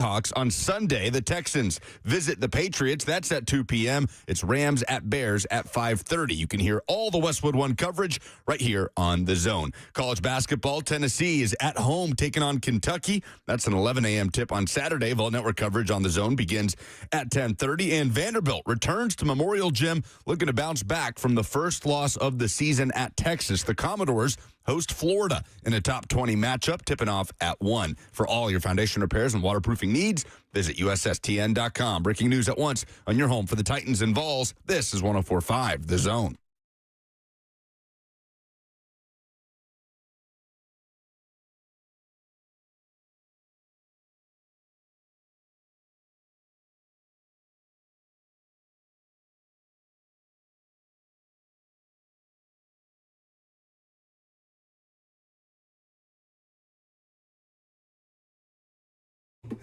Hawks on Sunday. The Texans visit the Patriots. That's at 2 p.m. It's Rams at Bears at 5:30. You can hear all the Westwood One coverage right here on The Zone. College basketball, Tennessee is at home taking on Kentucky. That's an 11 a.m. tip on Saturday. Vol Network coverage on The Zone begins at 10:30. And Vanderbilt returns to Memorial Gym looking to bounce back from the first loss of the season at Texas. The Commodores host Florida in a top 20 matchup, tipping off at 1. For all your foundation repairs and waterproofing needs, visit USSTN.com. Breaking news at once on your home for the Titans and Vols. This is 104.5 The Zone.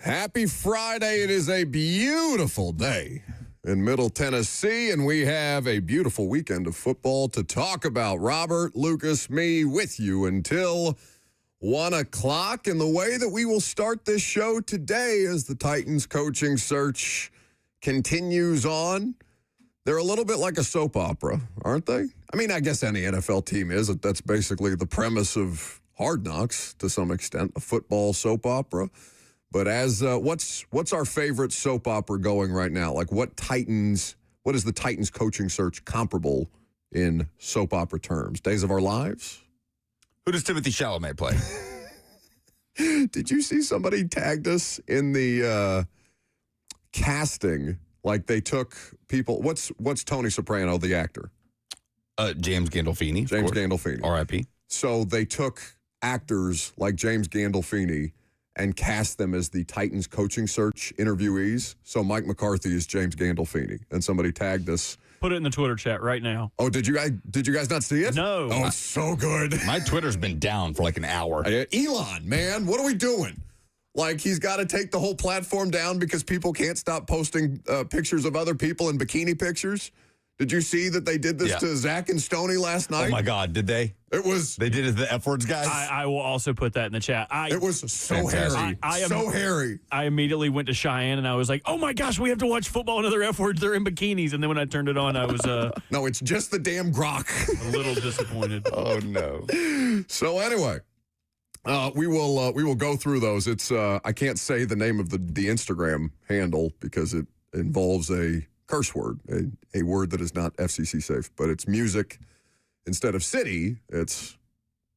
Happy Friday. It is a beautiful day in Middle Tennessee, and we have a beautiful weekend of football to talk about. Robert, Lucas, me with you until 1 o'clock. And the way that we will start this show today as the Titans coaching search continues on, they're a little bit like a soap opera, aren't they? I mean, I guess any NFL team is. That's basically the premise of Hard Knocks to some extent, a football soap opera. But as what's our favorite soap opera going right now? Like what is the Titans coaching search comparable in soap opera terms? Days of Our Lives? Who does Timothy Chalamet play? Did you see somebody tagged us in the casting? Like they took people. What's Tony Soprano, the actor? James Gandolfini. James Gandolfini. R.I.P. So they took actors like James Gandolfini and cast them as the Titans coaching search interviewees. So Mike McCarthy is James Gandolfini, and somebody tagged us. Put it in the Twitter chat right now. Oh, did you guys not see it? No. Oh, it's so good. My Twitter's been down for like an hour. Elon, man, what are we doing? Like, he's got to take the whole platform down because people can't stop posting pictures of other people in bikini pictures. Did you see that they did this to Zach and Stoney last night? Oh, my God. Did they? They did it to the F words guys? I will also put that in the chat. It was so hairy. So hairy. I immediately went to Cheyenne and I was like, oh my gosh, we have to watch football and other F words. They're in bikinis. And then when I turned it on, I was no, it's just the damn grok. a little disappointed. Oh, no. So anyway, we will go through those. It's I can't say the name of the Instagram handle because it involves a curse word, a word that is not FCC safe, but it's music instead of city. It's,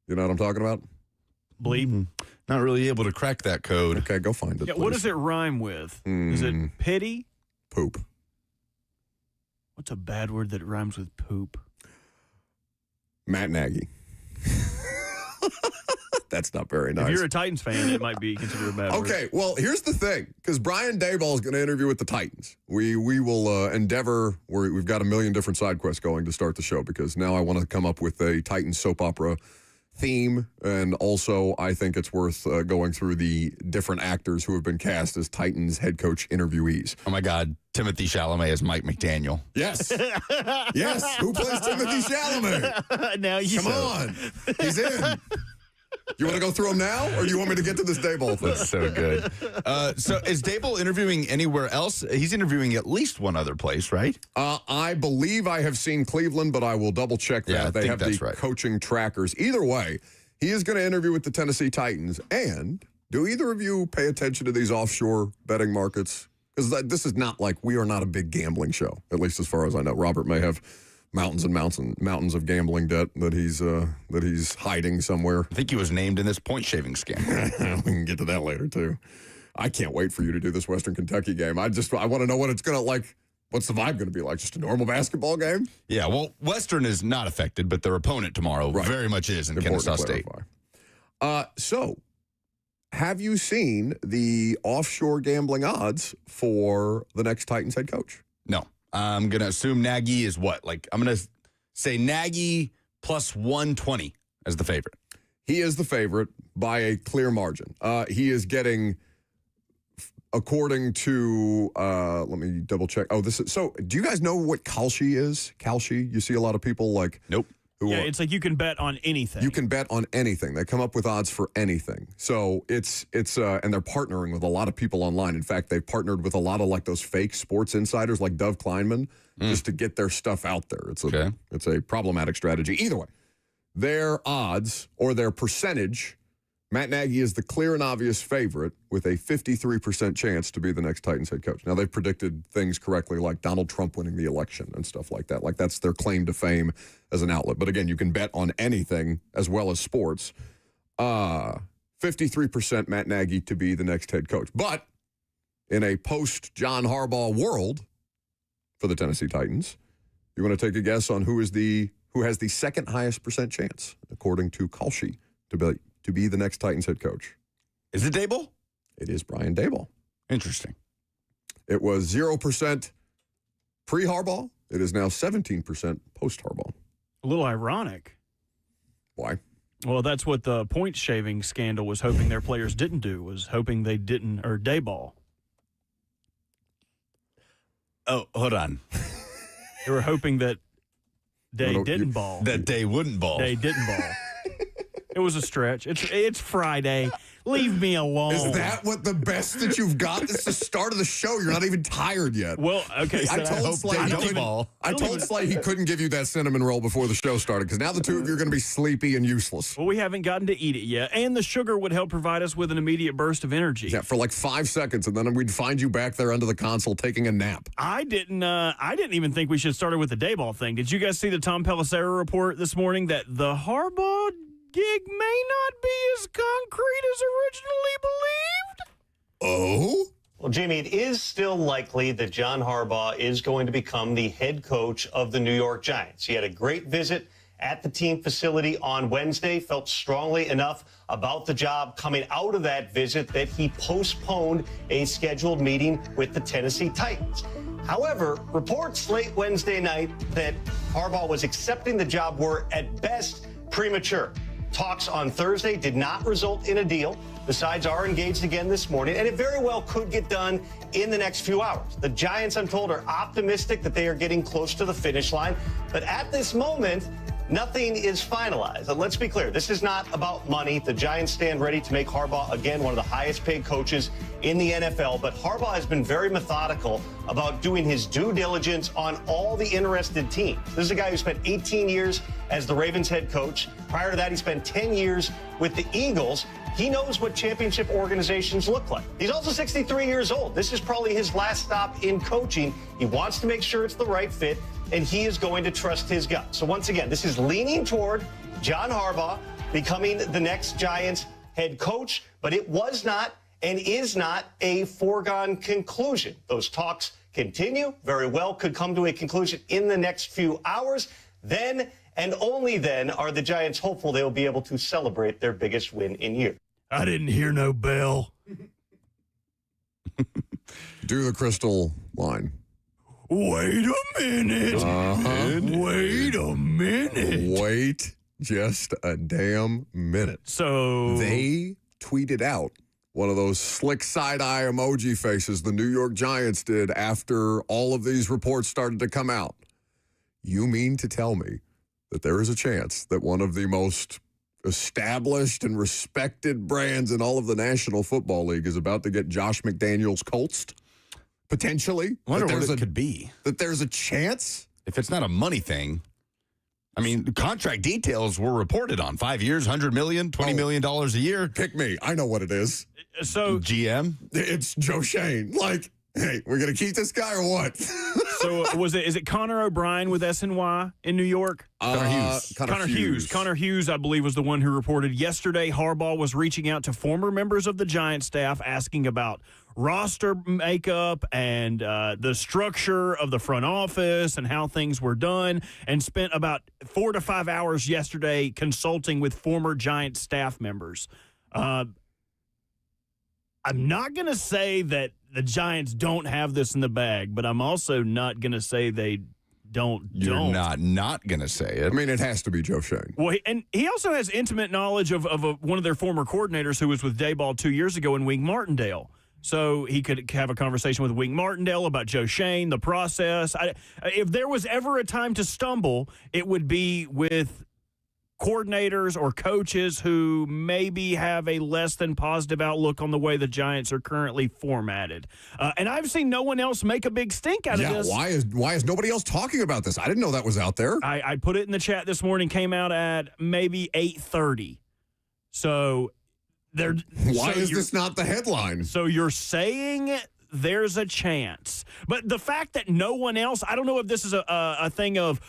you know what I'm talking about? Bleep. Not really able to crack that code. Okay, go find it. Yeah, please. what does it rhyme with? Is it pity? Poop. What's a bad word that rhymes with poop? Matt Nagy. That's not very nice. If you're a Titans fan, it might be considered a bad word. Okay, well, here's the thing. Because Brian Daboll is going to interview with the Titans. We will endeavor, we've got a million different side quests going to start the show because now I want to come up with a Titans soap opera theme. And also, I think it's worth going through the different actors who have been cast as Titans head coach interviewees. Oh, my God. Timothy Chalamet is Mike McDaniel. Yes. Yes. Who plays Timothy Chalamet? Now you Come on. He's in. You want to go through them now, or do you want me to get to this Daboll thing? That's so good. So is Daboll interviewing anywhere else? He's interviewing at least one other place, right? I believe I have seen Cleveland, but I will double-check that. Yeah, they have the right. coaching trackers. Either way, he is going to interview with the Tennessee Titans. And do either of you pay attention to these offshore betting markets? Because this is not like we are not a big gambling show, at least as far as I know. Robert may have mountains and mountains of gambling debt that he's hiding somewhere. I think he was named in this point shaving scandal. We can get to that later too. I can't wait for you to do this Western Kentucky game. I want to know what it's going to like. What's the vibe going to be like? Just a normal basketball game? Yeah, well, Western is not affected, but their opponent tomorrow very much is in Kennesaw State. So, have you seen the offshore gambling odds for the next Titans head coach? No. I'm going to assume Nagy is what? I'm going to say Nagy plus 120 as the favorite. He is the favorite by a clear margin. He is getting, according to, let me double check. Oh, do you guys know what Kalshi is? Kalshi? You see a lot of people Nope. Yeah, it's like you can bet on anything. You can bet on anything. They come up with odds for anything. So it's and they're partnering with a lot of people online. In fact, they've partnered with a lot of like those fake sports insiders like Dov Kleinman just to get their stuff out there. It's a problematic strategy. Either way, their odds or their percentage, Matt Nagy is the clear and obvious favorite with a 53% chance to be the next Titans head coach. Now, they've predicted things correctly like Donald Trump winning the election and stuff like that. Like, that's their claim to fame as an outlet. But again, you can bet on anything as well as sports. 53% Matt Nagy to be the next head coach. But in a post-John Harbaugh world for the Tennessee Titans, you want to take a guess on who has the second highest percent chance, according to Kalshi, to be the next Titans head coach? Is it Daboll? It is Brian Daboll. Interesting. It was 0% pre-Harbaugh. It is now 17% post-Harbaugh. A little ironic. Why? Well, that's what the point shaving scandal was hoping their players didn't do, was hoping they didn't, or Dayball. Oh, hold on. They were hoping that they didn't ball. That they wouldn't ball. They didn't ball. It was a stretch. It's Friday. Leave me alone. Is that what the best that you've got? It's the start of the show. You're not even tired yet. Well, okay. I told Slay he couldn't give you that cinnamon roll before the show started because now the two of you are going to be sleepy and useless. Well, we haven't gotten to eat it yet, and the sugar would help provide us with an immediate burst of energy. Yeah, for like 5 seconds, and then we'd find you back there under the console taking a nap. I didn't even think we should start with the Dayball thing. Did you guys see the Tom Pelissero report this morning that the Harbaugh gig may not be as concrete as originally believed? Oh? Well, Jamie, it is still likely that John Harbaugh is going to become the head coach of the New York Giants. He had a great visit at the team facility on Wednesday, felt strongly enough about the job coming out of that visit that he postponed a scheduled meeting with the Tennessee Titans. However, reports late Wednesday night that Harbaugh was accepting the job were at best premature. Talks on Thursday did not result in a deal. The sides are engaged again this morning, and it very well could get done in the next few hours. The Giants, I'm told, are optimistic that they are getting close to the finish line. But at this moment, nothing is finalized. And let's be clear, this is not about money. The Giants stand ready to make Harbaugh, again, one of the highest paid coaches in the NFL. But Harbaugh has been very methodical about doing his due diligence on all the interested teams. This is a guy who spent 18 years as the Ravens head coach. Prior to that, he spent 10 years with the Eagles. He knows what championship organizations look like. He's also 63 years old. This is probably his last stop in coaching. He wants to make sure it's the right fit, and he is going to trust his gut. So once again, this is leaning toward John Harbaugh becoming the next Giants head coach, but it was not and is not a foregone conclusion. Those talks continue, very well could come to a conclusion in the next few hours. Then and only then are the Giants hopeful they will be able to celebrate their biggest win in years. I didn't hear no bell. Do the crystal line. Wait a minute. Wait a minute. Wait just a damn minute. So They tweeted out one of those slick side-eye emoji faces the New York Giants did after all of these reports started to come out. You mean to tell me that there is a chance that one of the most established and respected brands in all of the National Football League is about to get Josh McDaniels Colts? Potentially? I wonder what it could be. That there's a chance? If it's not a money thing, I mean, the contract details were reported on. 5 years, $100 million, $20 million a year. Pick me. I know what it is. So GM? It's Joe Shane. Like, hey, we're going to keep this guy or what? So is it Connor O'Brien with SNY in New York? Connor Hughes. Connor Hughes. Connor Hughes, I believe, was the one who reported yesterday Harbaugh was reaching out to former members of the Giants staff asking about roster makeup and the structure of the front office and how things were done, and spent about 4 to 5 hours yesterday consulting with former Giants staff members. I'm not going to say that the Giants don't have this in the bag, but I'm also not going to say they don't. You're not going to say it. I mean, it has to be Joe Shane. Well, and he also has intimate knowledge of one of their former coordinators who was with Dayball 2 years ago in Wink Martindale. So he could have a conversation with Wink Martindale about Joe Shane, the process. If there was ever a time to stumble, it would be with coordinators or coaches who maybe have a less than positive outlook on the way the Giants are currently formatted. And I've seen no one else make a big stink out of this. Why is nobody else talking about this? I didn't know that was out there. I put it in the chat this morning, came out at maybe 8:30. So why is this not the headline? So you're saying there's a chance. But the fact that no one else, I don't know if this is a thing of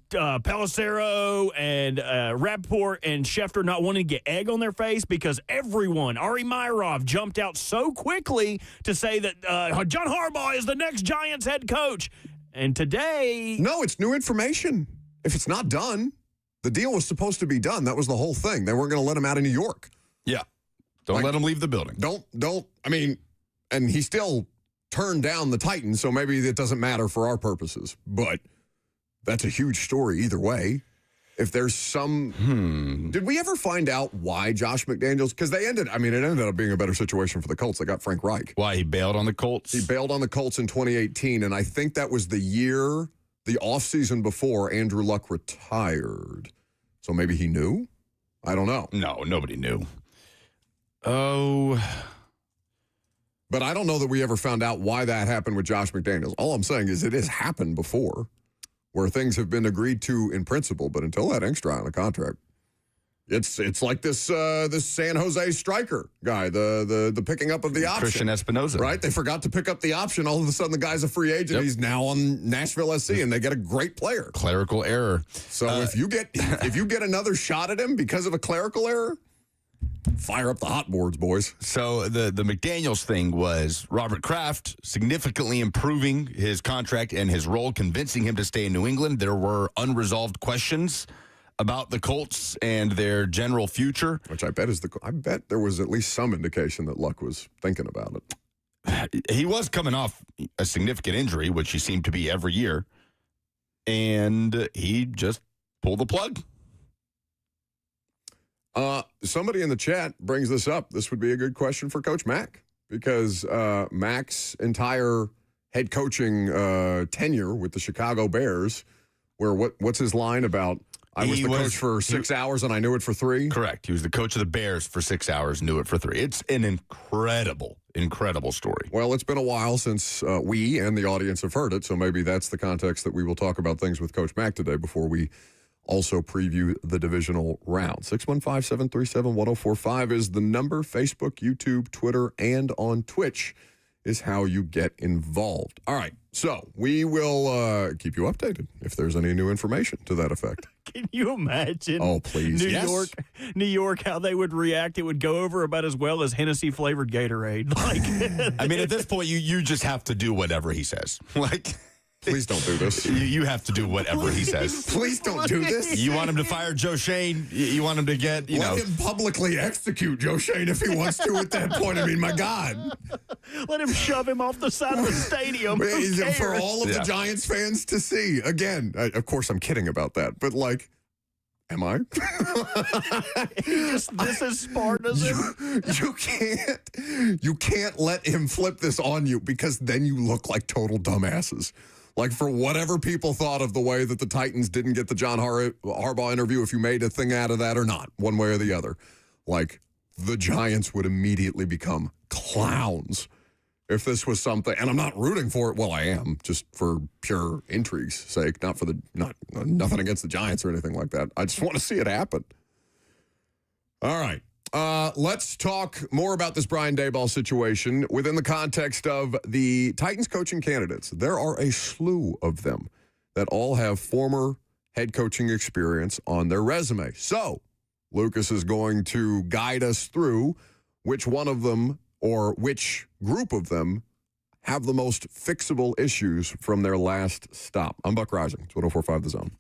Pelissero and Rappaport and Schefter not wanting to get egg on their face, because everyone, Ari Myrov, jumped out so quickly to say that John Harbaugh is the next Giants head coach. And today... No, it's new information. If it's not done, the deal was supposed to be done. That was the whole thing. They weren't going to let him out of New York. Yeah. Don't let him leave the building. And he still turned down the Titans, so maybe it doesn't matter for our purposes. But that's a huge story either way. If there's some... Did we ever find out why Josh McDaniels... Because it ended up being a better situation for the Colts. They got Frank Reich. Why he bailed on the Colts? He bailed on the Colts in 2018, and I think that was the year, the offseason before Andrew Luck retired. So maybe he knew? I don't know. No, nobody knew. Oh... But I don't know that we ever found out why that happened with Josh McDaniels. All I'm saying is it has happened before, where things have been agreed to in principle, but until that ink's dry on the contract, it's like this San Jose striker guy, the picking up of the option. Christian Espinoza. Right? They forgot to pick up the option. All of a sudden, the guy's a free agent. Yep. He's now on Nashville SC, and they get a great player. Clerical error. So if you get another shot at him because of a clerical error, fire up the hot boards, boys. So the McDaniels thing was Robert Kraft significantly improving his contract and his role, convincing him to stay in New England. There were unresolved questions about the Colts and their general future. Which I bet there was at least some indication that Luck was thinking about it. He was coming off a significant injury, which he seemed to be every year. And he just pulled the plug. Somebody in the chat brings this up. This would be a good question for Coach Mack, because Mack's entire head coaching tenure with the Chicago Bears, where what's his line about, I was the coach for 6 hours and I knew it for 3? Correct. He was the coach of the Bears for 6 hours, knew it for 3. It's an incredible story. Well, it's been a while since we and the audience have heard it, so maybe that's the context that we will talk about things with Coach Mack today before we also preview the divisional round. 615-737-1045 is the number. Facebook, YouTube, Twitter, and on Twitch is how you get involved. All right, so we will keep you updated if there's any new information to that effect. Can you imagine? Oh, please. New York, how they would react? It would go over about as well as Hennessy-flavored Gatorade. I mean, at this point, you just have to do whatever he says. Please don't do this. You have to do whatever he says. Please don't do this. You want him to fire Joe Shane. You want him to get, Let him publicly execute Joe Shane if he wants to at that point. I mean, my God. Let him shove him off the side of the stadium. For all of the Giants fans to see. Again, of course, I'm kidding about that. But, am I? This is Spartanism. You can't let him flip this on you, because then you look like total dumbasses. For whatever people thought of the way that the Titans didn't get the John Harbaugh interview, if you made a thing out of that or not, one way or the other, the Giants would immediately become clowns if this was something. And I'm not rooting for it. Well, I am, just for pure intrigue's sake, nothing against the Giants or anything like that. I just want to see it happen. All right. Let's talk more about this Brian Daboll situation within the context of the Titans coaching candidates. There are a slew of them that all have former head coaching experience on their resume. So Lucas is going to guide us through which one of them or which group of them have the most fixable issues from their last stop. I'm Buck Rising. It's 104.5 The Zone.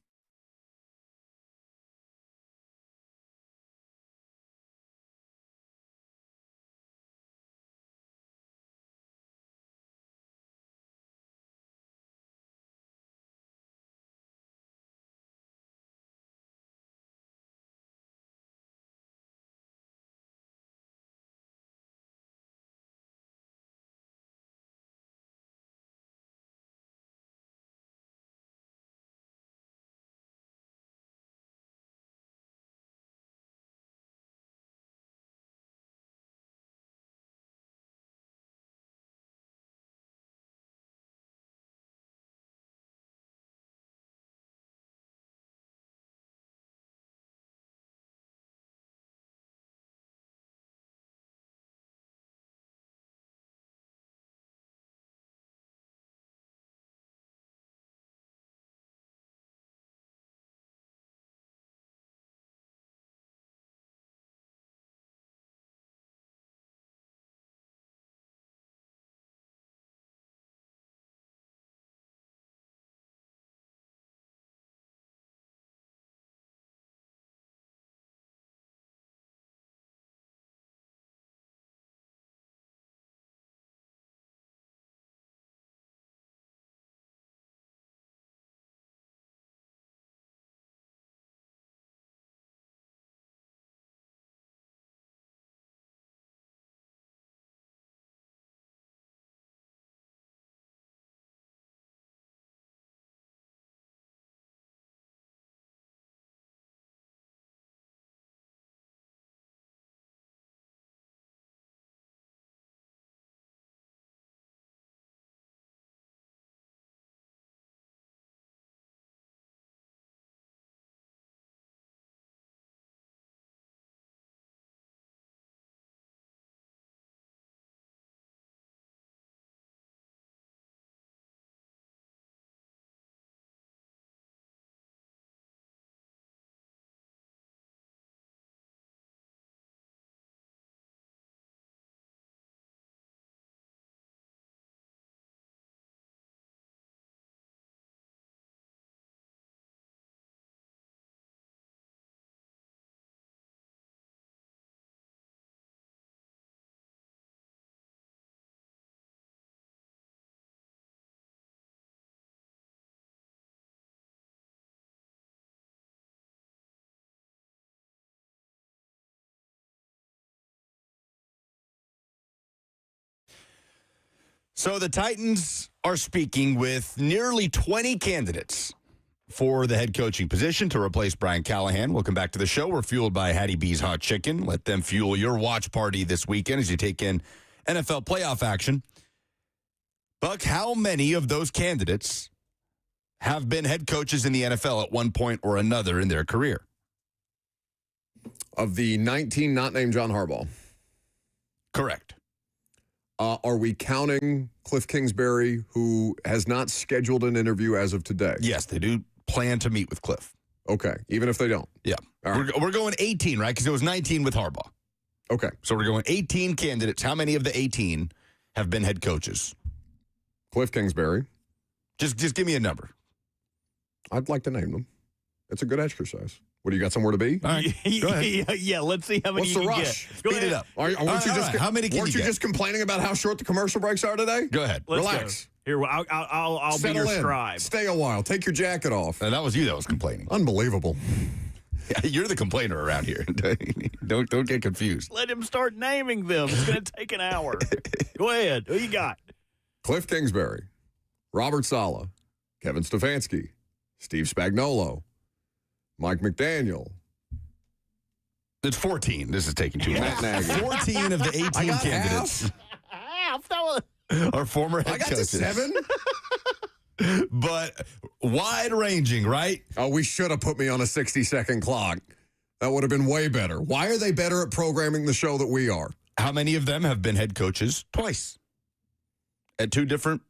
So the Titans are speaking with nearly 20 candidates for the head coaching position to replace Brian Callahan. Welcome back to the show. We're fueled by Hattie B's Hot Chicken. Let them fuel your watch party this weekend as you take in NFL playoff action. Buck, how many of those candidates have been head coaches in the NFL at one point or another in their career? Of the 19 not named John Harbaugh. Correct. Are we counting Cliff Kingsbury, who has not scheduled an interview as of today? Yes, they do plan to meet with Cliff. Okay, even if they don't. Yeah. All right. We're going 18, right? Because it was 19 with Harbaugh. Okay. So we're going 18 candidates. How many of the 18 have been head coaches? Cliff Kingsbury. Just give me a number. I'd like to name them. It's a good exercise. What, do you got somewhere to be? All right. Go ahead. Yeah, let's see how many What's you the can rush? get. Go Speed ahead. it up. Weren't you just How many can weren't you you get? just complaining about how short the commercial breaks are today? Go ahead. Let's Relax. go. Here, I'll be Settle your in. scribe. Stay a while. Take your jacket off. That was you that was complaining. Unbelievable. You're the complainer around here. Don't get confused. Let him start naming them. It's going to take an hour. Go ahead. Who you got? Cliff Kingsbury, Robert Saleh, Kevin Stefanski, Steve Spagnuolo, Mike McDaniel. It's 14. This is taking too long. Matt Nagy. 14 of the 18 I got candidates are former head I got coaches. to 7. But wide-ranging, right? Oh, we should have put me on a 60-second clock. That would have been way better. Why are they better at programming the show that we are? How many of them have been head coaches twice at two different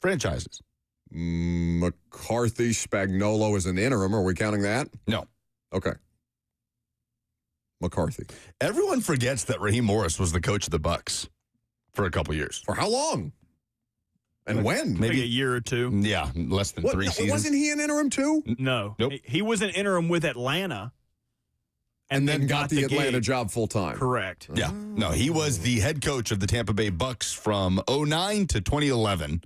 franchises? McCarthy, Spagnuolo is an interim. Are we counting that? No. Okay. McCarthy. Everyone forgets that Raheem Morris was the coach of the Bucks for a couple years. For how long? And when? Maybe a year or two. Yeah, less than 3 seasons. Wasn't he an interim too? No. Nope. He was an interim with Atlanta. And then got the Atlanta gig. job full time. Correct. Yeah. No, he was the head coach of the Tampa Bay Bucks from 2009 to 2011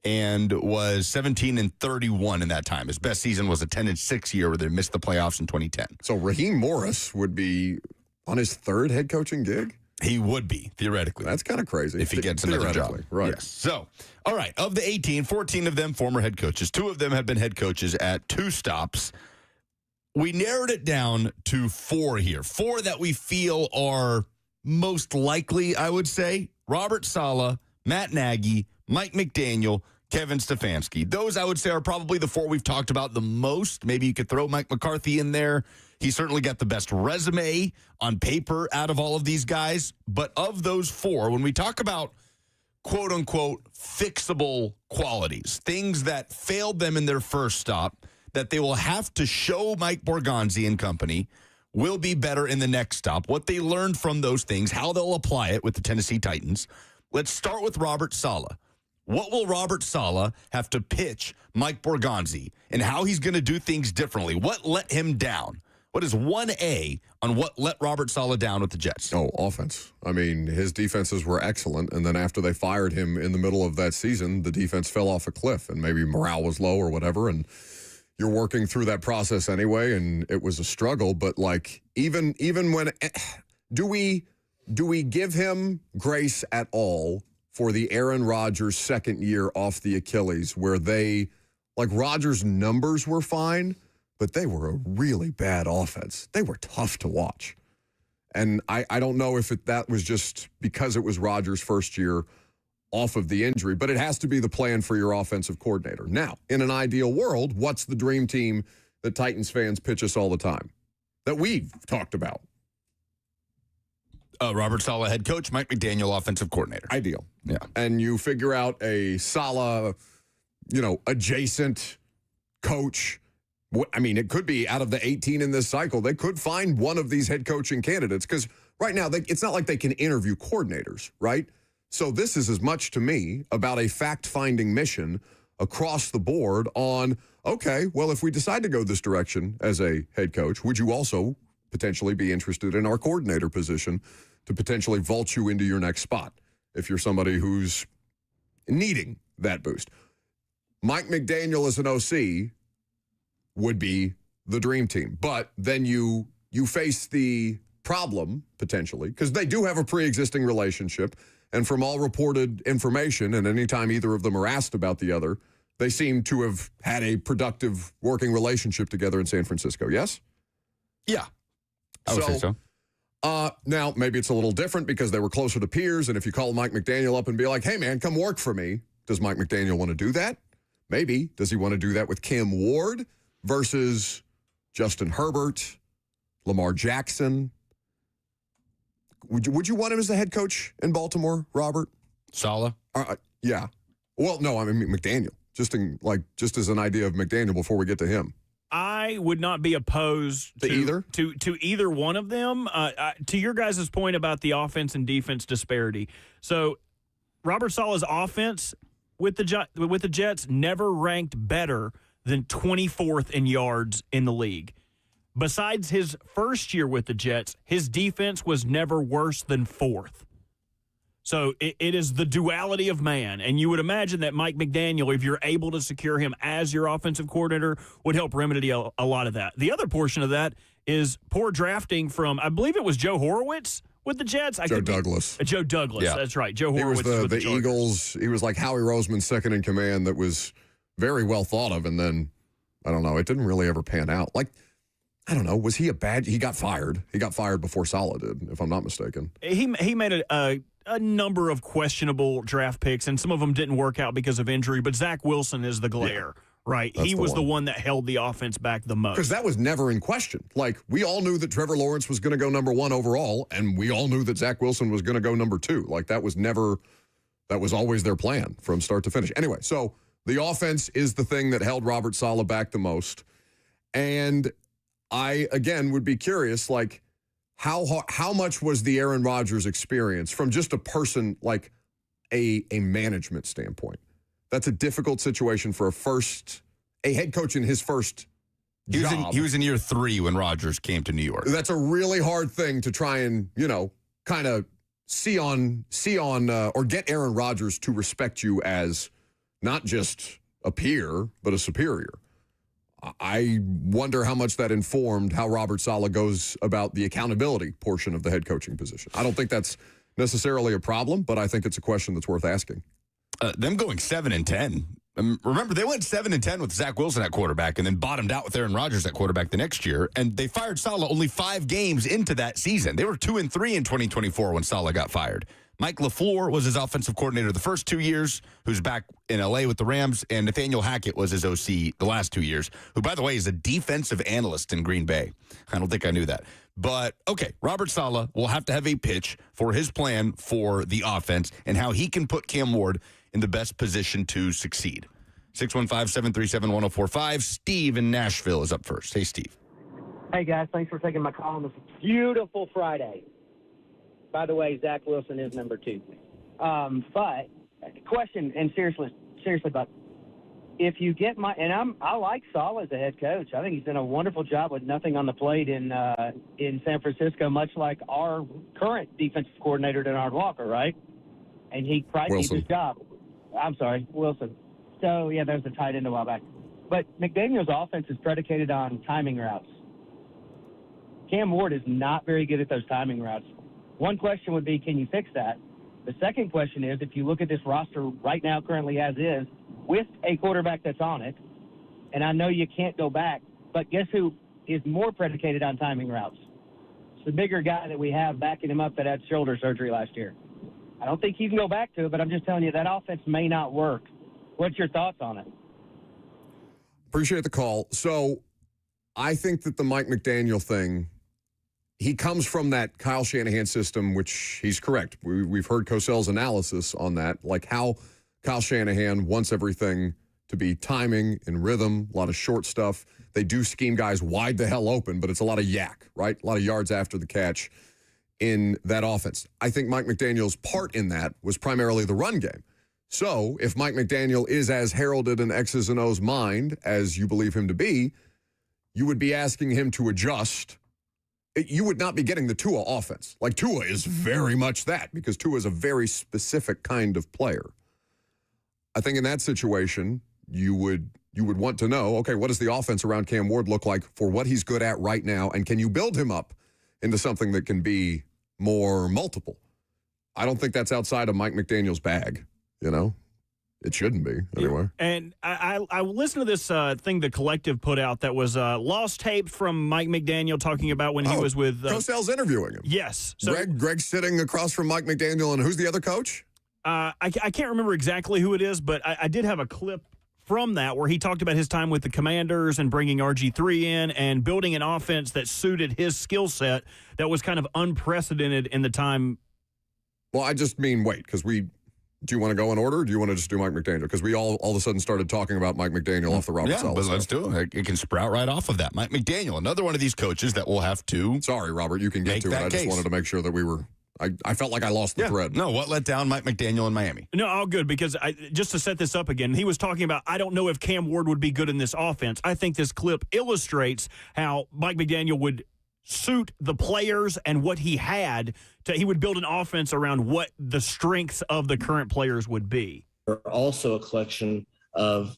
and was 17-31 in that time. His best season was a 10-6 year where they missed the playoffs in 2010. So Raheem Morris would be on his third head coaching gig? He would be, theoretically. That's kind of crazy. If he gets another job. Theoretically, right. Yes. So, all right, of the 18, 14 of them former head coaches. 2 of them have been head coaches at 2 stops. We narrowed it down to 4 here. 4 that we feel are most likely, I would say. Robert Saleh, Matt Nagy, Mike McDaniel, Kevin Stefanski. Those, I would say, are probably the 4 we've talked about the most. Maybe you could throw Mike McCarthy in there. He certainly got the best resume on paper out of all of these guys. But of those 4, when we talk about quote-unquote fixable qualities, things that failed them in their first stop, that they will have to show Mike Borgonzi and company will be better in the next stop, what they learned from those things, how they'll apply it with the Tennessee Titans. Let's start with Robert Saleh. What will Robert Saleh have to pitch Mike Borgonzi and how he's going to do things differently? What let him down? What is 1A on what let Robert Saleh down with the Jets? Oh, offense. I mean, his defenses were excellent, and then after they fired him in the middle of that season, the defense fell off a cliff, and maybe morale was low or whatever, and you're working through that process anyway, and it was a struggle. But like, even when do we give him grace at all for the Aaron Rodgers second year off the Achilles, where Rodgers' numbers were fine, but they were a really bad offense. They were tough to watch, and I don't know if that was just because it was Rodgers' first year off of the injury, but it has to be the plan for your offensive coordinator. Now, in an ideal world, what's the dream team that Titans fans pitch us all the time that we've talked about? Robert Saleh, head coach, Mike McDaniel, offensive coordinator. Ideal. Yeah. And you figure out a Saleh, adjacent coach. I mean, it could be out of the 18 in this cycle. They could find one of these head coaching candidates because right now it's not like they can interview coordinators, right? So this is as much to me about a fact-finding mission across the board on, okay, well, if we decide to go this direction as a head coach, would you also potentially be interested in our coordinator position to potentially vault you into your next spot if you're somebody who's needing that boost? Mike McDaniel as an OC would be the dream team. But then you face the problem, potentially, because they do have a pre-existing relationship. And from all reported information, and anytime either of them are asked about the other, they seem to have had a productive working relationship together in San Francisco. Yes? Yeah, I would say so. Now, maybe it's a little different because they were closer to peers, and if you call Mike McDaniel up and be like, hey, man, come work for me, does Mike McDaniel want to do that? Maybe. Does he want to do that with Cam Ward versus Justin Herbert, Lamar Jackson? Would you want him as the head coach in Baltimore, Robert? Saleh? Yeah. Well, no, I mean McDaniel. Just as an idea of McDaniel before we get to him. I would not be opposed to either one of them. To your guys' point about the offense and defense disparity. So Robert Saleh's offense with the Jets never ranked better than 24th in yards in the league. Besides his first year with the Jets, his defense was never worse than 4th. So it is the duality of man. And you would imagine that Mike McDaniel, if you're able to secure him as your offensive coordinator, would help remedy a lot of that. The other portion of that is poor drafting from, I believe it was Joe Horowitz with the Jets. Joe Douglas. Joe Douglas, yeah. That's right. Joe Horowitz. He was the Eagles. He was like Howie Roseman's second in command that was very well thought of. And then, I don't know, it didn't really ever pan out. Like, I don't know. Was he he got fired. He got fired before Saleh did, if I'm not mistaken. He made a number of questionable draft picks, and some of them didn't work out because of injury, but Zach Wilson is the glare, right? He was the one that held the offense back the most. Because that was never in question. Like, we all knew that Trevor Lawrence was going to go number 1 overall, and we all knew that Zach Wilson was going to go number 2. Like, that was always their plan from start to finish. Anyway, so the offense is the thing that held Robert Saleh back the most. And I, again, would be curious, like, how much was the Aaron Rodgers experience from just a person, like a management standpoint? That's a difficult situation for a head coach in his first job. He was in year 3 when Rodgers came to New York. That's a really hard thing to try and, kind of see on or get Aaron Rodgers to respect you as not just a peer, but a superior. I wonder how much that informed how Robert Saleh goes about the accountability portion of the head coaching position. I don't think that's necessarily a problem, but I think it's a question that's worth asking. Them going 7-10. Remember, they went 7-10 with Zach Wilson at quarterback and then bottomed out with Aaron Rodgers at quarterback the next year. And they fired Saleh only 5 games into that season. They were 2-3 in 2024 when Saleh got fired. Mike LaFleur was his offensive coordinator the first 2 years, who's back in L.A. with the Rams, and Nathaniel Hackett was his OC the last 2 years, who, by the way, is a defensive analyst in Green Bay. I don't think I knew that. But, okay, Robert Saleh will have to have a pitch for his plan for the offense and how he can put Cam Ward in the best position to succeed. 615-737-1045. Steve in Nashville is up first. Hey, Steve. Hey, guys. Thanks for taking my call on this beautiful Friday. By the way, Zach Wilson is number 2. But question, and seriously, but if you get I like Saleh as a head coach. I think he's done a wonderful job with nothing on the plate in San Francisco, much like our current defensive coordinator, Denard Walker, right? And he prides his job. I'm sorry, Wilson. So, yeah, there's a tight end a while back. But McDaniel's offense is predicated on timing routes. Cam Ward is not very good at those timing routes. One question would be, can you fix that? The second question is, if you look at this roster right now, currently as is, with a quarterback that's on it, and I know you can't go back, but guess who is more predicated on timing routes? It's the bigger guy that we have backing him up that had shoulder surgery last year. I don't think he can go back to it, but I'm just telling you, that offense may not work. What's your thoughts on it? Appreciate the call. So I think that the Mike McDaniel thing, he comes from that Kyle Shanahan system, which he's correct. We've heard Cosell's analysis on that, like how Kyle Shanahan wants everything to be timing and rhythm, a lot of short stuff. They do scheme guys wide the hell open, but it's a lot of yak, right? A lot of yards after the catch in that offense. I think Mike McDaniel's part in that was primarily the run game. So if Mike McDaniel is as heralded in X's and O's mind as you believe him to be, you would be asking him to adjust. You would not be getting the Tua offense. Like, Tua is very much that, because Tua is a very specific kind of player. I think in that situation, you would want to know, okay, what does the offense around Cam Ward look like for what he's good at right now, and can you build him up into something that can be more multiple? I don't think that's outside of Mike McDaniel's bag, you know? It shouldn't be, anyway. And I listened to this thing the Collective put out that was lost tape from Mike McDaniel talking about when he was with... Cosell's interviewing him. Yes. So, Greg's sitting across from Mike McDaniel, and who's the other coach? I can't remember exactly who it is, but I did have a clip from that where he talked about his time with the Commanders and bringing RG3 in and building an offense that suited his skill set that was kind of unprecedented in the time. Well, I just mean wait, because do you want to go in order, or do you want to just do Mike McDaniel? Because we all of a sudden started talking about Mike McDaniel off the Robert Saleh. But let's do it. It can sprout right off of that. Mike McDaniel, another one of these coaches that will have to... Sorry, Robert, you can get to it. I just wanted to make sure that we were... I felt like I lost the thread. No, what let down Mike McDaniel in Miami? No, all good, because just to set this up again, he was talking about, I don't know if Cam Ward would be good in this offense. I think this clip illustrates how Mike McDaniel would suit the players and what he had. He would build an offense around what the strengths of the current players would be. We're also a collection of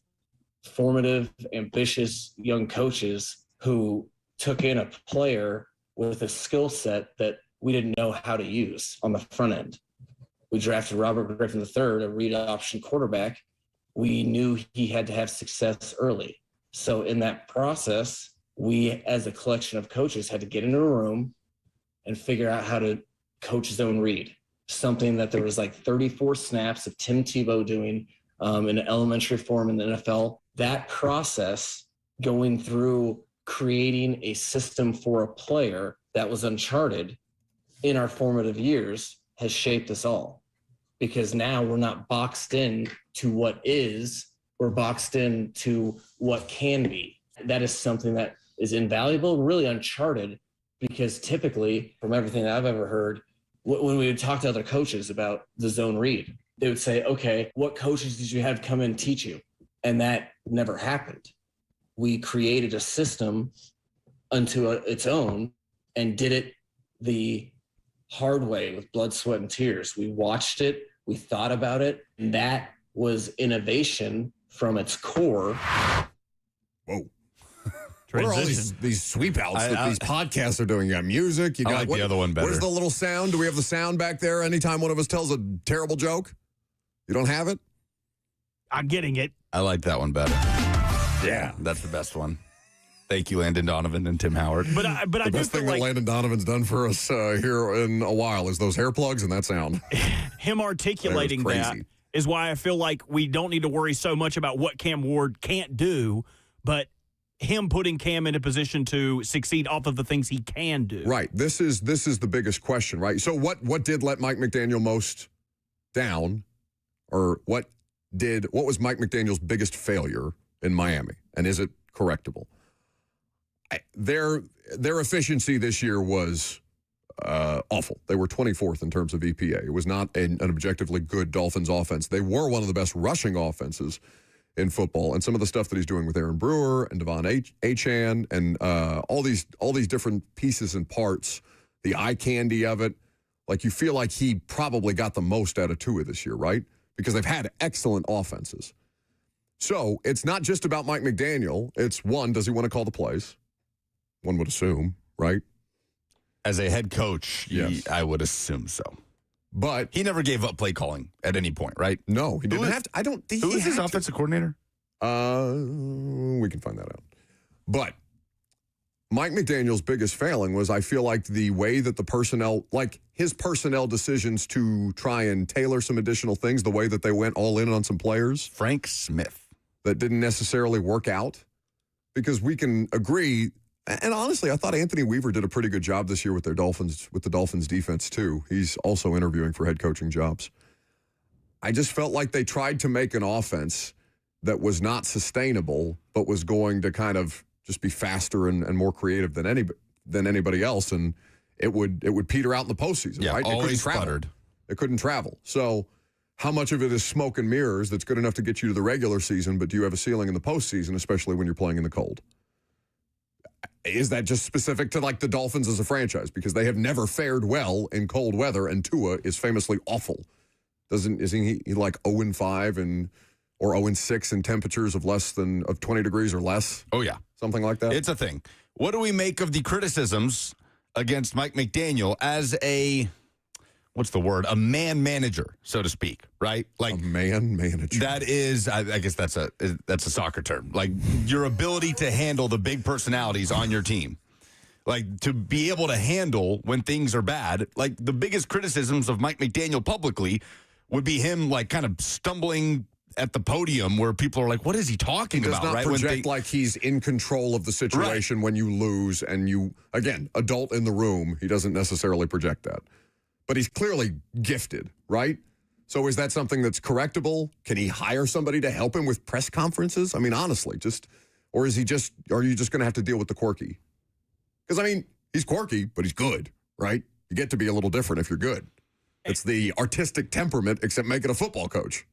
formative, ambitious young coaches who took in a player with a skill set that we didn't know how to use on the front end. We drafted Robert Griffin III, a read option quarterback. We knew he had to have success early. So in that process, we, as a collection of coaches, had to get into a room and figure out how to coach zone read, something that there was like 34 snaps of Tim Tebow doing in an elementary form in the NFL. That process, going through creating a system for a player that was uncharted in our formative years, has shaped us all, because now we're not boxed in to what is, we're boxed in to what can be. That is something that is invaluable, really uncharted, because typically, from everything that I've ever heard, when we would talk to other coaches about the zone read, they would say, okay, what coaches did you have come in and teach you? And that never happened. We created a system unto its own and did it the hard way with blood, sweat, and tears. We watched it, we thought about it, and that was innovation from its core. Whoa. What are all these sweep outs that these podcasts are doing? You got music. You got the other one better. Where's the little sound? Do we have the sound back there anytime one of us tells a terrible joke? You don't have it? I'm getting it. I like that one better. Yeah. That's the best one. Thank you, Landon Donovan and Tim Howard. But I the best thing that Landon Donovan's done for us here in a while is those hair plugs and that sound. Him articulating that is why I feel like we don't need to worry so much about what Cam Ward can't do, but him putting Cam in a position to succeed off of the things he can do. Right. This is the biggest question, right? So what did let Mike McDaniel most down, or what was Mike McDaniel's biggest failure in Miami, and is it correctable? Their efficiency this year was awful. They were 24th in terms of EPA. It was not an objectively good Dolphins offense. They were one of the best rushing offenses in football, and some of the stuff that he's doing with Aaron Brewer and Devon Achane and all these different pieces and parts, the eye candy of it, like you feel like he probably got the most out of Tua this year, right? Because they've had excellent offenses. So it's not just about Mike McDaniel. It's one, does he want to call the plays? One would assume, right? As a head coach, yes. I would assume so. But he never gave up play calling at any point, right? No, he didn't have to. I don't think Who is his offensive coordinator? We can find that out. But Mike McDaniel's biggest failing was, I feel like, the way that the personnel, like his personnel decisions to try and tailor some additional things, the way that they went all in on some players. Frank Smith. That didn't necessarily work out. Because we can agree. And honestly, I thought Anthony Weaver did a pretty good job this year with the Dolphins defense too. He's also interviewing for head coaching jobs. I just felt like they tried to make an offense that was not sustainable, but was going to kind of just be faster and more creative than anybody else, and it would peter out in the postseason. Yeah, right? always sputtered. It couldn't travel. So how much of it is smoke and mirrors that's good enough to get you to the regular season, but do you have a ceiling in the postseason, especially when you're playing in the cold? Is that just specific to like the Dolphins as a franchise? Because they have never fared well in cold weather, and Tua is famously awful. Isn't he like 0-5 or 0-6 in temperatures of 20 degrees or less? Oh yeah, something like that. It's a thing. What do we make of the criticisms against Mike McDaniel as a what's the word? A man manager, so to speak, right? Like a man manager. That is, I guess that's a soccer term. Like your ability to handle the big personalities on your team. Like to be able to handle when things are bad. Like the biggest criticisms of Mike McDaniel publicly would be him like kind of stumbling at the podium where people are like, what is he talking about? He does not project like he's in control of the situation when you lose and you, again, adult in the room, he doesn't necessarily project that. But he's clearly gifted, right? So is that something that's correctable? Can he hire somebody to help him with press conferences? I mean, honestly, or are you just going to have to deal with the quirky? Because, I mean, he's quirky, but he's good, right? You get to be a little different if you're good. It's the artistic temperament, except make it a football coach.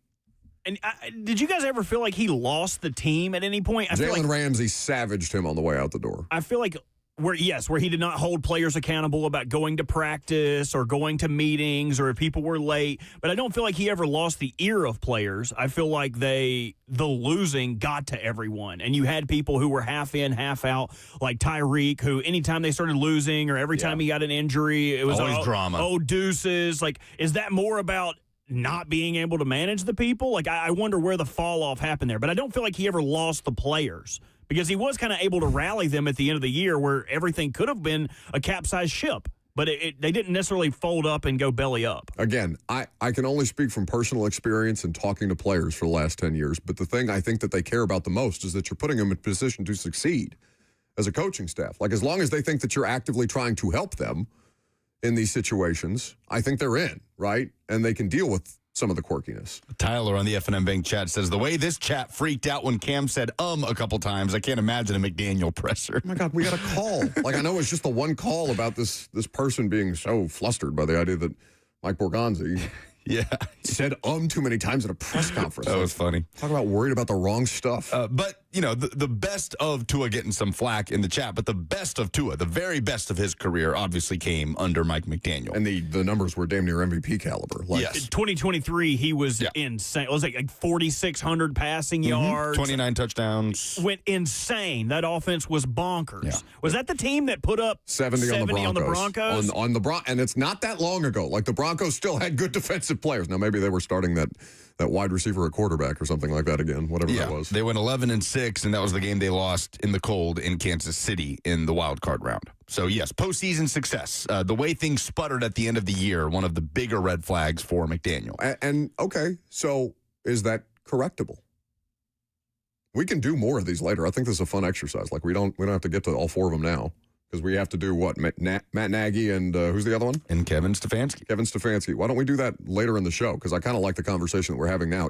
And did you guys ever feel like he lost the team at any point? Jalen Ramsey savaged him on the way out the door. I feel like where he did not hold players accountable about going to practice or going to meetings or if people were late. But I don't feel like he ever lost the ear of players. I feel like the losing got to everyone. And you had people who were half in, half out, like Tyreek, who anytime they started losing or every time he got an injury, it was always drama. Oh, deuces. Like, is that more about not being able to manage the people? Like, I wonder where the fall off happened there. But I don't feel like he ever lost the players because he was kind of able to rally them at the end of the year where everything could have been a capsized ship. But they didn't necessarily fold up and go belly up. Again, I can only speak from personal experience and talking to players for the last 10 years. But the thing I think that they care about the most is that you're putting them in a position to succeed as a coaching staff. Like, as long as they think that you're actively trying to help them in these situations, I think they're in, right? And they can deal with some of the quirkiness. Tyler on the F&M Bank chat says, the way this chat freaked out when Cam said a couple times, I can't imagine a McDaniel presser. Oh, my God, we got a call. Like, I know it's just the one call about this person being so flustered by the idea that Mike Borgonzi said too many times at a press conference. That was funny. Talk about worried about the wrong stuff. But, you know, the best of Tua getting some flack in the chat, but the best of Tua, the very best of his career, obviously came under Mike McDaniel. And the numbers were damn near MVP caliber. Like, In 2023, he was insane. It was like 4,600 passing yards. 29 touchdowns. Went insane. That offense was bonkers. Yeah. Was that the team that put up 70 on the Broncos? On the Broncos. And it's not that long ago. Like, the Broncos still had good defensive players. Now, maybe they were starting that wide receiver at quarterback or something like that again, whatever that was. They went 11-6, and that was the game they lost in the cold in Kansas City in the wild card round. So, yes, postseason success. The way things sputtered at the end of the year, one of the bigger red flags for McDaniel. And okay, so is that correctable? We can do more of these later. I think this is a fun exercise. Like, we don't have to get to all four of them now. Because we have to do what? Matt Nagy and who's the other one? And Kevin Stefanski. Kevin Stefanski. Why don't we do that later in the show? Because I kind of like the conversation that we're having now.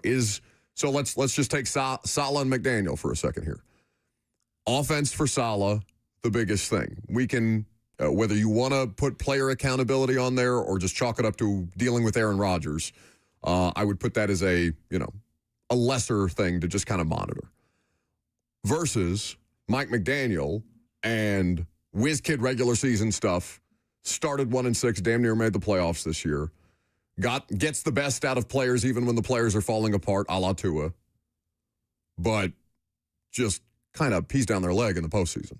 So let's just take Saleh and McDaniel for a second here. Offense for Saleh, the biggest thing. We can, whether you want to put player accountability on there or just chalk it up to dealing with Aaron Rodgers, I would put that as a lesser thing to just kind of monitor. Versus Mike McDaniel and whiz kid regular season stuff, started 1-6, damn near made the playoffs this year, gets the best out of players even when the players are falling apart, a la Tua, but just kind of pees down their leg in the postseason.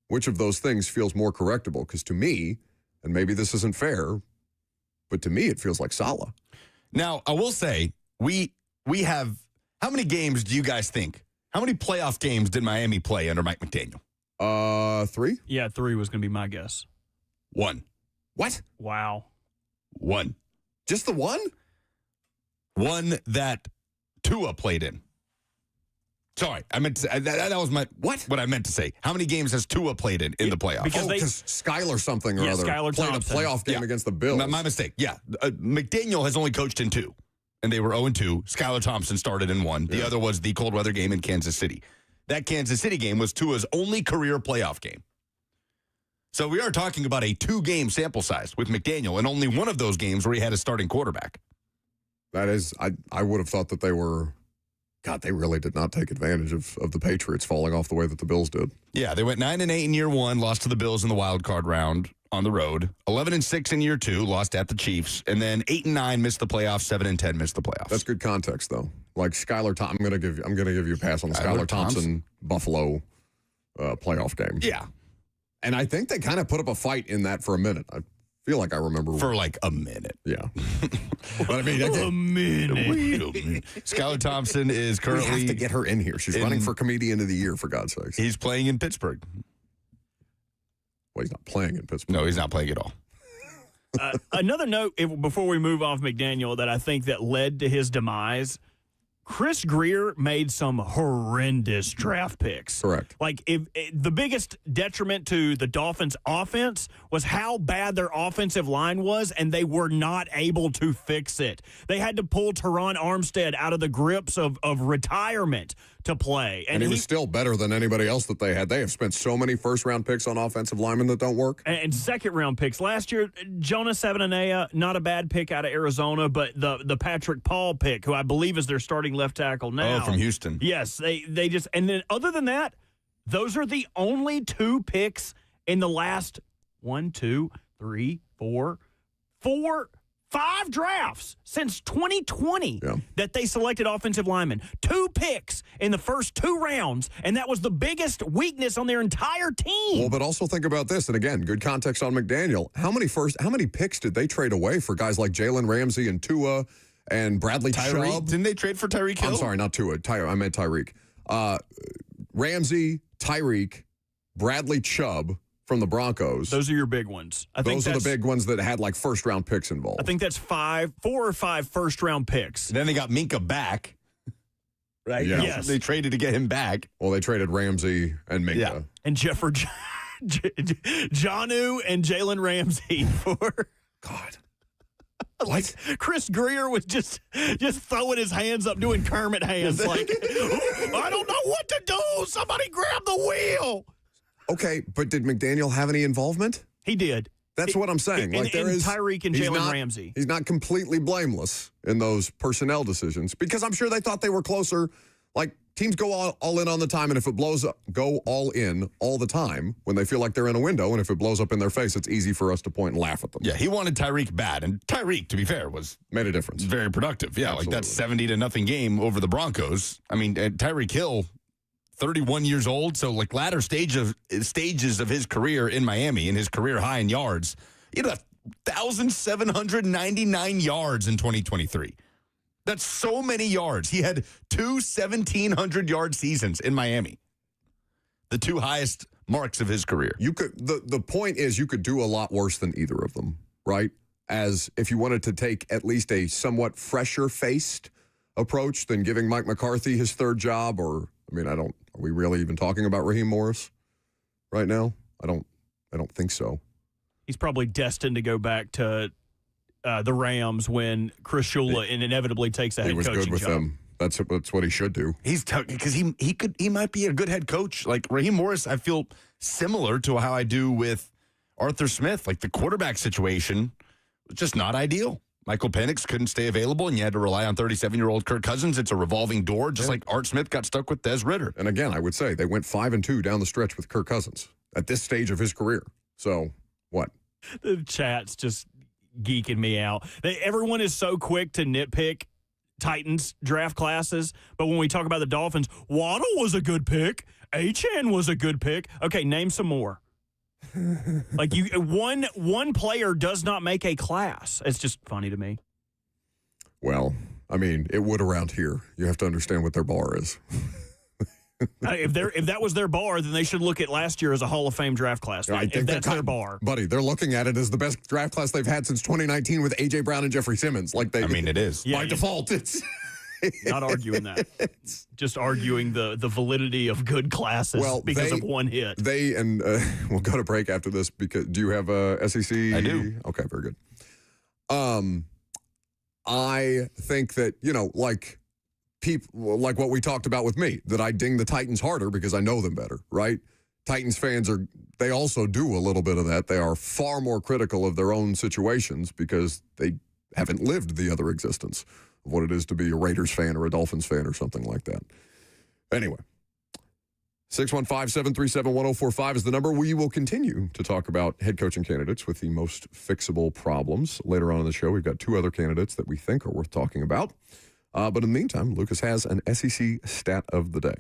Which of those things feels more correctable? Because to me, and maybe this isn't fair, but to me it feels like Saleh. Now, I will say, we have, how many games do you guys think? How many playoff games did Miami play under Mike McDaniel? 3? Yeah, 3 was going to be my guess. 1. What? Wow. 1. Just the one? One that Tua played in. Sorry, I meant to say, that was what I meant to say. How many games has Tua played in the playoffs? Because Skylar something or other Skylar played Thompson. a playoff game against the Bills. My mistake, yeah. McDaniel has only coached in 2, and they were 0-2. Skylar Thompson started in 1. The other was the cold weather game in Kansas City. That Kansas City game was Tua's only career playoff game. So we are talking about a 2-game sample size with McDaniel, and only one of those games where he had a starting quarterback. That is, I would have thought that they were, God, they really did not take advantage of the Patriots falling off the way that the Bills did. Yeah, they went 9-8 in year 1, lost to the Bills in the wild card round on the road. 11-6 in year 2, lost at the Chiefs, and then 8-9 missed the playoffs. 7-10 missed the playoffs. That's good context, though. Like Skylar Thompson, I'm gonna give you a pass on the Skylar Thompson Buffalo playoff game. Yeah, and I think they kind of put up a fight in that for a minute. I feel like I remember. For like a minute. Yeah. But I mean, A minute. Wait a minute. Skylar Thompson is we have currently to get her in here. She's running for Comedian of the Year, for God's sakes. he's playing in Pittsburgh. Well, he's not playing in Pittsburgh. No, he's not playing at all. Another note before we move off McDaniel that I think that led to his demise. Chris Greer made some horrendous draft picks. Correct. Like, the biggest detriment to the Dolphins' offense was how bad their offensive line was, and they were not able to fix it. They had to pull Teron Armstead out of the grips of retirement to play. And he was still better than anybody else that they had. They have spent so many first-round picks on offensive linemen that don't work. And second-round picks. Last year, Jonas Savananea, not a bad pick out of Arizona, but the Patrick Paul pick, who I believe is their starting left tackle now. Oh, from Houston. Yes, they just – and then other than that, those are the only two picks in the last 5 drafts since 2020 that they selected offensive linemen. 2 picks in the first 2 rounds, and that was the biggest weakness on their entire team. Well, but also think about this, and again, good context on McDaniel. How many picks did they trade away for guys like Jalen Ramsey and Tua and Bradley Chubb? Didn't they trade for Tyreek Hill? I'm sorry, not Tua. I meant Tyreek. Ramsey, Tyreek, Bradley Chubb from the Broncos. Those are your big ones. I think those are the big ones that had like first-round picks involved. I think that's 4 or 5 first-round picks. Then they got Minka back. Right? Yeah. Yes. They traded to get him back. Well, they traded Ramsey and Minka. Yeah. And Jonnu and Jalen Ramsey for God. like Chris Greer was just throwing his hands up, doing Kermit hands, like, I don't know what to do. Somebody grab the wheel. Okay, but did McDaniel have any involvement? He did. That's what I'm saying. In Like there is Tyreek and he's Jalen not- Ramsey. He's not completely blameless in those personnel decisions because I'm sure they thought they were closer. Like teams go all in on the time, and if it blows up, go all in all the time when they feel like they're in a window, and if it blows up in their face, it's easy for us to point and laugh at them. Yeah, he wanted Tyreek bad, and Tyreek, to be fair, was Made a difference. very productive. Yeah, Absolutely. like that 70-0 game over the Broncos. I mean, and Tyreek Hill, 31 years old, so like latter stages of his career in Miami, in his career high in yards, he had 1,799 yards in 2023. That's so many yards. He had 2 1,700-yard seasons in Miami, the 2 highest marks of his career. You could the point is you could do a lot worse than either of them, right? As if you wanted to take at least a somewhat fresher-faced approach than giving Mike McCarthy his 3rd job, or I mean, are we really even talking about Raheem Morris right now? I don't think so. He's probably destined to go back to the Rams when Chris Shula inevitably takes a head He was coaching good with job. them. That's what he should do. He's because he might be a good head coach. Like Raheem Morris, I feel similar to how I do with Arthur Smith. Like the quarterback situation was just not ideal. Michael Penix couldn't stay available, and you had to rely on 37-year-old Kirk Cousins. It's a revolving door, just like Art Smith got stuck with Des Ridder. And again, I would say they went 5-2 down the stretch with Kirk Cousins at this stage of his career. So what? The chat's just geeking me out. Everyone is so quick to nitpick Titans draft classes, but when we talk about the Dolphins, Waddle was a good pick. Achane was a good pick. Okay, name some more. Like one player does not make a class. It's just funny to me. Well, I mean, it would around here. You have to understand what their bar is. If that was their bar, then they should look at last year as a Hall of Fame draft class. I If think that's they're their bar. Buddy, they're looking at it as the best draft class they've had since 2019 with A.J. Brown and Jeffrey Simmons. Like I mean, it is. Yeah, by default, it's not arguing that. Just arguing the validity of good classes because of one hit. We'll go to break after this because do you have a SEC? I do. Okay, very good. I think that, like people like what we talked about with me, that I ding the Titans harder because I know them better, right? Titans fans they also do a little bit of that. They are far more critical of their own situations because they haven't lived the other existence of what it is to be a Raiders fan or a Dolphins fan or something like that. Anyway, 615-737-1045 is the number. We will continue to talk about head coaching candidates with the most fixable problems. Later on in the show, we've got 2 other candidates that we think are worth talking about. But in the meantime, Lucas has an SEC stat of the day.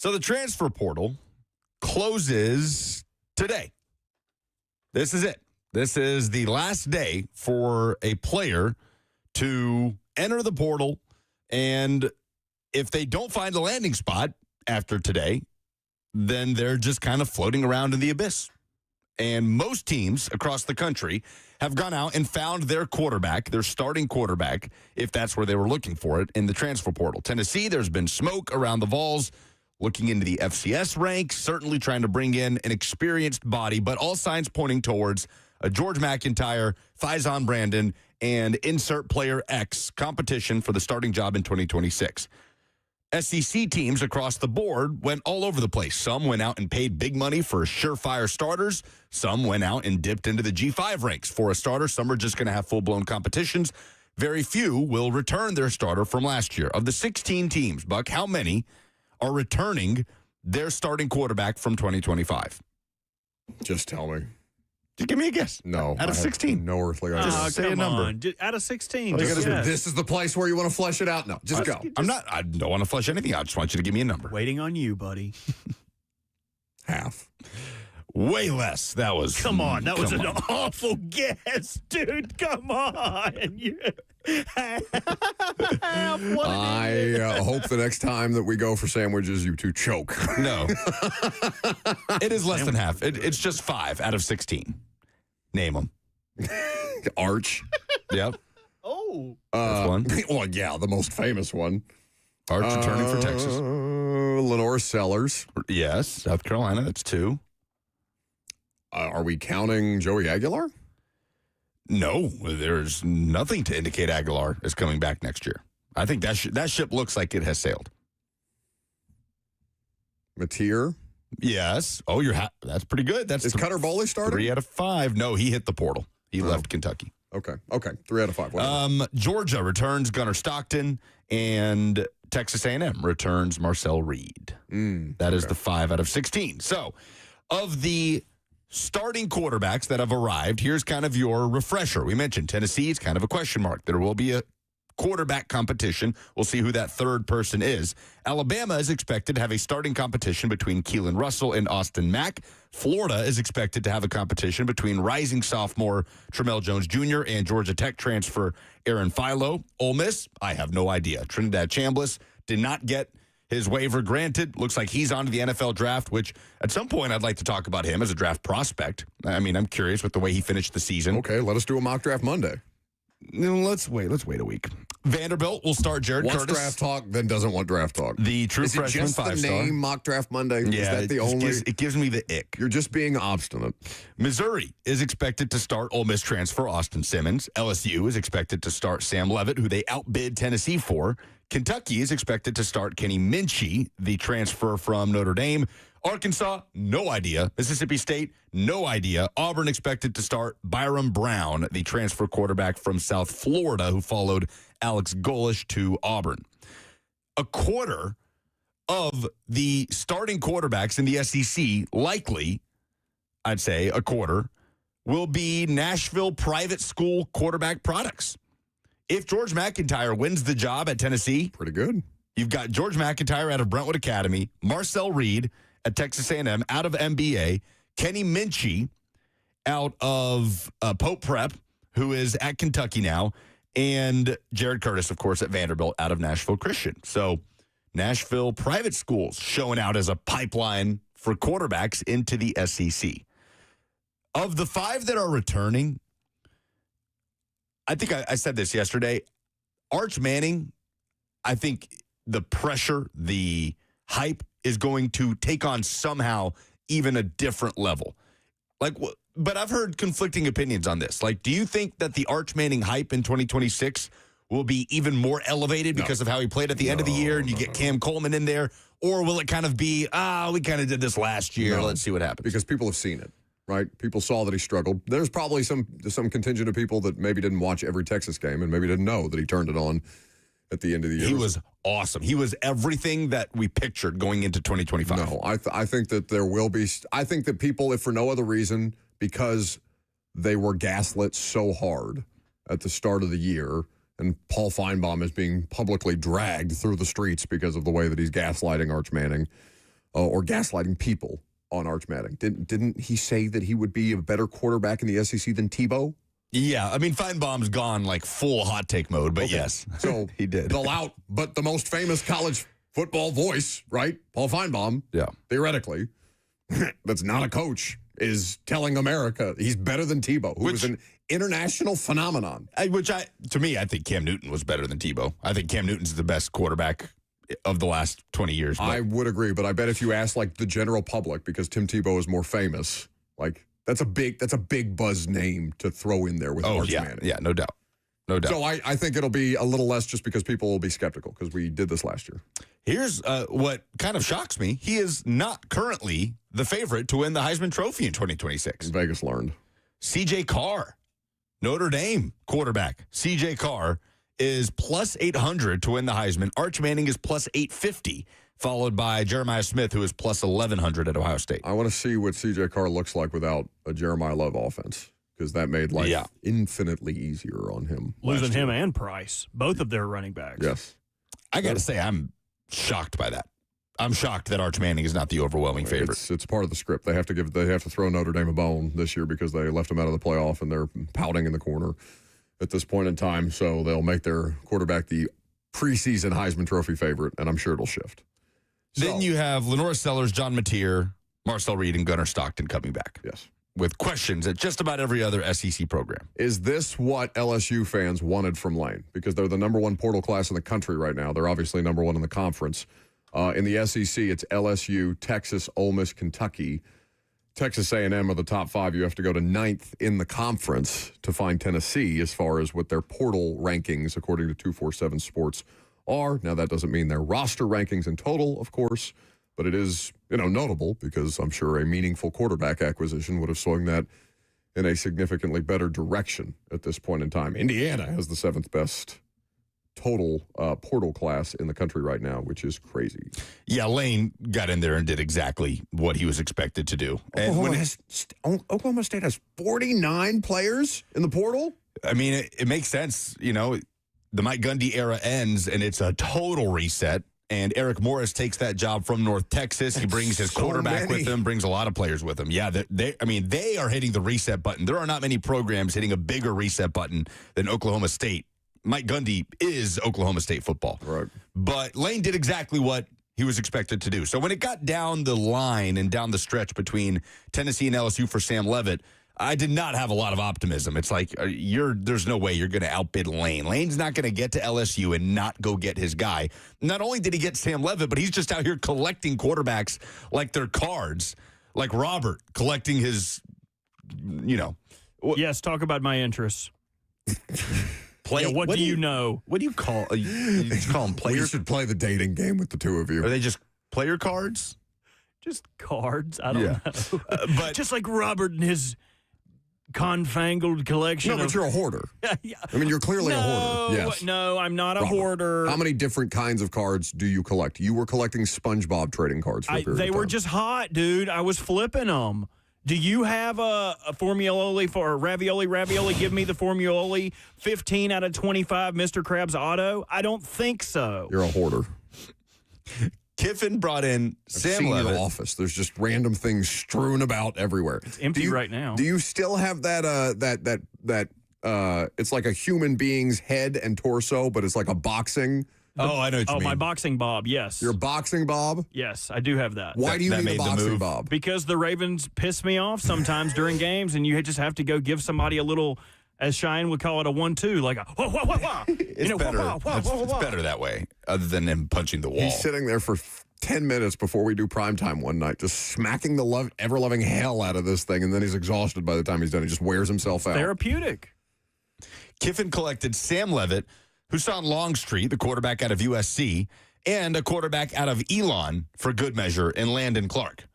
So the transfer portal closes today. This is it. This is the last day for a player to enter the portal, and if they don't find a landing spot after today, then they're just kind of floating around in the abyss. And most teams across the country have gone out and found their quarterback, their starting quarterback, if that's where they were looking for it, in the transfer portal. Tennessee, there's been smoke around the Vols, looking into the FCS ranks, certainly trying to bring in an experienced body, but all signs pointing towards a George McIntyre, Faison Brandon, and insert player X competition for the starting job in 2026. SEC teams across the board went all over the place. Some went out and paid big money for surefire starters. Some went out and dipped into the G5 ranks for a starter. Some are just going to have full-blown competitions. Very few will return their starter from last year. Of the 16 teams, Buck, how many are returning their starting quarterback from 2025? Just tell me. Just give me a guess. No. Out of 16. No earthly idea. Just say a number. Out of 16. This is the place where you want to flesh it out? No, just go. I don't want to flesh anything out. I just want you to give me a number. Waiting on you, buddy. Half. Way less. That was. Come on. That was an awful guess, dude. Come on. I hope the next time that we go for sandwiches, you two choke. No. It is less than half. It's just 5 out of 16. Name them. Arch. Yep. Oh. That's one. Well, yeah, the most famous one. Arch returning for Texas. Lenore Sellers. Yes. South Carolina. That's 2. Are we counting Joey Aguilar? No, there's nothing to indicate Aguilar is coming back next year. I think that ship looks like it has sailed. Mateer. Yes. Oh, that's pretty good. Is Cutter Bowley starting? 3 out of 5. No, he hit the portal. He left Kentucky. Okay. 3 out of 5. Whatever. Georgia returns Gunnar Stockton, and Texas A&M returns Marcel Reed. That is the 5 out of 16. So, of the starting quarterbacks that have arrived, here's kind of your refresher. We mentioned Tennessee is kind of a question mark. There will be a quarterback competition. We'll see who that third person is. Alabama is expected to have a starting competition between Keelan Russell and Austin Mack. Florida is expected to have a competition between rising sophomore Tramel Jones Jr. and Georgia Tech transfer Aaron Philo. Ole Miss, I have no idea. Trinidad Chambliss did not get his waiver granted. Looks like he's on to the NFL draft, which at some point I'd like to talk about him as a draft prospect. I mean, I'm curious with the way he finished the season. Okay, let us do a mock draft Monday. No, let's wait a week. Vanderbilt will start Jared Wants Curtis. draft talk, then doesn't want draft talk. The true Is it freshman just the 5-star. name mock draft Monday? Yeah, Is that the only? it gives me the ick. You're just being obstinate. Missouri is expected to start Ole Miss transfer Austin Simmons. LSU is expected to start Sam Leavitt, who they outbid Tennessee for. Kentucky is expected to start Kenny Minchie, the transfer from Notre Dame. Arkansas, no idea. Mississippi State, no idea. Auburn expected to start Byram Brown, the transfer quarterback from South Florida, who followed Alex Golish to Auburn. A quarter of the starting quarterbacks in the SEC, likely, I'd say a quarter, will be Nashville private school quarterback products. If George McIntyre wins the job at Tennessee, pretty good. You've got George McIntyre out of Brentwood Academy, Marcel Reed at Texas A&M out of MBA, Kenny Minchie out of Pope Prep, who is at Kentucky now, and Jared Curtis, of course, at Vanderbilt out of Nashville Christian. So Nashville private schools showing out as a pipeline for quarterbacks into the SEC. Of the 5 that are returning, I think I said this yesterday, Arch Manning, I think the pressure, the hype is going to take on somehow even a different level. But I've heard conflicting opinions on this. Do you think that the Arch Manning hype in 2026 will be even more elevated because of how he played at the end of the year and you get Cam Coleman in there? Or will it kind of be, we kind of did this last year. Let's see what happens. Because people have seen it, right? People saw that he struggled. There's probably some contingent of people that maybe didn't watch every Texas game and maybe didn't know that he turned it on at the end of the year. He was awesome. He was everything that we pictured going into 2025. No, I think that there will be. I think that people, if for no other reason, because they were gaslit so hard at the start of the year, and Paul Feinbaum is being publicly dragged through the streets because of the way that he's gaslighting Arch Manning, or gaslighting people on Arch Manning. Didn't he say that he would be a better quarterback in the SEC than Tebow? Yeah, I mean, Feinbaum's gone like full hot take mode, but yes. So he did. The loud, but the most famous college football voice, right? Paul Feinbaum, Yeah. theoretically, that's not a coach, is telling America he's better than Tebow, who was an international phenomenon. To me, I think Cam Newton was better than Tebow. I think Cam Newton's the best quarterback of the last 20 years. But I would agree, but I bet if you ask like the general public, because Tim Tebow is more famous, like that's a big buzz name to throw in there with Arch Manning. Yeah, no doubt. No doubt. So I think it'll be a little less just because people will be skeptical because we did this last year. Here's what kind of shocks me. He is not currently the favorite to win the Heisman Trophy in 2026. Vegas learned. C.J. Carr, Notre Dame quarterback. C.J. Carr is plus 800 to win the Heisman. Arch Manning is plus 850, followed by Jeremiah Smith, who is plus 1,100 at Ohio State. I want to see what C.J. Carr looks like without a Jeremiah Love offense, because that made life infinitely easier on him. Losing him and Price, both of their running backs. Yes. I got to say, I'm shocked by that. I'm shocked that Arch Manning is not the overwhelming favorite. It's part of the script. They have to throw Notre Dame a bone this year because they left them out of the playoff and they're pouting in the corner at this point in time. So they'll make their quarterback the preseason Heisman Trophy favorite, and I'm sure it'll shift. Then you have Lenore Sellers, John Mateer, Marcel Reed, and Gunnar Stockton coming back. Yes. With questions at just about every other SEC program. Is this what LSU fans wanted from Lane? Because they're the number one portal class in the country right now. They're obviously number one in the conference. In the SEC, it's LSU, Texas, Ole Miss, Kentucky. Texas A&M are the top five. You have to go to ninth in the conference to find Tennessee as far as what their portal rankings, according to 247 Sports, are. Now, that doesn't mean their roster rankings in total, of course, but it is, notable because I'm sure a meaningful quarterback acquisition would have swung that in a significantly better direction at this point in time. Indiana has the seventh best total portal class in the country right now, which is crazy. Yeah, Lane got in there and did exactly what he was expected to do. Oklahoma State has 49 players in the portal? I mean, it makes sense. The Mike Gundy era ends, and it's a total reset. And Eric Morris takes that job from North Texas. He brings his quarterback with him, brings a lot of players with him. Yeah, they are hitting the reset button. There are not many programs hitting a bigger reset button than Oklahoma State. Mike Gundy is Oklahoma State football. Right. But Lane did exactly what he was expected to do. So when it got down the line and down the stretch between Tennessee and LSU for Sam Leavitt, I did not have a lot of optimism. It's like, there's no way you're going to outbid Lane. Lane's not going to get to LSU and not go get his guy. Not only did he get Sam Leavitt, but he's just out here collecting quarterbacks like they're cards, like Robert collecting his, Yes, talk about my interests. What do you know? What do you call? You just call them players. We should play the dating game with the two of you. Are they just player cards? Just cards? I don't know. But just like Robert and his confangled collection. No, but you're a hoarder. Yeah. I mean, you're clearly a hoarder. Yes. No, I'm not a Robert, hoarder. How many different kinds of cards do you collect? You were collecting SpongeBob trading cards for a period They of time. were just hot, dude. I was flipping them. Do you have a Formuoli for ravioli? Give me the Formuoli 15 out of 25 Mr. Krabs auto? I don't think so. You're a hoarder. Kiffin brought in Sam Leavitt. Leavitt. Office. There's just random things strewn about everywhere. It's empty right now. Do you still have that it's like a human being's head and torso, but it's like a boxing? I know what you mean. My boxing bob, yes. Your boxing bob? Yes, I do have that. Why do you need a boxing bob? Because the Ravens piss me off sometimes during games, and you just have to go give somebody a little, as Cheyenne would call it, a 1-2, like a wah, wah, wah, wah. It's better. It's better that way, other than him punching the wall. He's sitting there for 10 minutes before we do primetime one night, just smacking the ever-loving hell out of this thing, and then he's exhausted by the time he's done. He just wears himself out. Therapeutic. Kiffin collected Sam Leavitt, Husan Longstreet, the quarterback out of USC, and a quarterback out of Elon for good measure, and Landon Clark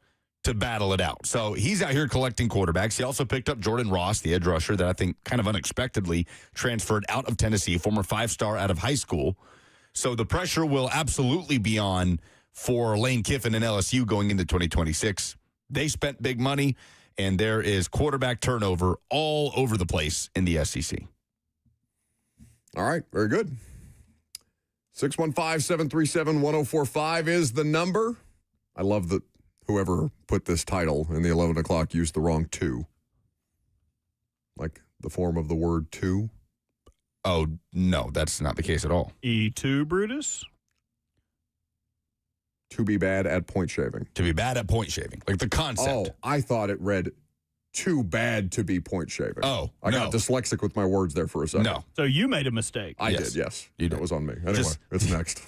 to battle it out. So he's out here collecting quarterbacks. He also picked up Jordan Ross, the edge rusher that I think kind of unexpectedly transferred out of Tennessee, former 5-star out of high school. So the pressure will absolutely be on for Lane Kiffin and LSU going into 2026. They spent big money, and there is quarterback turnover all over the place in the SEC. All right, very good. 615-737-1045 is the number. I love that whoever put this title in the 11 o'clock used the wrong two. Like the form of the word two. Oh, no, that's not the case at all. E2, Brutus? To be bad at point shaving. To be bad at point shaving. Like the concept. Oh, I thought it read too bad to be point shaving. Oh, I got dyslexic with my words there for a second. No. So you made a mistake. I did, yes. You did. That was on me. Anyway, it's next.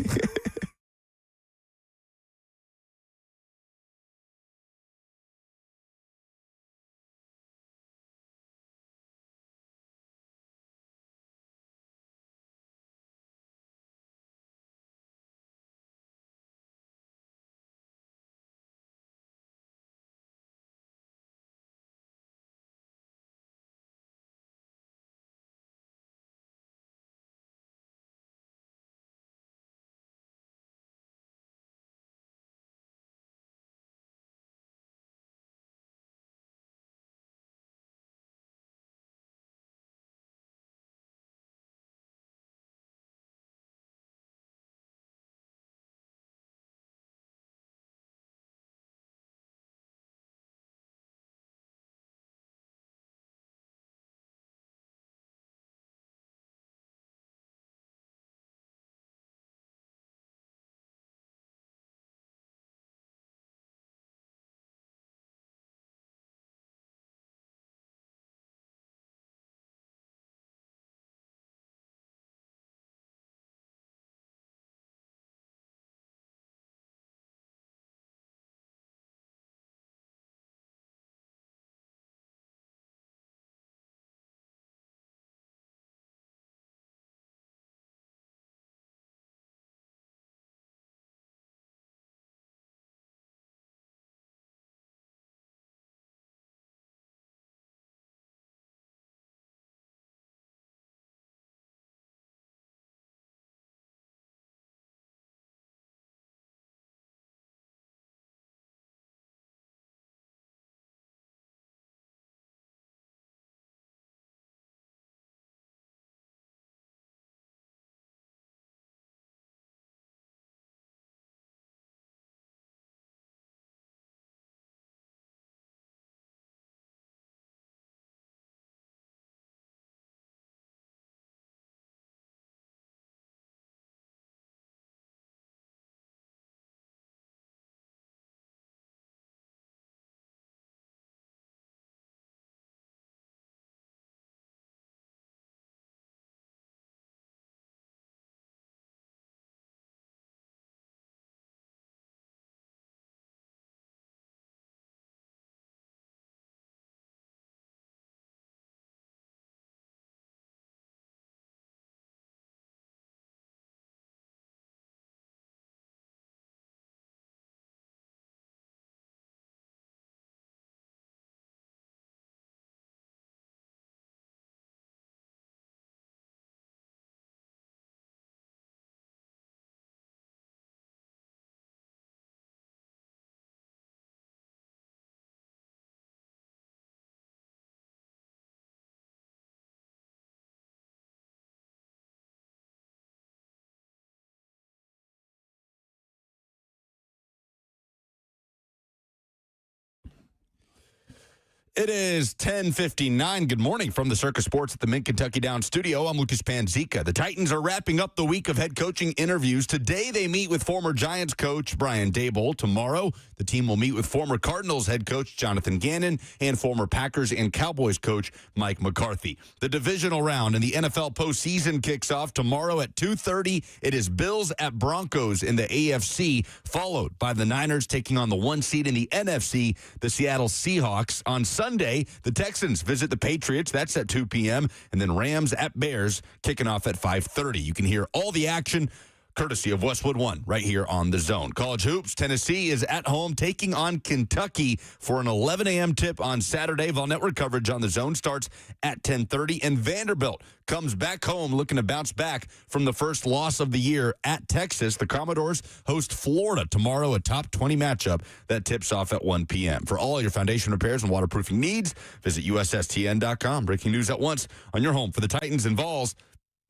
It is 10:59. Good morning from the Circus Sports at the Mint Kentucky Downs studio. I'm Lucas Panzica. The Titans are wrapping up the week of head coaching interviews. Today, they meet with former Giants coach Brian Daboll. Tomorrow, the team will meet with former Cardinals head coach Jonathan Gannon and former Packers and Cowboys coach Mike McCarthy. The divisional round in the NFL postseason kicks off tomorrow at 2:30. It is Bills at Broncos in the AFC, followed by the Niners taking on the 1 seed in the NFC, the Seattle Seahawks. On Sunday, the Texans visit the Patriots. That's at 2 p.m. And then Rams at Bears kicking off at 5:30. You can hear all the action courtesy of Westwood One right here on The Zone. College Hoops, Tennessee is at home taking on Kentucky for an 11 a.m. tip on Saturday. Vol Network coverage on The Zone starts at 10:30. And Vanderbilt comes back home looking to bounce back from the first loss of the year at Texas. The Commodores host Florida tomorrow, a top 20 matchup that tips off at 1 p.m. For all your foundation repairs and waterproofing needs, visit USSTN.com. Breaking news at once on your home for the Titans and Vols.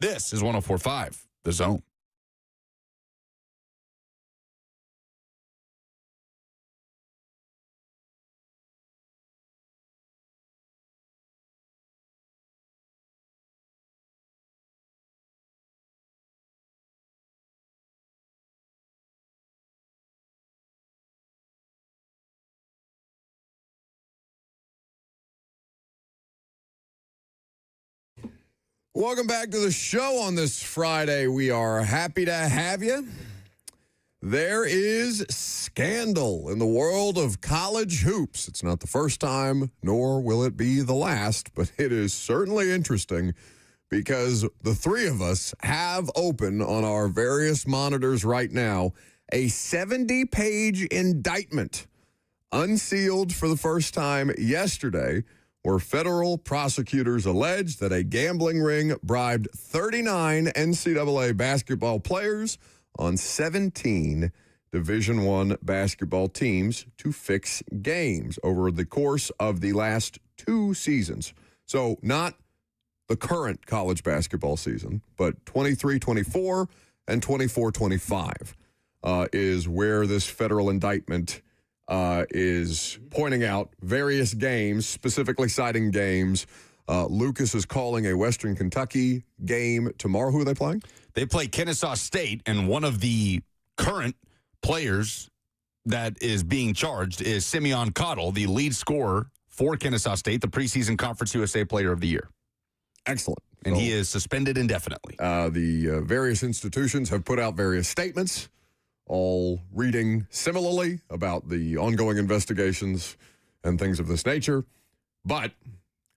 This is 104.5 The Zone. Welcome back to the show on this Friday. We are happy to have you. There is scandal in the world of college hoops. It's not the first time, nor will it be the last, but it is certainly interesting because the three of us have open on our various monitors right now a 70-page indictment unsealed for the first time yesterday, where federal prosecutors allege that a gambling ring bribed 39 NCAA basketball players on 17 Division I basketball teams to fix games over the course of the last 2 seasons. So not the current college basketball season, but 23-24 and 24-25 is where this federal indictment is pointing out various games, specifically citing games. Lucas is calling a Western Kentucky game tomorrow. Who are they playing? They play Kennesaw State, and one of the current players that is being charged is Simeon Cottle, the lead scorer for Kennesaw State, the preseason Conference USA Player of the Year. Excellent. And he is suspended indefinitely. The various institutions have put out various statements, all reading similarly about the ongoing investigations and things of this nature. But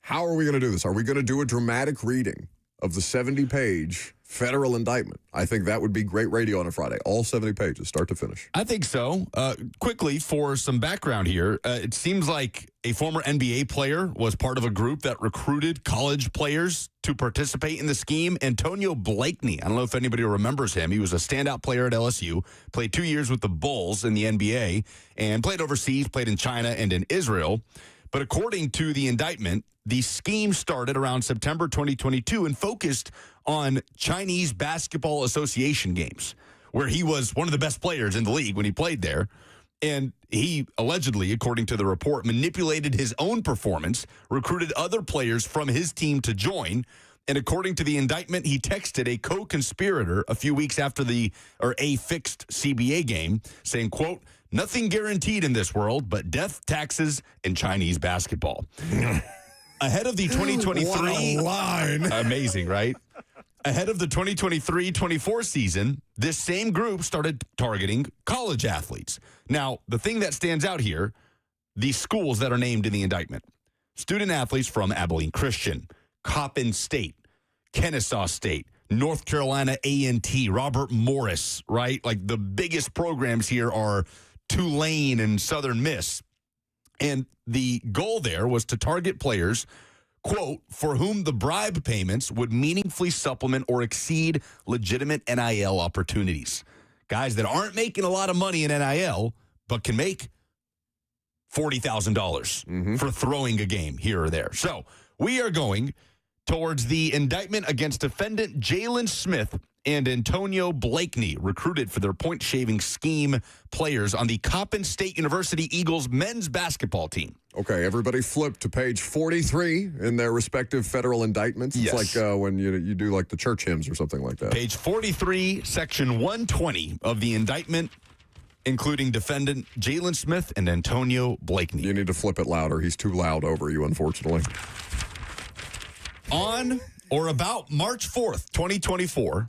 how are we going to do this? Are we going to do a dramatic reading of the 70-page federal indictment? I think that would be great radio on a Friday. All 70 pages, start to finish. I think so. Quickly, for some background here, it seems like a former NBA player was part of a group that recruited college players to participate in the scheme. Antonio Blakeney, I don't know if anybody remembers him. He was a standout player at LSU, played 2 years with the Bulls in the NBA, and played overseas, played in China and in Israel. But according to the indictment, the scheme started around September 2022 and focused on Chinese Basketball Association games, where he was one of the best players in the league when he played there. And he allegedly, according to the report, manipulated his own performance, recruited other players from his team to join. And according to the indictment, he texted a co-conspirator a few weeks after a fixed CBA game saying, quote, "Nothing guaranteed in this world but death, taxes, and Chinese basketball." Ahead of the 2023 What a line. Amazing, right? Ahead of the 2023-24 season, this same group started targeting college athletes. Now, the thing that stands out here, the schools that are named in the indictment: student athletes from Abilene Christian, Coppin State, Kennesaw State, North Carolina A&T, Robert Morris, right? Like the biggest programs here are Tulane and Southern Miss. And the goal there was to target players, quote, for whom the bribe payments would meaningfully supplement or exceed legitimate NIL opportunities. Guys that aren't making a lot of money in NIL, but can make $40,000 for throwing a game here or there. So we are going towards the indictment against defendant Jalen Smith and Antonio Blakeney, recruited for their point-shaving scheme players on the Coppin State University Eagles men's basketball team. Okay, everybody flip to page 43 in their respective federal indictments. It's Yes. like when you do like the church hymns or something like that. Page 43, section 120 of the indictment, including defendant Jalen Smith and Antonio Blakeney. You need to flip it louder. He's too loud over you, unfortunately. On or about March 4th, 2024,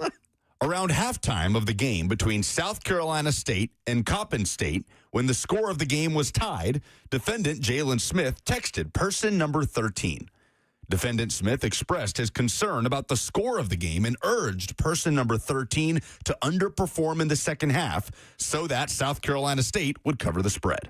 around halftime of the game between South Carolina State and Coppin State, when the score of the game was tied, defendant Jalen Smith texted person number 13. Defendant Smith expressed his concern about the score of the game and urged person number 13 to underperform in the second half so that South Carolina State would cover the spread.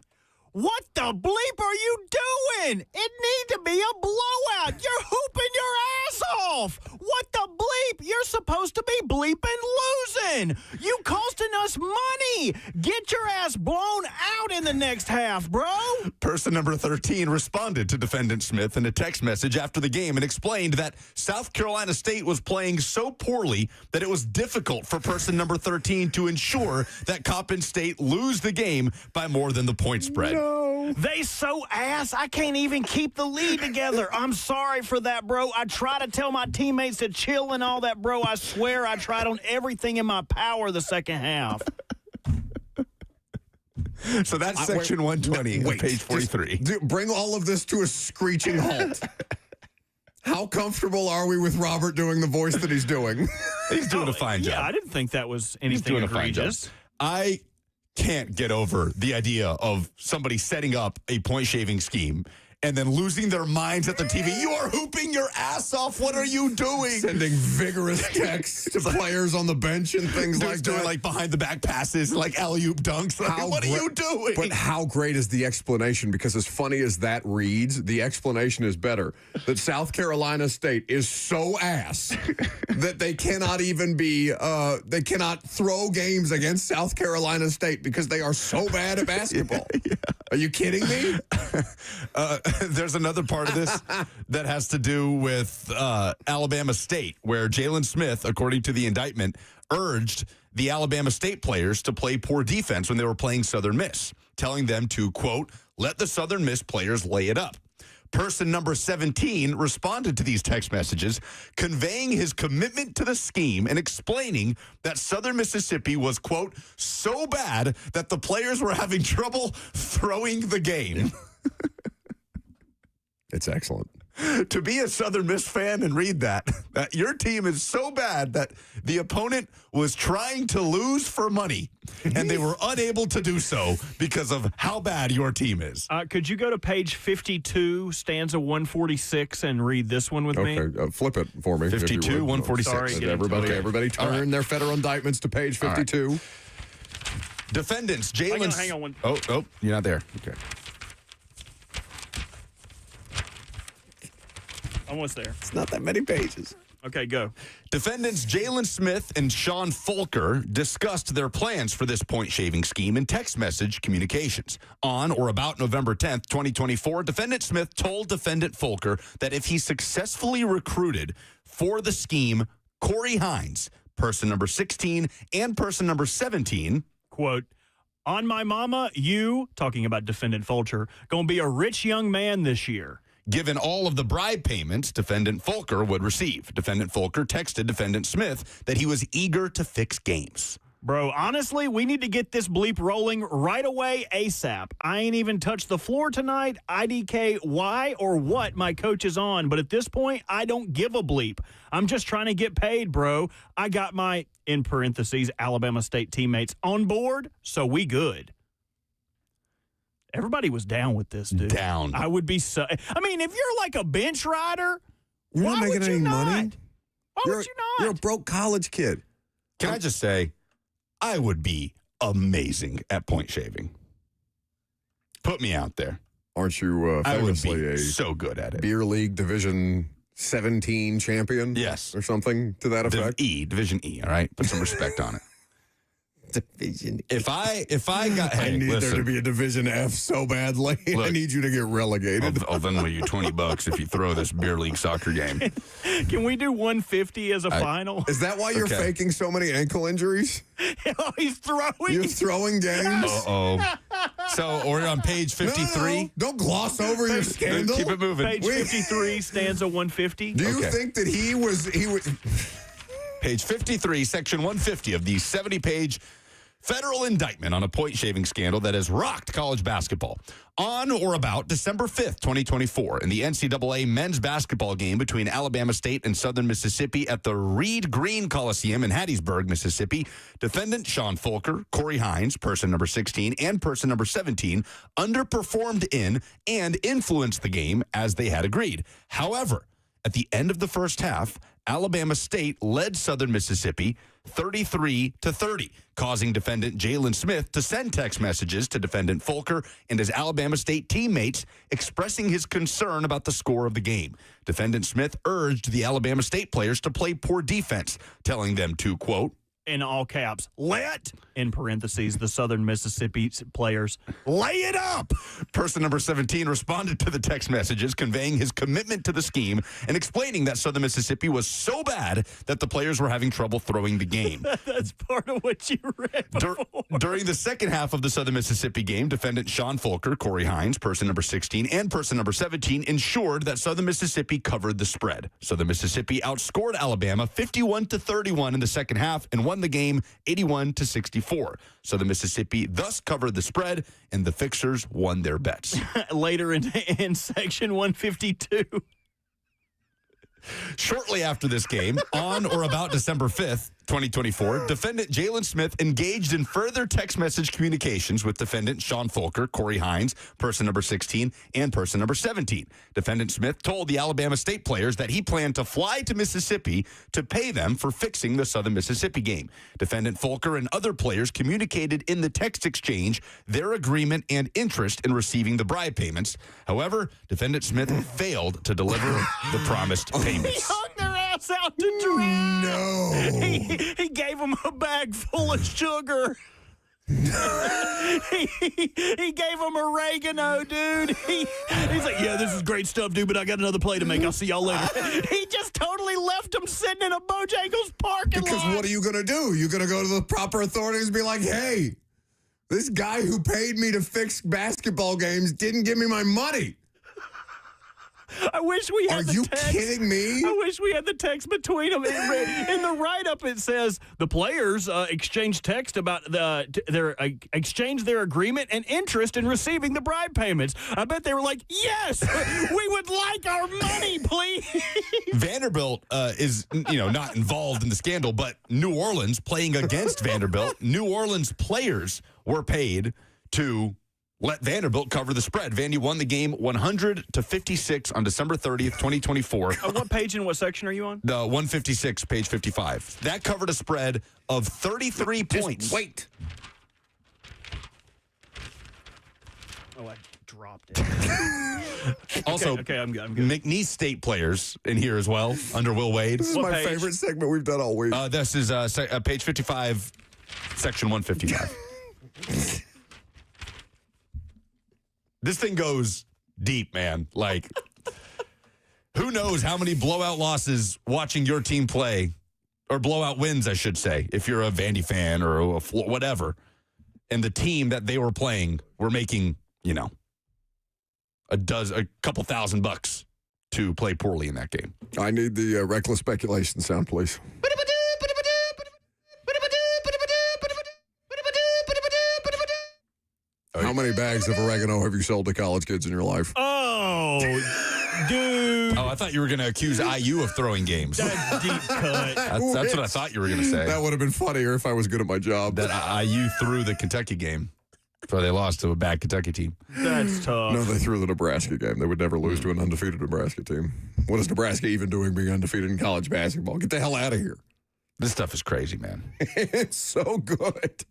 What the bleep are you doing? It need to be a blowout. You're hooping your ass off. What the bleep? You're supposed to be bleeping losing. You costing us money. Get your ass blown out in the next half, bro. Person number 13 responded to defendant Smith in a text message after the game and explained that South Carolina State was playing so poorly that it was difficult for person number 13 to ensure that Coppin State lose the game by more than the point spread. They so ass, I can't even keep the lead together. I'm sorry for that, bro. I try to tell my teammates to chill and all that, bro. I swear I tried on everything in my power the second half. So that's section 120, page 43. Bring all of this to a screeching halt. How How comfortable are we with Robert doing the voice that he's doing? He's doing a fine job. Yeah, I didn't think that was anything doing a fine job. egregious. I can't get over the idea of somebody setting up a point shaving scheme and then losing their minds at the TV. You are hooping your ass off. What are you doing? Sending vigorous texts to players on the bench and things Dude's like doing that. like behind the back passes, like alley-oop dunks. Like, what are you doing? But how great is the explanation? Because as funny as that reads, the explanation is better. That South Carolina State is so ass that they cannot even be, they cannot throw games against South Carolina State because they are so bad at basketball. Yeah. Are you kidding me? There's another part of this that has to do with Alabama State, where Jalen Smith, according to the indictment, urged the Alabama State players to play poor defense when they were playing Southern Miss, telling them to, quote, let the Southern Miss players lay it up. Person number 17 responded to these text messages, conveying his commitment to the scheme and explaining that Southern Mississippi was, quote, so bad that the players were having trouble throwing the game. It's excellent. To be a Southern Miss fan and read that your team is so bad that the opponent was trying to lose for money and they were unable to do so because of how bad your team is. Could you go to page 52, stanza 146, and read this one with me? Okay, flip it for me. 52, 146. Sorry, Everybody turn their federal indictments to page 52. Right. Defendants, Jalen. Hang on one. Oh, you're not there. Okay. Almost there. It's not that many pages. Okay, go. Defendants Jalen Smith and Sean Fulker discussed their plans for this point-shaving scheme in text message communications. On or about November 10th, 2024, Defendant Smith told Defendant Fulker that if he successfully recruited for the scheme Corey Hines, person number 16, and person number 17, Quote, on my mama, you, talking about Defendant Fulcher, gonna be a rich young man this year. given all of the bribe payments Defendant Fulker would receive. Defendant Fulker texted Defendant Smith that he was eager to fix games. Bro, honestly, we need to get this bleep rolling right away ASAP. I ain't even touched the floor tonight. IDK why or what my coach is on, but at this point, I don't give a bleep. I'm just trying to get paid, bro. I got my, in parentheses, Alabama State teammates on board, so we good. Everybody was down with this, dude. Down. I would be so. I mean, if you're like a bench rider, You're why not making would you any not? money. Why would you not? You're a broke college kid. Can I just say, I would be amazing at point shaving. Put me out there. Aren't you I would famously be a so good at it. beer league division 17 champion? Yes. Or something to that effect? Division E, all right? Put some respect on it. Division If I got, I hey, need listen, there to be a Division F so badly. I Look, need you to get relegated. I'll Venmo you $20 if you throw this beer league soccer game. Can we do 150 as a final? Is that why you're Okay. faking so many ankle injuries? Oh, he's throwing. You're throwing games? Uh-oh. So we're on page 53. No, don't gloss over your scandal. Keep it moving. Page 53, stanza 150. Do you Okay. think that he was Page 53, section 150 of the 70-page federal indictment on a point-shaving scandal that has rocked college basketball. On or about December 5th, 2024, in the NCAA men's basketball game between Alabama State and Southern Mississippi at the Reed Green Coliseum in Hattiesburg, Mississippi, defendant Sean Fulker, Corey Hines, person number 16, and person number 17, underperformed in and influenced the game as they had agreed. However, at the end of the first half, Alabama State led Southern Mississippi 33-30, causing defendant Jalen Smith to send text messages to defendant Fulker and his Alabama State teammates expressing his concern about the score of the game. Defendant Smith urged the Alabama State players to play poor defense, telling them to, quote, In all caps, let, in parentheses, the Southern Mississippi players, lay it up. Person number 17 responded to the text messages, conveying his commitment to the scheme and explaining that Southern Mississippi was so bad that the players were having trouble throwing the game. That's part of what you read before. During the second half of the Southern Mississippi game, defendant Sean Fulker, Corey Hines, person number 16, and person number 17 ensured that Southern Mississippi covered the spread. Southern Mississippi outscored Alabama 51-31 in the second half and won the game 81-64. Southern Mississippi thus covered the spread, and the fixers won their bets. Later in section 152. Shortly after this game, on or about December 5th, 2024, defendant Jalen Smith engaged in further text message communications with defendant Sean Folker, Corey Hines, person number 16, and person number 17. Defendant Smith told the Alabama State players that he planned to fly to Mississippi to pay them for fixing the Southern Mississippi game. Defendant Folker and other players communicated in the text exchange their agreement and interest in receiving the bribe payments. However, defendant Smith failed to deliver the promised payments. Hung their ass out to dry. No. He gave them a bag full of sugar. he gave them oregano, dude. He's like, yeah, this is great stuff, dude, but I got another play to make. I'll see y'all later. He just totally left them sitting in a Bojangles parking lot. Because what are you going to do? You're going to go to the proper authorities and be like, hey, this guy who paid me to fix basketball games didn't give me my money. I wish we had Are you kidding me? I wish we had the text between them. In the write-up, it says the players exchanged text about exchanged their agreement and interest in receiving the bribe payments. I bet they were like, yes, we would like our money, please. Vanderbilt is, not involved in the scandal, but New Orleans playing against Vanderbilt. New Orleans players were paid to let Vanderbilt cover the spread. Vandy won the game 100-56 on December 30th, 2024. What page and what section are you on? The 156, page 55. That covered a spread of 33 points. Wait. Oh, I dropped it. Also, okay, I'm good. McNeese State players in here as well, under Will Wade. This is What my page? favorite segment we've done all week. This is page 55, section 155. This thing goes deep, man. Like, who knows how many blowout losses watching your team play, or blowout wins, I should say, if you're a Vandy fan or whatever, and the team that they were playing were making, a couple $1,000 to play poorly in that game. I need the reckless speculation sound, please. How many bags of oregano have you sold to college kids in your life? Oh, dude. Oh, I thought you were going to accuse IU of throwing games. That's deep cut. That's what I thought you were going to say. That would have been funnier if I was good at my job. That IU threw the Kentucky game. So they lost to a bad Kentucky team. That's tough. No, they threw the Nebraska game. They would never lose to an undefeated Nebraska team. What is Nebraska even doing being undefeated in college basketball? Get the hell out of here. This stuff is crazy, man. It's so good.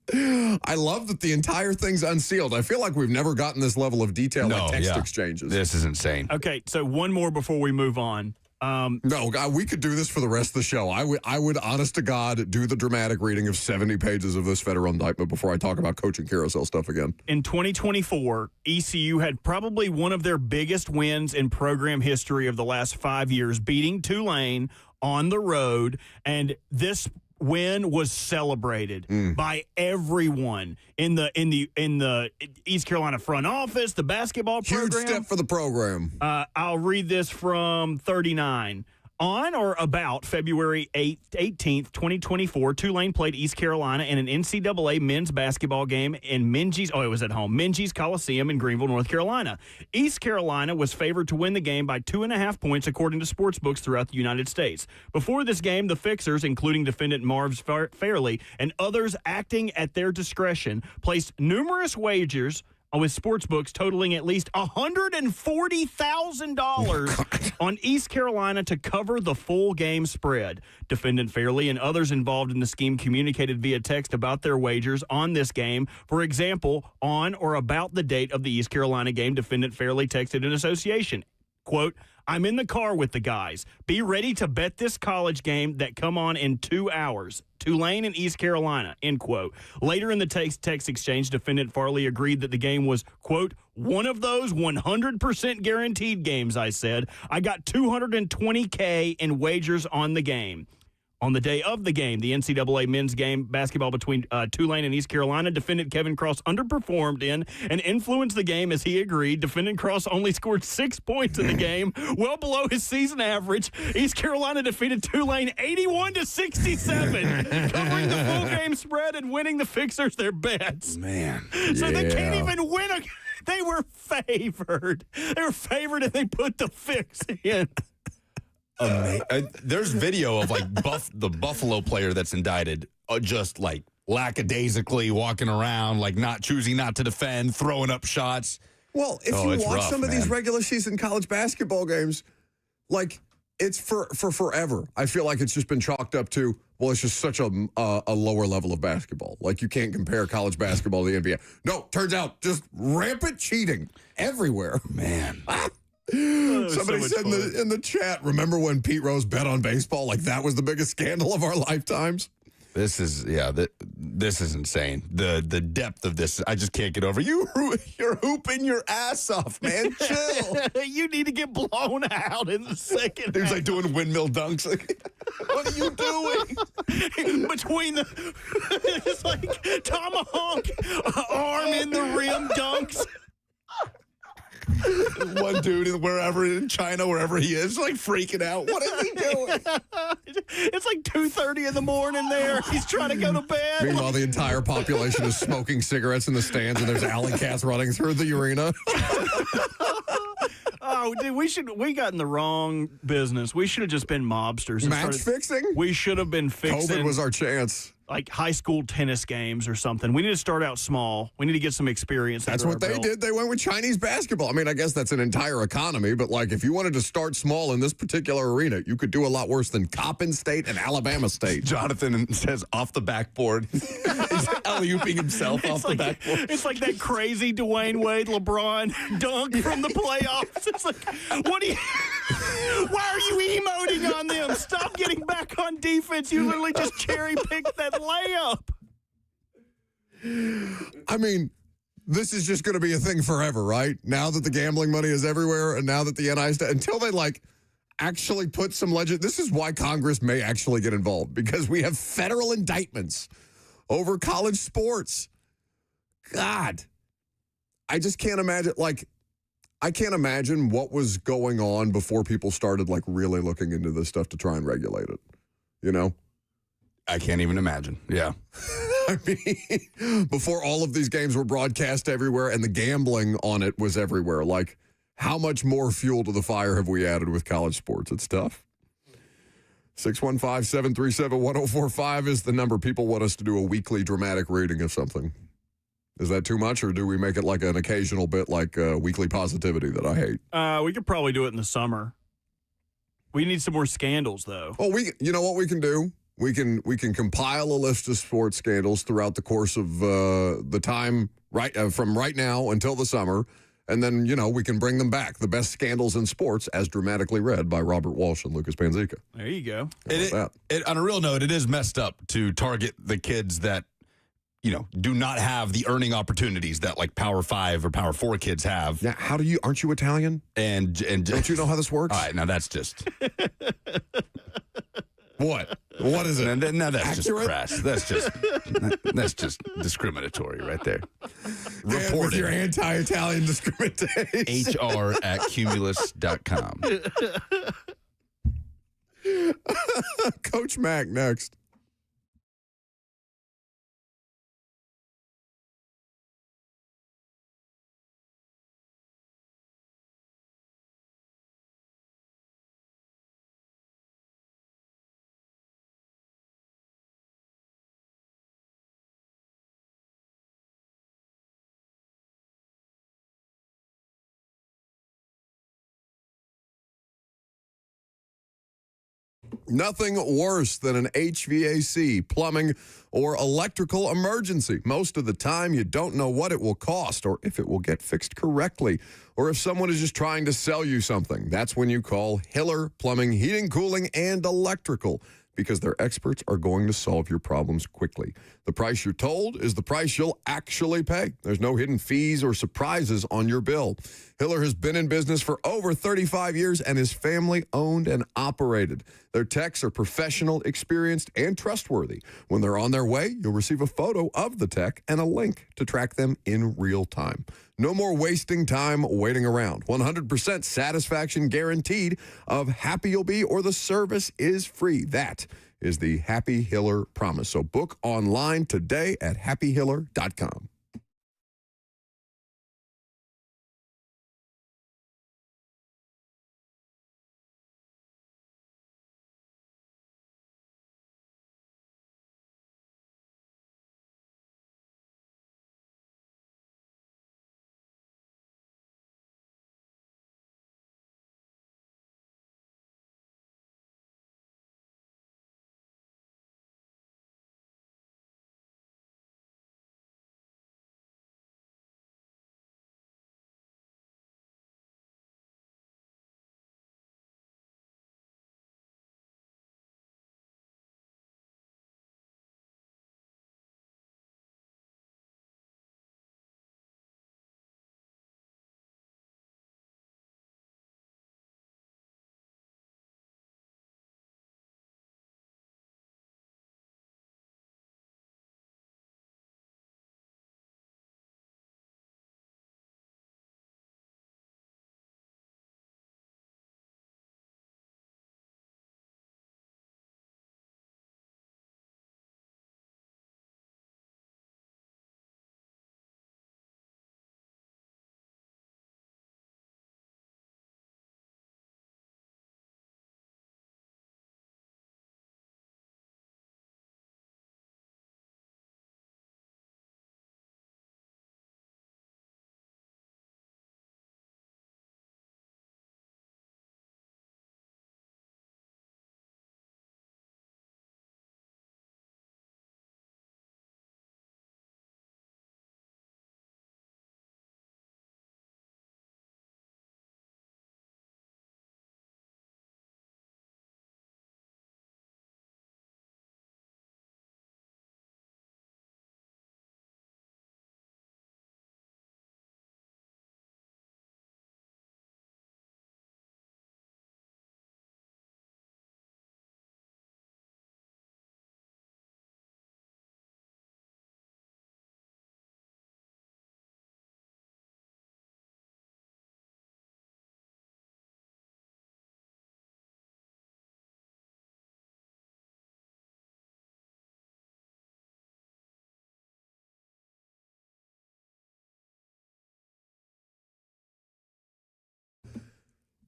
I love that the entire thing's unsealed. I feel like we've never gotten this level of detail like text exchanges. This is insane. Okay, so one more before we move on. No, God, we could do this for the rest of the show. I would, honest to God, do the dramatic reading of 70 pages of this federal indictment before I talk about coaching carousel stuff again. In 2024, ECU had probably one of their biggest wins in program history of the last 5 years, beating Tulane on the road, and this win was celebrated by everyone in the East Carolina front office, the basketball program. Huge step for the program. I'll read this from 39. On or about February 18th, 2024, Tulane played East Carolina in an NCAA men's basketball game in Minges Coliseum in Greenville, North Carolina. East Carolina was favored to win the game by 2.5 points, according to sportsbooks throughout the United States. Before this game, the Fixers, including defendant Marv Fairley and others acting at their discretion, placed numerous wagers with sportsbooks totaling at least $140,000 on East Carolina to cover the full game spread. Defendant Fairley and others involved in the scheme communicated via text about their wagers on this game. For example, on or about the date of the East Carolina game, defendant Fairley texted an association, quote, "I'm in the car with the guys. Be ready to bet this college game that come on in 2 hours. Tulane and East Carolina," end quote. Later in the text exchange, defendant Farley agreed that the game was, quote, "one of those 100% guaranteed games," I said. "I got $220K in wagers on the game." On the day of the game, the NCAA men's game basketball between Tulane and East Carolina, defendant Kevin Cross underperformed in and influenced the game as he agreed. Defendant Cross only scored 6 points in the game, well below his season average. East Carolina defeated Tulane 81-67, covering the full game spread and winning the Fixers their bets. Man. So they can't even win they were favored. They were favored and they put the fix in. There's video of like the Buffalo player that's indicted, just like lackadaisically walking around, like choosing not to defend, throwing up shots. Well, if you watch some of these regular season college basketball games, like it's for forever. I feel like it's just been chalked up to, well, it's just such a lower level of basketball. Like you can't compare college basketball to the NBA. No, turns out just rampant cheating everywhere. Man. Somebody said in the chat, remember when Pete Rose bet on baseball? Like that was the biggest scandal of our lifetimes. This is insane. The depth of this, I just can't get over. You're hooping your ass off, man. Chill. You need to get blown out in the second. Dude's like doing windmill dunks. Like, what are you doing? Between it's like tomahawk, arm in the rim dunks. One dude wherever in China, wherever he is, like freaking out. What is he doing? It's like 2:30 in the morning there. He's trying to go to bed. Meanwhile, the entire population is smoking cigarettes in the stands, and there's alley cats running through the arena. Oh, dude, we got in the wrong business. We should have just been mobsters. Fixing? We should have been fixing. COVID was our chance. Like high school tennis games or something. We need to start out small. We need to get some experience. That's what they did. They went with Chinese basketball. I mean, I guess that's an entire economy, but like if you wanted to start small in this particular arena, you could do a lot worse than Coppin State and Alabama State. Jonathan says off the backboard. He's alley-ooping himself off the backboard. It's like that crazy Dwayne Wade LeBron dunk from the playoffs. It's like, why are you emoting on them? Stop getting back on defense. You literally just cherry-picked that layup. I mean, this is just going to be a thing forever, right? Now that the gambling money is everywhere and now that the NI's until they actually put some this is why Congress may actually get involved, because we have federal indictments over college sports. God, I just can't imagine, I can't imagine what was going on before people started really looking into this stuff to try and regulate it, you know? I can't even imagine. Yeah. I mean, before all of these games were broadcast everywhere and the gambling on it was everywhere, how much more fuel to the fire have we added with college sports? It's tough. 615-737-1045 is the number. People want us to do a weekly dramatic reading of something. Is that too much, or do we make it like an occasional bit like weekly positivity that I hate? We could probably do it in the summer. We need some more scandals, though. Well, you know what we can do? We can compile a list of sports scandals throughout the course of the time from right now until the summer, and then we can bring them back. The best scandals in sports, as dramatically read by Robert Walsh and Lucas Panzica. There you go. On a real note, it is messed up to target the kids that do not have the earning opportunities that Power 5 or Power 4 kids have. Yeah, aren't you Italian? And don't you know how this works? All right, now that's just what? What is it? Now that's accurate? just crass. That's just discriminatory right there. Reported. With your anti-Italian discrimination. HR@cumulus.com. Coach Mac next. Nothing worse than an HVAC, plumbing, or electrical emergency. Most of the time, you don't know what it will cost or if it will get fixed correctly or if someone is just trying to sell you something. That's when you call Hiller Plumbing, Heating, Cooling, and Electrical, because their experts are going to solve your problems quickly. The price you're told is the price you'll actually pay. There's no hidden fees or surprises on your bill. Hiller has been in business for over 35 years and is family-owned and operated. Their techs are professional, experienced, and trustworthy. When they're on their way, you'll receive a photo of the tech and a link to track them in real time. No more wasting time waiting around. 100% satisfaction guaranteed of happy you'll be or the service is free. That is the Happy Hiller promise. So book online today at happyhiller.com.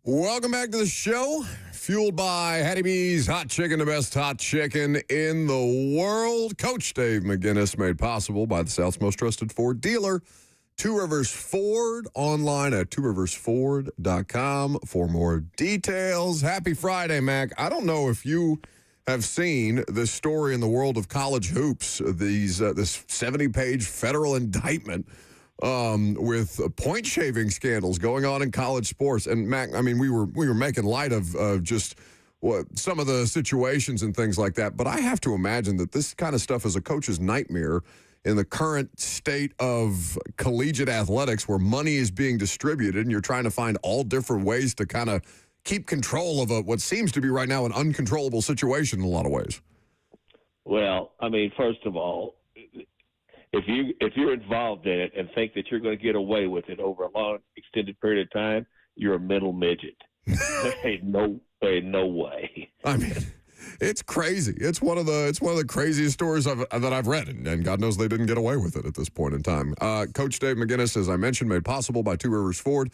Welcome back to the show. Fueled by Hattie B's Hot Chicken, the best hot chicken in the world. Coach Dave McGinnis, made possible by the South's most trusted Ford dealer, Two Rivers Ford, online at tworiversford.com for more details. Happy Friday, Mac. I don't know if you have seen this story in the world of college hoops, this 70-page federal indictment with point shaving scandals going on in college sports. And Mac, I mean, we were making light of just some of the situations and things like that. But I have to imagine that this kind of stuff is a coach's nightmare in the current state of collegiate athletics, where money is being distributed and you're trying to find all different ways to kind of keep control of what seems to be right now an uncontrollable situation in a lot of ways. Well, I mean, first of all, if you're involved in it and think that you're going to get away with it over a long, extended period of time, you're a mental midget. There ain't no way. I mean, it's crazy. It's one of the craziest stories that I've read, and God knows they didn't get away with it at this point in time. Coach Dave McGinnis, as I mentioned, made possible by Two Rivers Ford.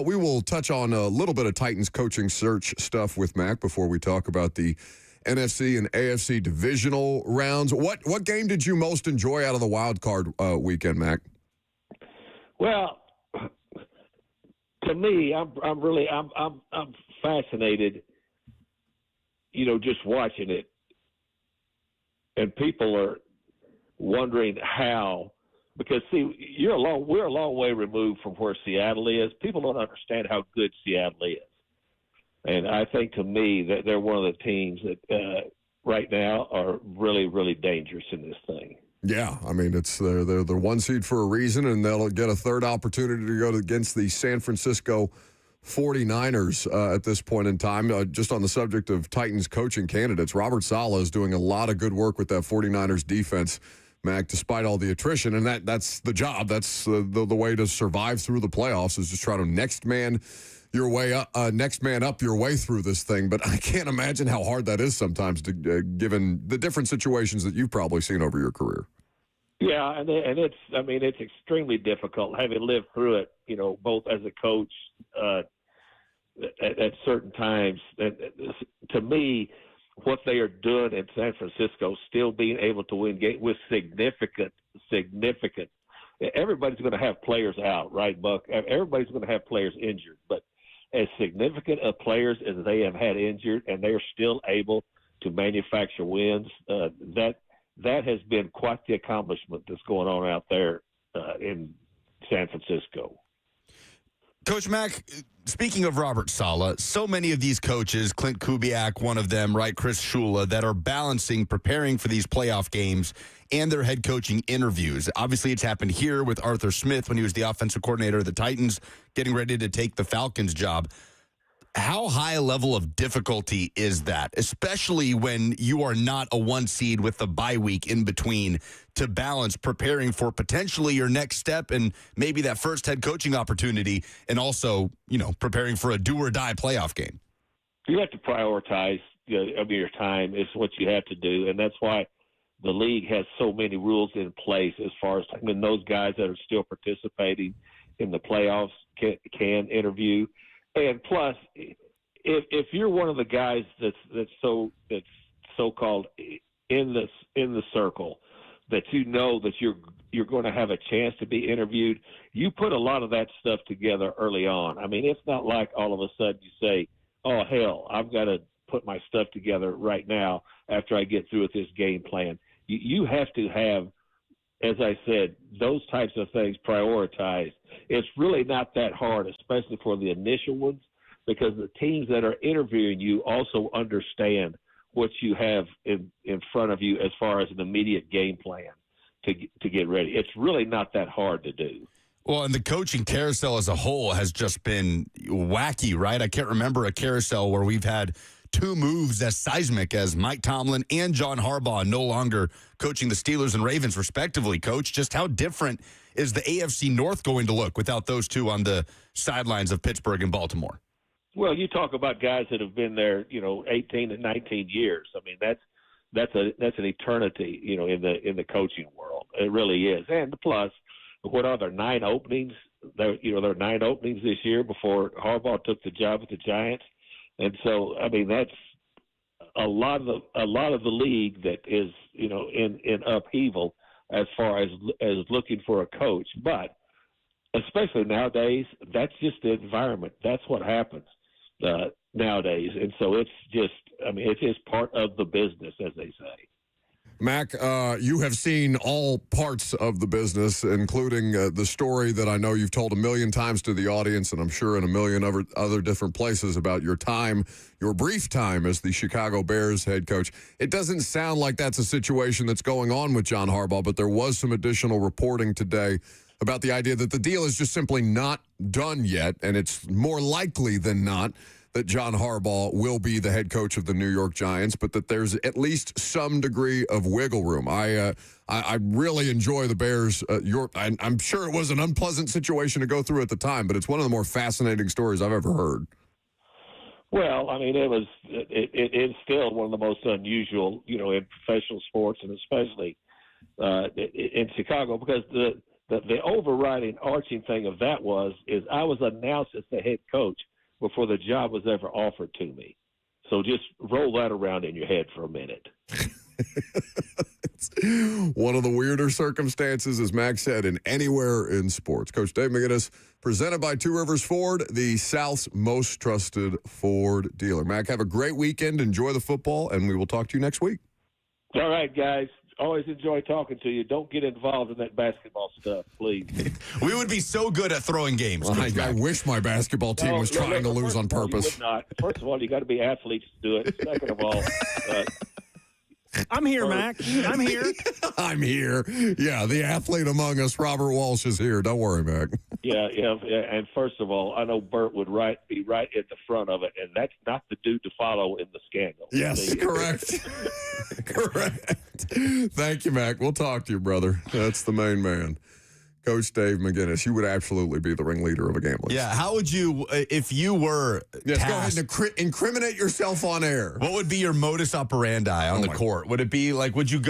We will touch on a little bit of Titans coaching search stuff with Mac before we talk about the NFC and AFC divisional rounds. What game did you most enjoy out of the wild card weekend, Mac? Well, to me, I'm fascinated, just watching it, and people are wondering how, because see, we're a long way removed from where Seattle is. People don't understand how good Seattle is. And I think, to me, that they're one of the teams that right now are really, really dangerous in this thing. Yeah, I mean, they're the one seed for a reason, and they'll get a third opportunity to go against the San Francisco 49ers at this point in time. Just on the subject of Titans coaching candidates, Robert Saleh is doing a lot of good work with that 49ers defense, Mac, despite all the attrition. And that's the job. That's the way to survive through the playoffs, is just try to next man up your way through this thing. But I can't imagine how hard that is sometimes, given the different situations that you've probably seen over your career. Yeah, and it's extremely difficult having lived through it, both as a coach at certain times. To me, what they are doing in San Francisco, still being able to win games with significant. Everybody's going to have players out, right, Buck? Everybody's going to have players injured, but as significant of players as they have had injured, and they are still able to manufacture wins, that has been quite the accomplishment that's going on out there in San Francisco. Coach Mack, speaking of Robert Saleh, so many of these coaches, Clint Kubiak, one of them, right, Chris Shula, that are balancing preparing for these playoff games and their head coaching interviews. Obviously, it's happened here with Arthur Smith when he was the offensive coordinator of the Titans, getting ready to take the Falcons job. How high a level of difficulty is that, especially when you are not a one seed with the bye week in between, to balance preparing for potentially your next step and maybe that first head coaching opportunity, and also, preparing for a do or die playoff game? You have to prioritize your time is what you have to do, and that's why the league has so many rules in place as far as when those guys that are still participating in the playoffs can interview. And plus, if you're one of the guys that's so-called in the circle, that that you're going to have a chance to be interviewed, you put a lot of that stuff together early on. I mean, it's not like all of a sudden you say, "Oh hell, I've got to put my stuff together right now after I get through with this game plan." You have to have, as I said, those types of things prioritized. It's really not that hard, especially for the initial ones, because the teams that are interviewing you also understand what you have in front of you as far as an immediate game plan to get ready. It's really not that hard to do. Well, and the coaching carousel as a whole has just been wacky, right? I can't remember a carousel where we've had two moves as seismic as Mike Tomlin and John Harbaugh no longer coaching the Steelers and Ravens, respectively. Coach, just how different is the AFC North going to look without those two on the sidelines of Pittsburgh and Baltimore? Well, you talk about guys that have been there, 18 and 19 years. I mean, that's an eternity, in the coaching world. It really is. And plus, what are there, 9 openings there are 9 openings this year before Harbaugh took the job with the Giants, and so I mean that's a lot of the league that is in upheaval as far as looking for a coach, but especially nowadays, that's just the environment. That's what happens nowadays, and so it's just part of the business, as they say. Mac, you have seen all parts of the business, including the story that I know you've told a million times to the audience, and I'm sure in a million other different places about your brief time as the Chicago Bears head coach. It doesn't sound like that's a situation that's going on with John Harbaugh, but there was some additional reporting today about the idea that the deal is just simply not done yet, and it's more likely than not that John Harbaugh will be the head coach of the New York Giants, but that there's at least some degree of wiggle room. I really enjoy the Bears. I'm sure it was an unpleasant situation to go through at the time, but it's one of the more fascinating stories I've ever heard. Well, I mean, it is still one of the most unusual, in professional sports, and especially in Chicago, because the overriding arching thing of that is I was announced as the head coach before the job was ever offered to me. So just roll that around in your head for a minute. It's one of the weirder circumstances, as Max said, in anywhere in sports. Coach Dave McGinnis, presented by Two Rivers Ford, the South's most trusted Ford dealer. Mac, have a great weekend. Enjoy the football, and we will talk to you next week. All right, guys. Always enjoy talking to you. Don't get involved in that basketball stuff, please. We would be so good at throwing games. I wish my basketball team was trying to lose on purpose. First of all, you got to be athletes to do it. Second of all, I'm here, Mac. I'm here. I'm here. Yeah, the athlete among us, Robert Walsh, is here. Don't worry, Mac. Yeah. And first of all, I know Bert would be right at the front of it, and that's not the dude to follow in the scandal. Yes, correct. Correct. Thank you, Mac. We'll talk to you, brother. That's the main man. Coach Dave McGinnis, you would absolutely be the ringleader of a gambling. Yeah, how would you, if you were Yes, tasked, go ahead and incriminate yourself on air. what would be your modus operandi on the court? Would it be like, would you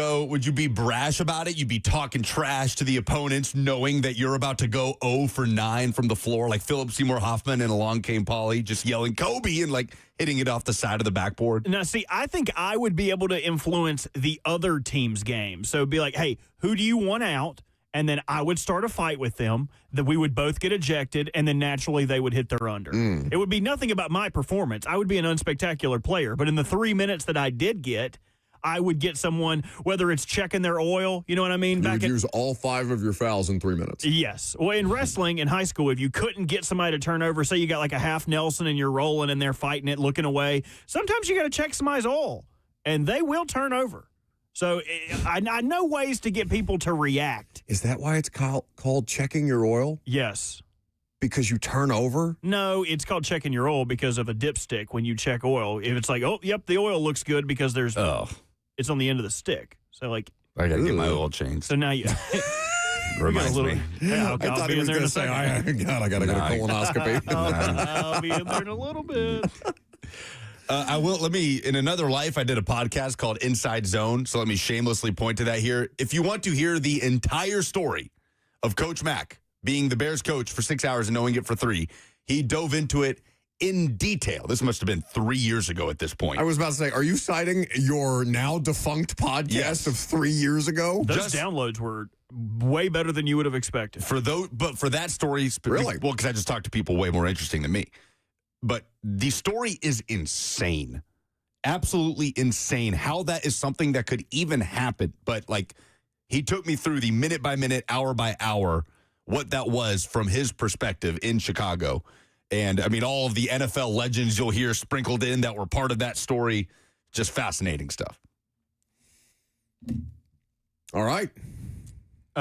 be brash about it? You'd be talking trash to the opponents knowing that you're about to go 0 for 9 from the floor, like Philip Seymour Hoffman and Along Came Polly, just yelling Kobe and like hitting it off the side of the backboard? Now, see, I think I would be able to influence the other team's game. So it'd be like, hey, who do you want out? And then I would start a fight with them, that we would both get ejected, and then naturally they would hit their under. It would be nothing about my performance. I would be an unspectacular player. But in the 3 minutes that I did get, I would get someone, whether it's checking their oil, you know what I mean? You would use all 5 of your fouls in 3 minutes. Yes. Well, in wrestling in high school, if you couldn't get somebody to turn over, say you got like a half Nelson and you're rolling and they're fighting it, looking away, sometimes you got to check somebody's oil, and they will turn over. So I know ways to get people to react. Is that why it's called checking your oil? Yes. Because you turn over? No, it's called checking your oil because of a dipstick when you check oil. If it's like, oh, yep, the oil looks good because it's on the end of the stick. So, like, I got to get my oil changed. So now you Reminds me. Yeah, I thought he was going to say, I got to get a colonoscopy. I'll be in there in a little bit. Let me, in another life, I did a podcast called Inside Zone, so let me shamelessly point to that here. If you want to hear the entire story of Coach Mack being the Bears coach for 6 hours and knowing it for 3, he dove into it in detail. This must have been 3 years ago at this point. I was about to say, are you citing your now defunct podcast of 3 years ago? Those downloads were way better than you would have expected. But for that story, really? Well, because I just talked to people way more interesting than me. But the story is insane. Absolutely insane how that is something that could even happen. But, like, he took me through the minute by minute, hour by hour, what that was from his perspective in Chicago. And, I mean, all of the NFL legends you'll hear sprinkled in that were part of that story. Just fascinating stuff. All right.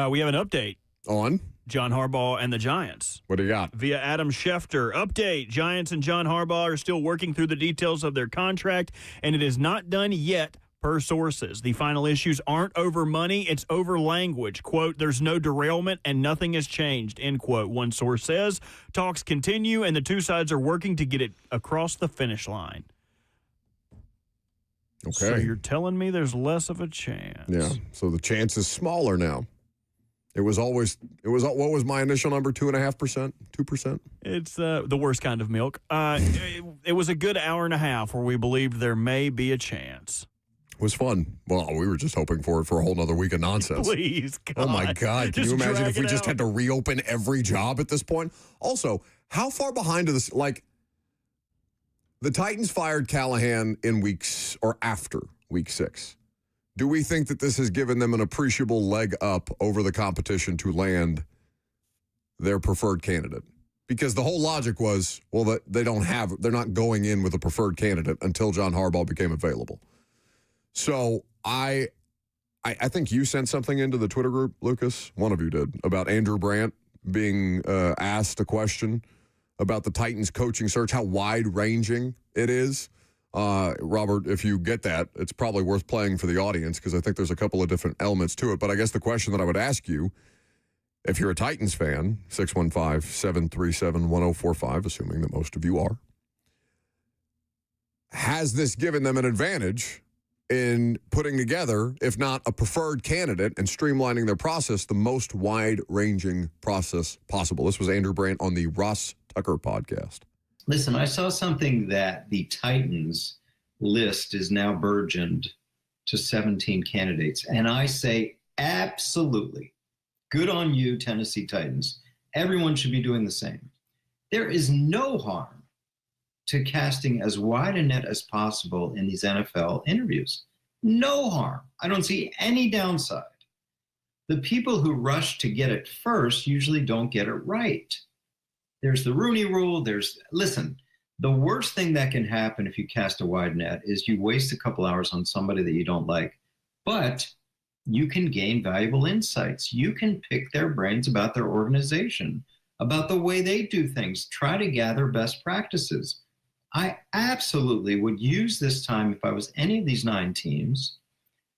We have an update On John Harbaugh and the Giants. What do you got? Via Adam Schefter. Update. Giants and John Harbaugh are still working through the details of their contract, and it is not done yet, per sources. The final issues aren't over money, it's over language. Quote, there's no derailment and nothing has changed, end quote. One source says, talks continue and the two sides are working to get it across the finish line. Okay. So you're telling me there's less of a chance. Yeah. So the chance is smaller now. What was my initial number? 2.5%? 2%? It's the worst kind of milk. It was a good hour and a half where we believed there may be a chance. It was fun. Well, we were just hoping for it for a whole nother week of nonsense. Please, God. Oh, my God. Can you imagine if we just had to reopen every job at this point? Also, how far behind are this? Like, the Titans fired Callahan in weeks or after week 6. Do we think that this has given them an appreciable leg up over the competition to land their preferred candidate? Because the whole logic was, well, that they're not going in with a preferred candidate until John Harbaugh became available. So I think you sent something into the Twitter group, Lucas. One of you did, about Andrew Brandt being asked a question about the Titans coaching search, how wide-ranging it is. Robert, if you get that, it's probably worth playing for the audience because I think there's a couple of different elements to it. But I guess the question that I would ask you, if you're a Titans fan, 615-737-1045, assuming that most of you are, has this given them an advantage in putting together, if not a preferred candidate, and streamlining their process, the most wide-ranging process possible? This was Andrew Brandt on the Ross Tucker podcast. Listen, I saw something that the Titans list is now burgeoned to 17 candidates. And I say, absolutely. Good on you, Tennessee Titans. Everyone should be doing the same. There is no harm to casting as wide a net as possible in these NFL interviews. No harm. I don't see any downside. The people who rush to get it first usually don't get it right. There's the Rooney Rule. Listen, the worst thing that can happen if you cast a wide net is you waste a couple hours on somebody that you don't like, but you can gain valuable insights. You can pick their brains about their organization, about the way they do things, try to gather best practices. I absolutely would use this time, if I was any of these 9 teams,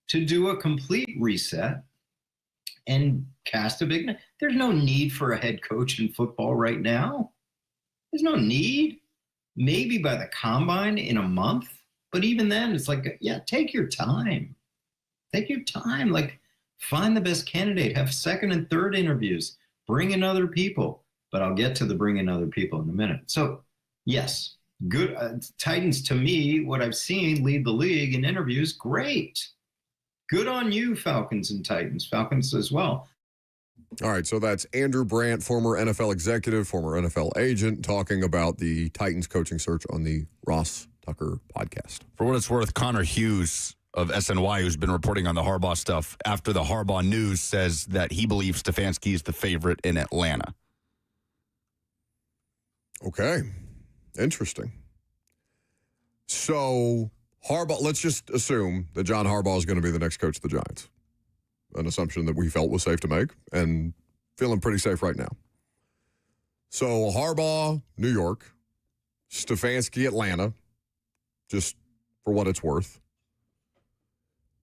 to do a complete reset and cast a big net. There's no need for a head coach in football right now. There's no need. Maybe by the combine in a month. But even then, it's like, yeah, take your time. Take your time. Like, find the best candidate. Have second and third interviews. Bring in other people. But I'll get to the bring in other people in a minute. So, yes, good. Titans, to me, what I've seen lead the league in interviews, great. Good on you, Falcons and Titans. Falcons as well. All right, so that's Andrew Brandt, former NFL executive, former NFL agent, talking about the Titans coaching search on the Ross Tucker podcast. For what it's worth, Connor Hughes of SNY, who's been reporting on the Harbaugh stuff after the Harbaugh news, says that he believes Stefanski is the favorite in Atlanta. Okay, interesting. So Harbaugh, let's just assume that John Harbaugh is going to be the next coach of the Giants. An assumption that we felt was safe to make, and feeling pretty safe right now. So Harbaugh, New York, Stefanski, Atlanta, just for what it's worth.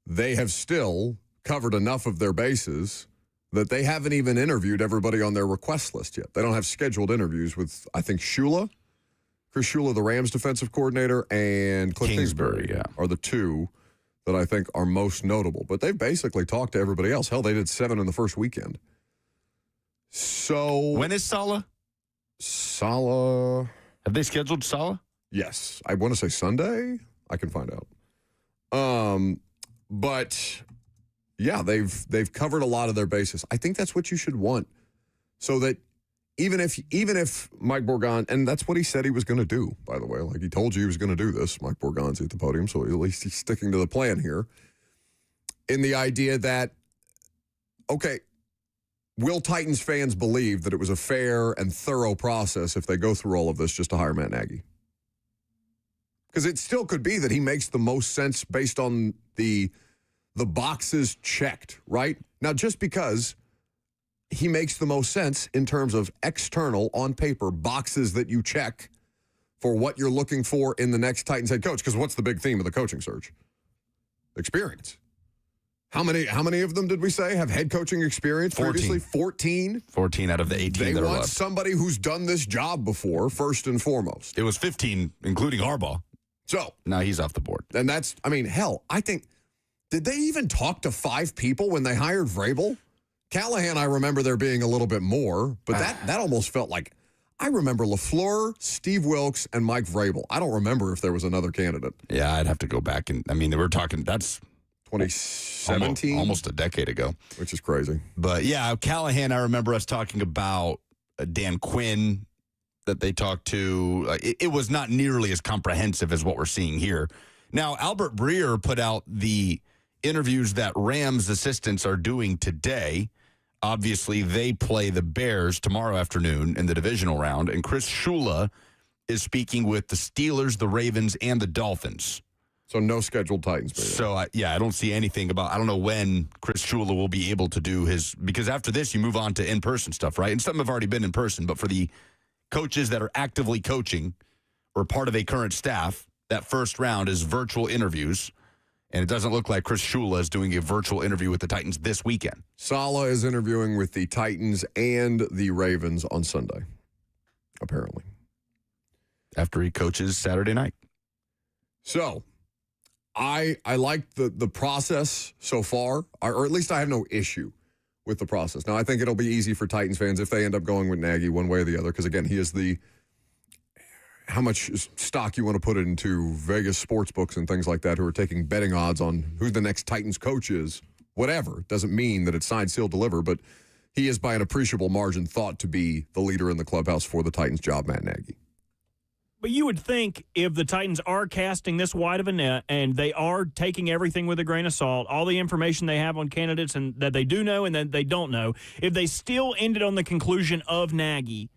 They have still covered enough of their bases that they haven't even interviewed everybody on their request list yet. They don't have scheduled interviews with, I think, Chris Shula, the Rams defensive coordinator, and Cliff Kingsbury are the two that I think are most notable. But they've basically talked to everybody else. Hell, they did 7 in the first weekend. So when is Saleh? Saleh. Have they scheduled Saleh? Yes. I want to say Sunday. I can find out. But yeah, they've covered a lot of their bases. I think that's what you should want. So that even if Mike Borgonzi, and that's what he said he was going to do, by the way, like he told you he was going to do this, Mike Borgonzi at the podium, so at least he's sticking to the plan here, in the idea that, okay, will Titans fans believe that it was a fair and thorough process if they go through all of this just to hire Matt Nagy? Because it still could be that he makes the most sense based on the boxes checked, right? Now, just because he makes the most sense in terms of external, on paper, boxes that you check for what you're looking for in the next Titans head coach. Because what's the big theme of the coaching search? Experience. How many of them did we say have head coaching experience 14. previously? 14? 14 out of the 18 They that are want left. somebody who's done this job before, first and foremost. It was 15, including Harbaugh. So now he's off the board. And that's, I mean, hell, I think, did they even talk to 5 people when they hired Vrabel? Callahan, I remember there being a little bit more, but that almost felt like, I remember LaFleur, Steve Wilkes, and Mike Vrabel. I don't remember if there was another candidate. Yeah, I'd have to go back. And I mean, we're talking, that's 2017? Almost a decade ago. Which is crazy. But yeah, Callahan, I remember us talking about Dan Quinn that they talked to. It was not nearly as comprehensive as what we're seeing here. Now, Albert Breer put out the interviews that Rams assistants are doing today. Obviously, they play the Bears tomorrow afternoon in the divisional round, and Chris Shula is speaking with the Steelers, the Ravens, and the Dolphins. So no scheduled Titans. So, I don't see anything about, I don't know when Chris Shula will be able to do his, because after this, you move on to in-person stuff, right? And some have already been in person, but for the coaches that are actively coaching or part of a current staff, that first round is virtual interviews. And it doesn't look like Chris Shula is doing a virtual interview with the Titans this weekend. Saleh is interviewing with the Titans and the Ravens on Sunday, apparently. After he coaches Saturday night. So, I like the process so far, or at least I have no issue with the process. Now, I think it'll be easy for Titans fans if they end up going with Nagy one way or the other, because, again, he is how much stock you want to put into Vegas sports books and things like that who are taking betting odds on who the next Titans coach is, whatever. Doesn't mean that it's signed, sealed, deliver, but he is by an appreciable margin thought to be the leader in the clubhouse for the Titans job, Matt Nagy. But you would think if the Titans are casting this wide of a net and they are taking everything with a grain of salt, all the information they have on candidates and that they do know and that they don't know, if they still ended on the conclusion of Nagy,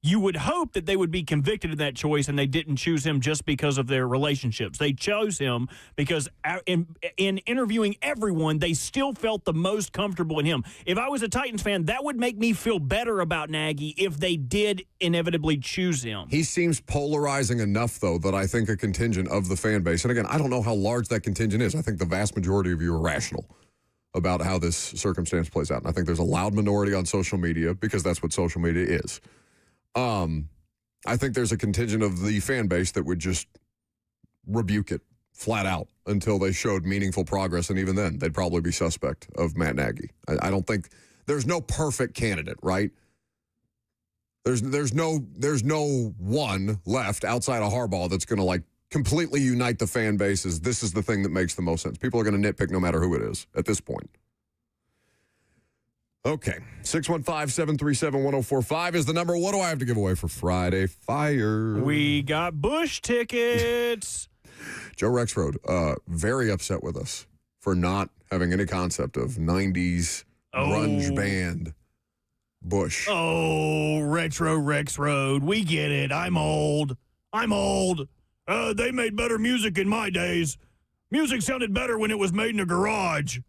you would hope that they would be convicted of that choice and they didn't choose him just because of their relationships. They chose him because in interviewing everyone, they still felt the most comfortable in him. If I was a Titans fan, that would make me feel better about Nagy if they did inevitably choose him. He seems polarizing enough, though, that I think a contingent of the fan base, and again, I don't know how large that contingent is. I think the vast majority of you are rational about how this circumstance plays out. And I think there's a loud minority on social media because that's what social media is. I think there's a contingent of the fan base that would just rebuke it flat out until they showed meaningful progress, and even then, they'd probably be suspect of Matt Nagy. I don't think there's no perfect candidate, right? There's no one left outside of Harbaugh that's going to completely unite the fan bases. This is the thing that makes the most sense. People are going to nitpick no matter who it is at this point. Okay, 615-737-1045 is the number. What do I have to give away for Friday Fire? We got Bush tickets. Joe Rexroad, very upset with us for not having any concept of 90s grunge band Bush. Oh, Retro Rexroad. We get it. I'm old. They made better music in my days. Music sounded better when it was made in a garage.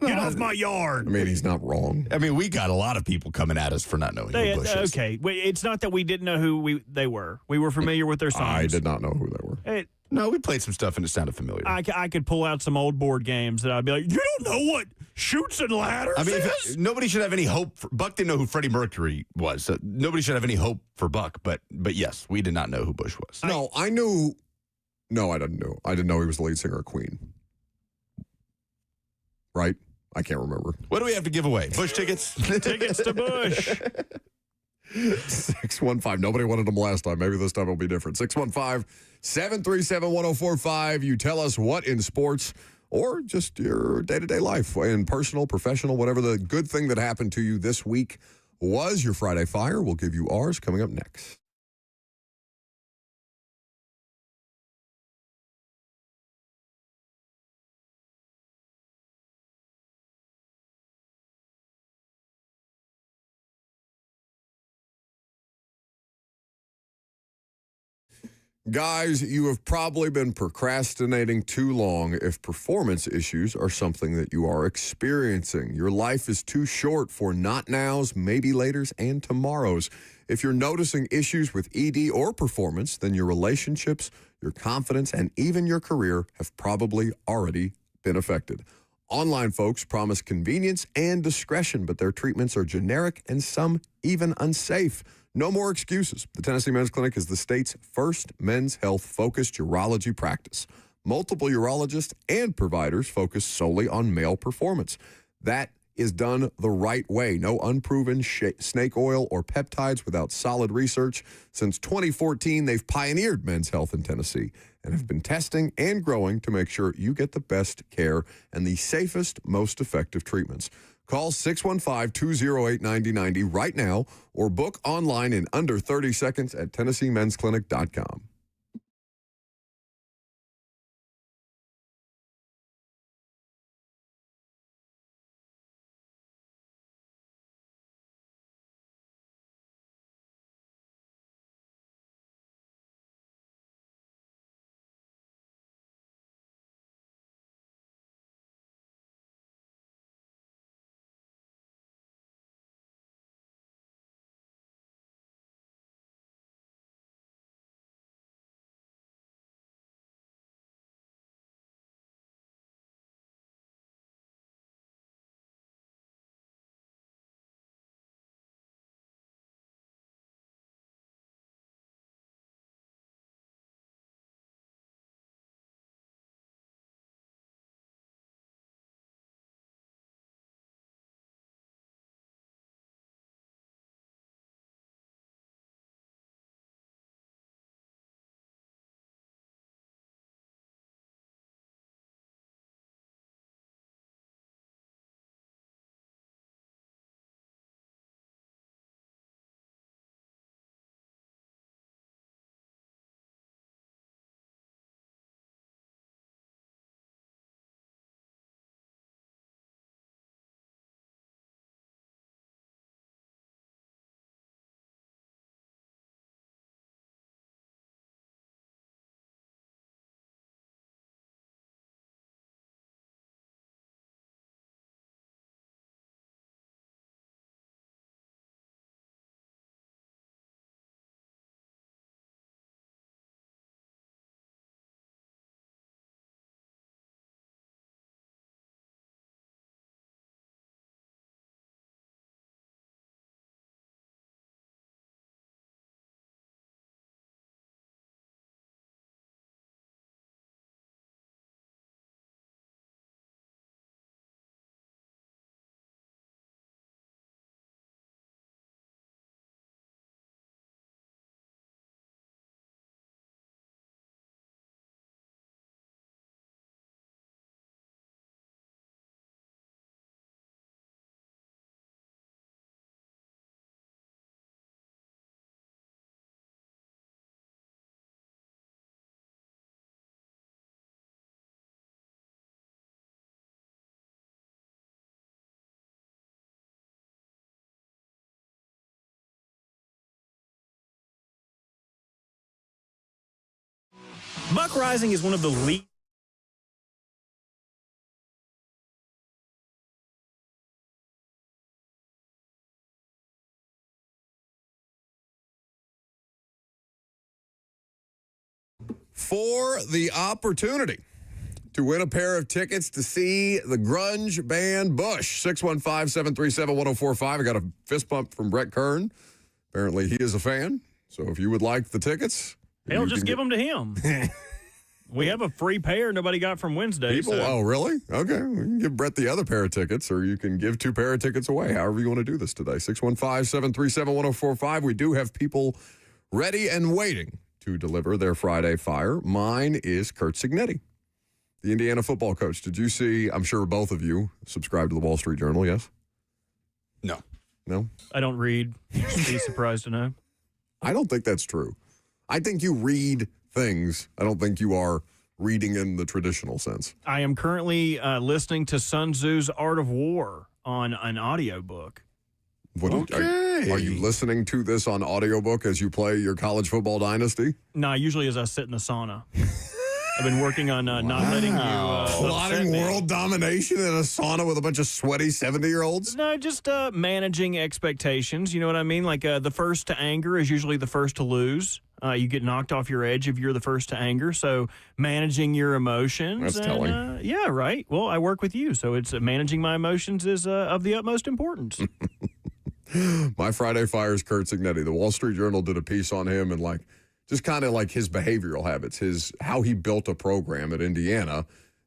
Get off my yard. I mean, he's not wrong. I mean, we got a lot of people coming at us for not knowing who Bush is. Okay, it's not that we didn't know who they were. We were familiar with their songs. I did not know who they were. No, we played some stuff and it sounded familiar. I could pull out some old board games that I'd be like, you don't know what Chutes and Ladders is? Nobody should have any hope. Buck didn't know who Freddie Mercury was. So nobody should have any hope for Buck. But yes, we did not know who Bush was. I knew. No, I didn't know. I didn't know he was the lead singer of Queen. Right? I can't remember. What do we have to give away? Bush tickets? Tickets to Bush. 615. Nobody wanted them last time. Maybe this time it'll be different. 615-737-1045. You tell us what in sports or just your day-to-day life, in personal, professional, whatever the good thing that happened to you this week was. Your Friday Fire. We'll give you ours coming up next. Guys, you have probably been procrastinating too long if performance issues are something that you are experiencing. Your life is too short for not nows, maybe laters, and tomorrows. If you're noticing issues with ED or performance, then your relationships, your confidence, and even your career have probably already been affected. Online folks promise convenience and discretion, but their treatments are generic and some even unsafe. No more excuses. The Tennessee Men's Clinic is the state's first men's health-focused urology practice. Multiple urologists and providers focus solely on male performance. That is done the right way. No unproven snake oil or peptides without solid research. Since 2014, they've pioneered men's health in Tennessee and have been testing and growing to make sure you get the best care and the safest, most effective treatments. Call 615-208-9090 right now or book online in under 30 seconds at TennesseeMen'sClinic.com. Buck Rising is one of the least. For the opportunity to win a pair of tickets to see the grunge band Bush, 615-737-1045. I got a fist bump from Brett Kern. Apparently he is a fan. So if you would like the tickets, Hell, just give them to him. We have a free pair nobody got from Wednesday. People, so. Oh, really? Okay. We can give Brett the other pair of tickets, or you can give 2 pair of tickets away, however you want to do this today. 615-737-1045. We do have people ready and waiting to deliver their Friday Fire. Mine is Curt Cignetti, the Indiana football coach. Did you see, I'm sure both of you subscribe to the Wall Street Journal, yes? No. No? I don't read. Be surprised to know. I don't think that's true. I think you read things. I don't think you are reading in the traditional sense. I am currently listening to Sun Tzu's Art of War on an audiobook. Are you listening to this on audiobook as you play your college football dynasty? No, usually as I sit in the sauna. I've been working on not letting you plotting world domination in a sauna with a bunch of sweaty 70-year-olds? No, just managing expectations. You know what I mean? Like the first to anger is usually the first to lose. You get knocked off your edge if you're the first to anger. So managing your emotions. That's telling. Yeah, right. Well, I work with you, so it's managing my emotions is of the utmost importance. My Friday Fire is Curt Cignetti. The Wall Street Journal did a piece on him and just kind of like his behavioral habits, how he built a program at Indiana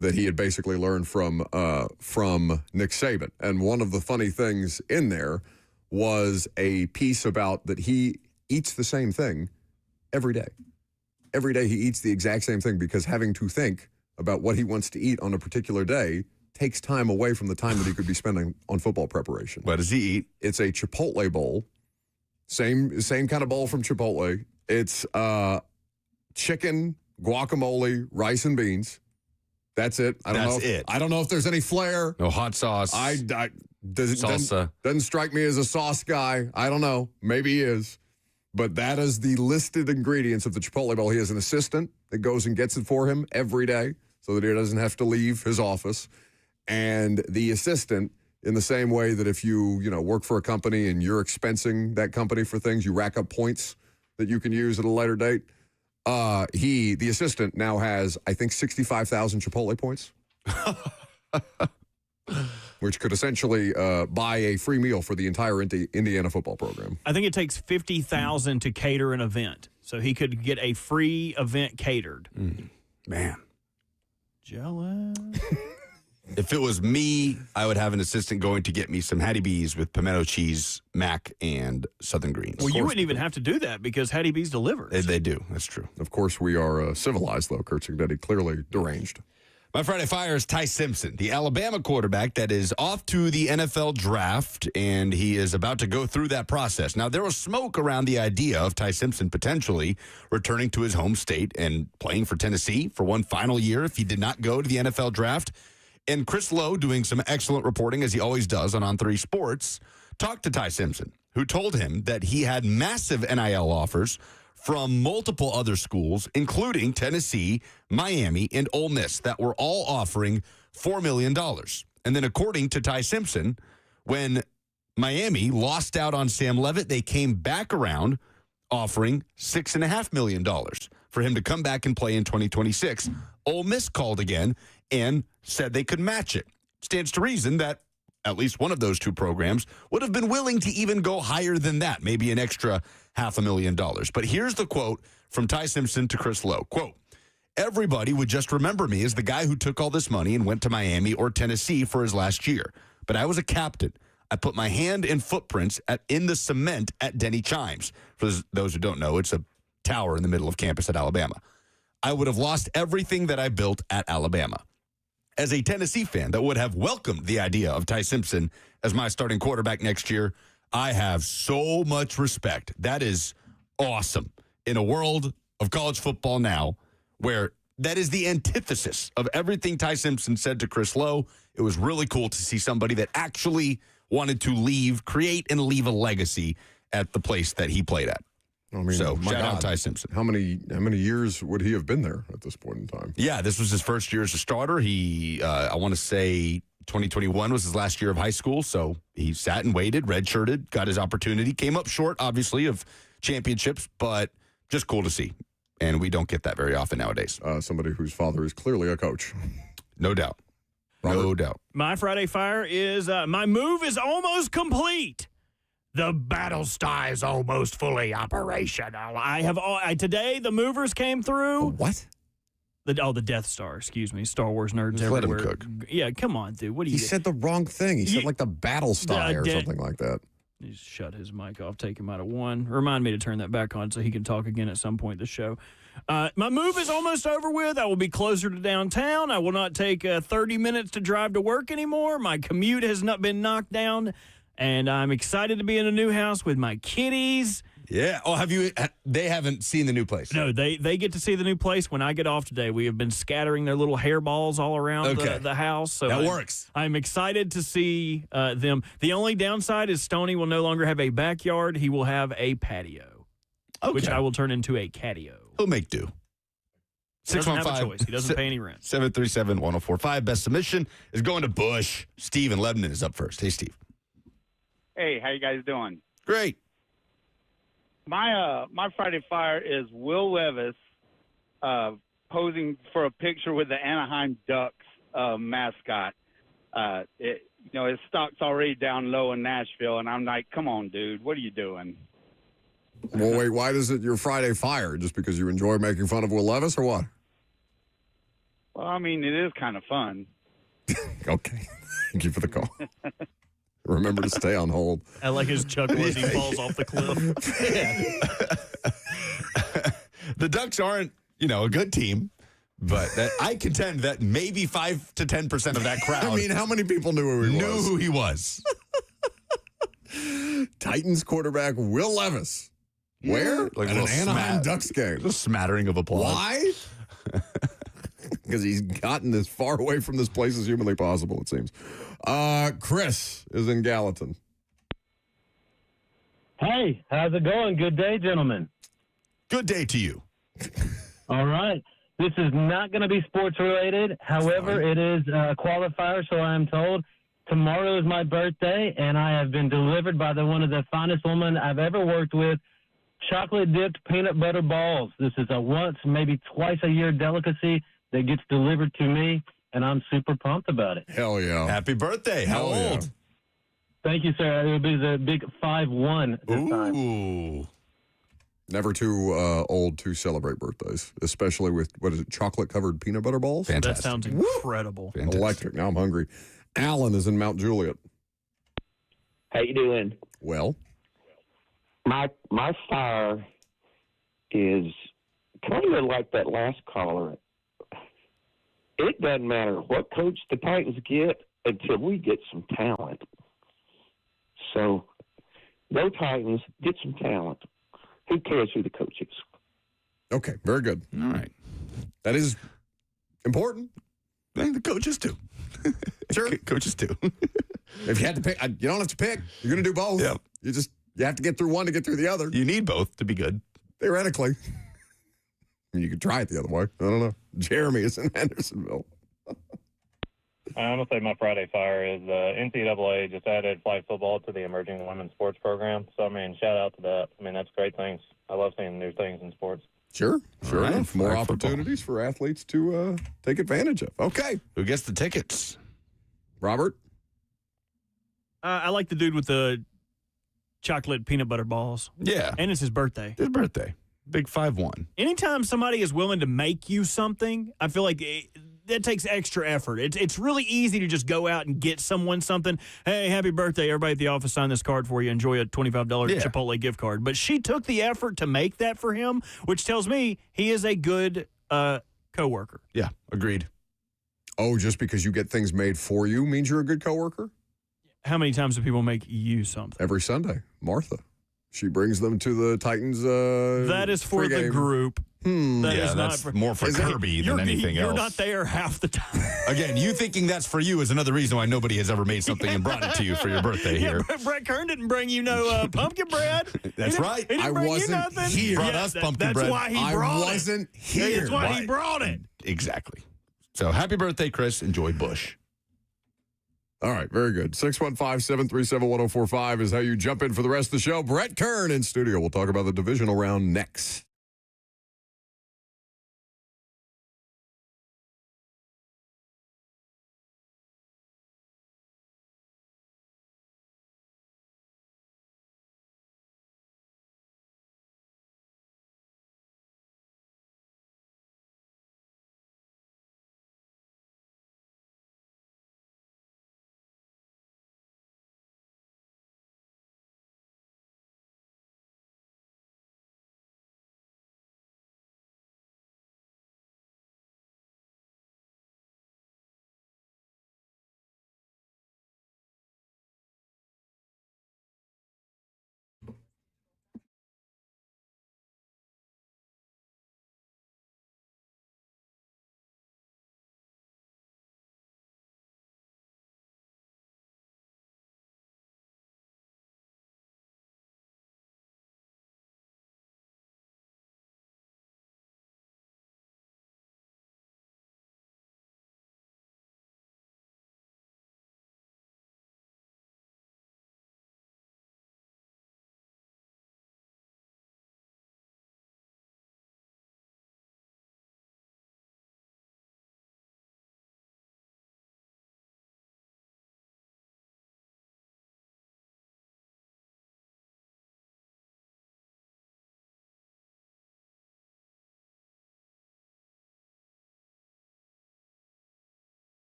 that he had basically learned from Nick Saban. And one of the funny things in there was a piece about that he eats the same thing every day. Every day he eats the exact same thing because having to think about what he wants to eat on a particular day takes time away from the time that he could be spending on football preparation. What does he eat? It's a Chipotle bowl. Same kind of bowl from Chipotle. It's chicken, guacamole, rice, and beans. That's it. I don't know if there's any flair. No hot sauce. Salsa. Doesn't strike me as a sauce guy. I don't know. Maybe he is. But that is the listed ingredients of the Chipotle bowl. He has an assistant that goes and gets it for him every day so that he doesn't have to leave his office. And the assistant, in the same way that if you work for a company and you're expensing that company for things, you rack up points that you can use at a later date. The assistant now has, I think, 65,000 Chipotle points, which could essentially buy a free meal for the entire Indiana football program. I think it takes 50,000 to cater an event, so he could get a free event catered. Man. Jealous. If it was me, I would have an assistant going to get me some Hattie B's with pimento cheese, mac, and Southern greens. Well, you wouldn't even have to do that because Hattie B's delivers. They do. That's true. Of course, we are civilized, though. Kurt Cignetti, clearly deranged. My Friday Fire is Ty Simpson, the Alabama quarterback that is off to the NFL draft, and he is about to go through that process. Now, there was smoke around the idea of Ty Simpson potentially returning to his home state and playing for Tennessee for one final year if he did not go to the NFL draft. And Chris Lowe, doing some excellent reporting, as he always does on 3 Sports, talked to Ty Simpson, who told him that he had massive NIL offers from multiple other schools, including Tennessee, Miami, and Ole Miss, that were all offering $4 million. And then according to Ty Simpson, when Miami lost out on Sam Leavitt, they came back around offering $6.5 million for him to come back and play in 2026. Ole Miss called again and said they could match it. Stands to reason that at least one of those 2 programs would have been willing to even go higher than that, maybe an extra $500,000. But here's the quote from Ty Simpson to Chris Lowe. Quote, "Everybody would just remember me as the guy who took all this money and went to Miami or Tennessee for his last year. But I was a captain. I put my hand and footprints in the cement at Denny Chimes." For those who don't know, it's a tower in the middle of campus at Alabama. "I would have lost everything that I built at Alabama." As a Tennessee fan that would have welcomed the idea of Ty Simpson as my starting quarterback next year, I have so much respect. That is awesome. In a world of college football now, where that is the antithesis of everything Ty Simpson said to Chris Lowe, it was really cool to see somebody that actually wanted to create and leave a legacy at the place that he played at. I mean, so shout God, out Ty Simpson. How many years would he have been there at this point in time? Yeah, this was his first year as a starter. He, I want to say 2021 was his last year of high school, so he sat and waited, redshirted, got his opportunity, came up short, obviously, of championships, but just cool to see. And we don't get that very often nowadays. Somebody whose father is clearly a coach. No doubt. Robert? No doubt. My Friday Fire is my move is almost complete. The Battlestar is almost fully operational. Today the movers came through. What? The Death Star, excuse me. Star Wars nerds Just let him everywhere. cook. Yeah, come on, dude. What do you? He said the wrong thing. He said like the Battlestar or something like that. He's shut his mic off, take him out of 1. Remind me to turn that back on so he can talk again at some point in the show. My move is almost over with. I will be closer to downtown. I will not take 30 minutes to drive to work anymore. My commute has not been knocked down. And I'm excited to be in a new house with my kitties. Yeah. Oh, they haven't seen the new place? No, they get to see the new place when I get off today. We have been scattering their little hairballs all around the house. So that works. I'm excited to see them. The only downside is Stoney will no longer have a backyard. He will have a patio, which I will turn into a catio. He'll make do. He doesn't have a choice. He doesn't pay any rent. 737-1045. Best submission is going to Bush. Steve in Lebanon is up first. Hey, Steve. Hey, how you guys doing? Great. My Friday Fire is Will Levis posing for a picture with the Anaheim Ducks mascot. His stock's already down low in Nashville, and I'm like, come on, dude, what are you doing? Well, wait, why is it your Friday Fire? Just because you enjoy making fun of Will Levis or what? Well, I mean, it is kind of fun. Okay. Thank you for the call. Remember to stay on hold. I like his chuckle as he falls off the cliff. The Ducks aren't, a good team, but I contend that maybe 5 to 10% of that crowd. I mean, how many people knew who he was? Titans quarterback Will Levis. Where? Like At an Anaheim Ducks game. A smattering of applause. Why? Because he's gotten as far away from this place as humanly possible, it seems. Chris is in Gallatin. Hey, how's it going? Good day, gentlemen. Good day to you. All right. This is not going to be sports related. However, it is a qualifier, so I am told. Tomorrow is my birthday, and I have been delivered by one of the finest women I've ever worked with, chocolate-dipped peanut butter balls. This is a once, maybe twice a year delicacy that gets delivered to me, and I'm super pumped about it. Hell yeah. Happy birthday. How Hell old? Yeah. Thank you, sir. It will be the big 5-1 this time. Ooh. Never too old to celebrate birthdays, especially with, chocolate-covered peanut butter balls? Fantastic. That sounds incredible. Fantastic. Electric. Now I'm hungry. Alan is in Mount Juliet. How you doing? Well, My fire is kind of like that last caller. It doesn't matter what coach the Titans get until we get some talent. So, go Titans, get some talent. Who cares who the coach is? okay, very good. All right. That is important. The coaches too. Sure. Coaches too. If you had to pick, you don't have to pick. You're going to do both. Yep. You have to get through one to get through the other. You need both to be good. Theoretically. You could try it the other way. I don't know. Jeremy is in Hendersonville. I'm going to say my Friday fire is NCAA just added flag football to the emerging women's sports program. So, I mean, shout out to that. I mean, that's great things. I love seeing new things in sports. Sure. Sure All right. enough. More Flag football. opportunities for athletes to take advantage of. Okay. Who gets the tickets? Robert? I like the dude with the chocolate peanut butter balls. Yeah. And it's his birthday. His birthday. Big 5-1. Anytime somebody is willing to make you something, I feel like that takes extra effort. It's really easy to just go out and get someone something. Hey, happy birthday. Everybody at the office sign this card for you. Enjoy a $25 Yeah. Chipotle gift card. But she took the effort to make that for him, which tells me he is a good coworker. Yeah. Agreed. Oh, just because you get things made for you means you're a good coworker? How many times do people make you something? Every Sunday. Martha. She brings them to the Titans. That is for the pregame. group. That Yeah, is not that's for, more for Is it- Kirby than anything you're else. not there half the time. Again, you thinking that's for you is another reason why nobody has ever made something and brought it to you for your birthday here. Brett Kern didn't bring you no pumpkin bread. That's He didn't- right. He didn't I bring wasn't you nothing. here. Brought us pumpkin that's bread. why he I brought it. wasn't here. That's why Why? he brought it. Exactly. So happy birthday, Chris. Enjoy Bush. All right, very good. 615-737-1045 is how you jump in for the rest of the show. Brett Kern in studio. We'll talk about the divisional round next.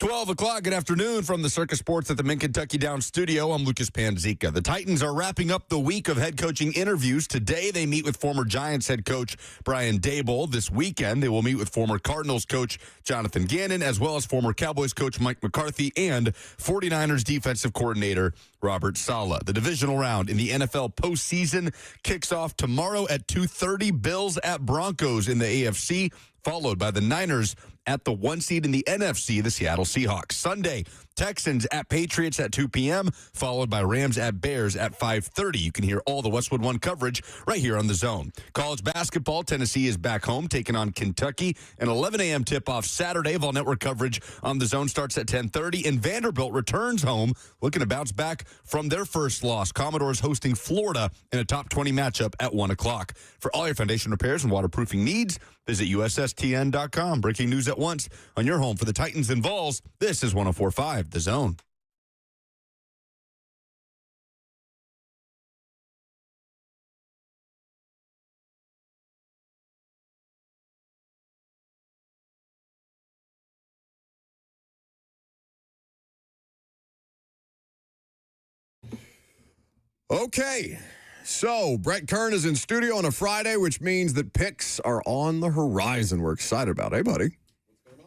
12 o'clock, good afternoon from the Circus Sports at the Mint Kentucky Downs studio. I'm Lucas Panzica. The Titans are wrapping up the week of head coaching interviews. Today, they meet with former Giants head coach Brian Daboll. This weekend, they will meet with former Cardinals coach Jonathan Gannon, as well as former Cowboys coach Mike McCarthy and 49ers defensive coordinator Robert Saleh. The divisional round in the NFL postseason kicks off tomorrow at 2:30. Bills at Broncos in the AFC, followed by the Niners at the 1 seed in the NFC, the Seattle Seahawks. Sunday, Texans at Patriots at 2 p.m., followed by Rams at Bears at 5:30. You can hear all the Westwood One coverage right here on The Zone. College basketball, Tennessee is back home, taking on Kentucky. An 11 a.m. tip-off Saturday. Vol Network coverage on The Zone starts at 10:30, and Vanderbilt returns home, looking to bounce back from their first loss. Commodores hosting Florida in a top 20 matchup at 1 o'clock. For all your foundation repairs and waterproofing needs, visit USSTN.com. Breaking news at once on your home for the Titans and Vols. This is 104.5 The Zone. Okay, so Brett Kern is in studio on a Friday, which means that picks are on the horizon. We're excited about it. Hey, buddy. What's going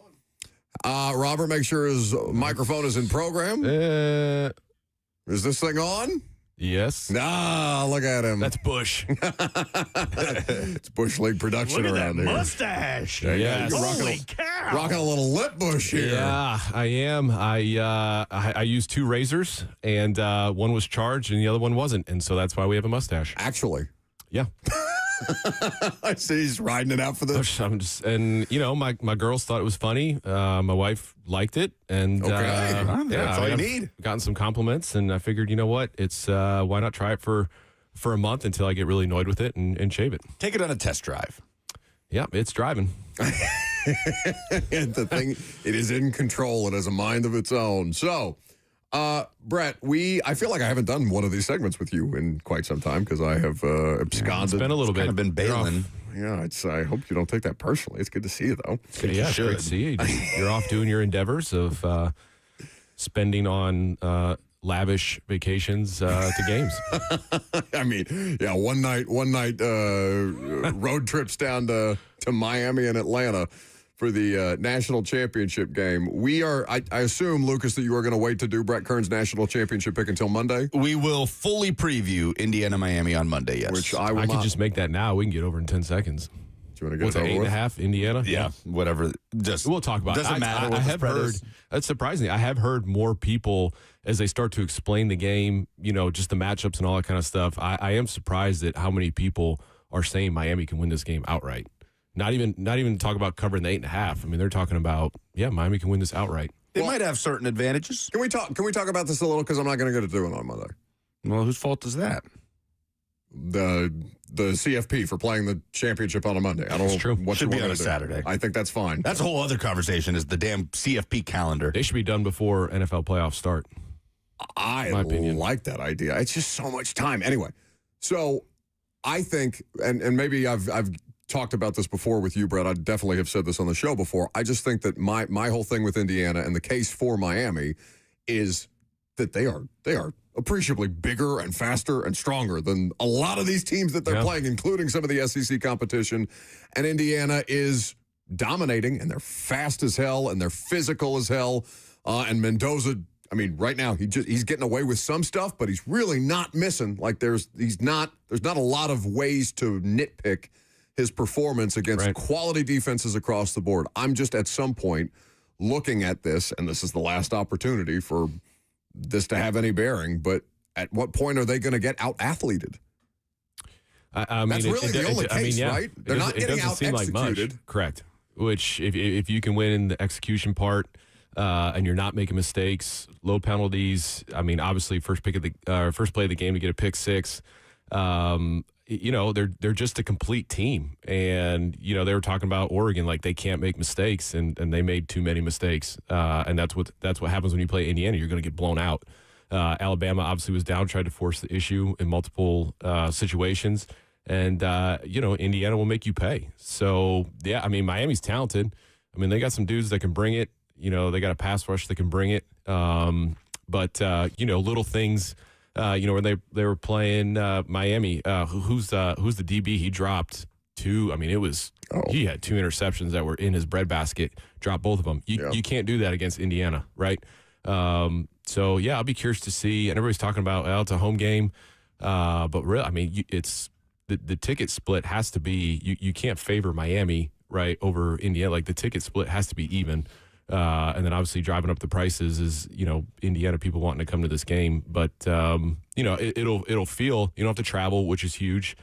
on? Robert, make sure his microphone is in program. Is this thing on? Yes. Ah, look at him. That's Bush. It's Bush League production Look at around that here. mustache. Yes. Holy cow. Rocking a little lip bush here. Yeah, I am. I used two razors, and one was charged, and the other one wasn't, and so that's why we have a mustache. Actually. Yeah. I see he's riding it out for this. I'm just, and you know, my girls thought it was funny. My wife liked it, and That's all you need. Gotten some compliments, and I figured, you know what, it's why not try it for a month until I get really annoyed with it and shave it. Take it on a test drive. Yeah, it's driving. And the thing, it is in control. It has a mind of its own. So, Brett, I feel like I haven't done one of these segments with you in quite some time because I have absconded. It's been a little bit. Kind of been bailing. Yeah, I hope you don't take that personally. It's good to see you, though. Yeah, it's great to see you. You're off doing your endeavors of spending on lavish vacations to games. I mean, yeah, one night road trips down to Miami and Atlanta for the national championship game. I assume, Lucas, that you are going to wait to do Brett Kern's national championship pick until Monday? We will fully preview Indiana-Miami on Monday, yes. Which I can just make that now. We can get over in 10 seconds. Do you want to What's get it, it over with? 8.5, Indiana? Yeah, whatever. We'll talk about it. Doesn't matter what I the have spread heard, is. it's surprising. I have heard more people, as they start to explain the game, you know, just the matchups and all that kind of stuff. I am surprised at how many people are saying Miami can win this game outright. Not even talk about covering the 8.5. I mean, they're talking about, Miami can win this outright. They might have certain advantages. Can we talk about this a little? Because I'm not going to get to do it on Monday. Well, whose fault is that? The CFP for playing the championship on a Monday. I don't know true. what Should you be want on to a do. Saturday. I think that's fine. That's a whole other conversation, is the damn CFP calendar. They should be done before NFL playoffs start. I my opinion. like that idea. It's just so much time. Anyway, so I think, and maybe I've talked about this before with you, Brett. I definitely have said this on the show before. I just think that my whole thing with Indiana and the case for Miami is that they are appreciably bigger and faster and stronger than a lot of these teams that they're playing, including some of the SEC competition. And Indiana is dominating, and they're fast as hell, and they're physical as hell. And Mendoza, I mean, right now he's getting away with some stuff, but he's really not missing. Like there's not a lot of ways to nitpick his performance against quality defenses across the board. I'm just at some point looking at this, and this is the last opportunity for this to have any bearing, but at what point are they going to get out-athleted? I mean, that's really the only case, right? They're not getting out-executed. Correct. Which, if you can win in the execution part, and you're not making mistakes, low penalties. I mean, obviously, first play of the game to get a pick six. You know, they're just a complete team, and you know they were talking about Oregon, like they can't make mistakes, and they made too many mistakes, and that's what happens when you play Indiana. You're going to get blown out. Alabama obviously was down, tried to force the issue in multiple situations, and you know Indiana will make you pay. So yeah, I mean Miami's talented. I mean they got some dudes that can bring it. They got a pass rush that can bring it. But little things, when they were playing Miami, who's the DB he dropped two? I mean, he had two interceptions that were in his breadbasket, dropped both of them. You can't do that against Indiana, right? So, I'll be curious to see. And everybody's talking about, it's a home game. But really, I mean, it's the ticket split has to be, you can't favor Miami, right, over Indiana. Like, the ticket split has to be even. And then obviously driving up the prices is, Indiana people wanting to come to this game. But, it'll feel, you don't have to travel, which is huge.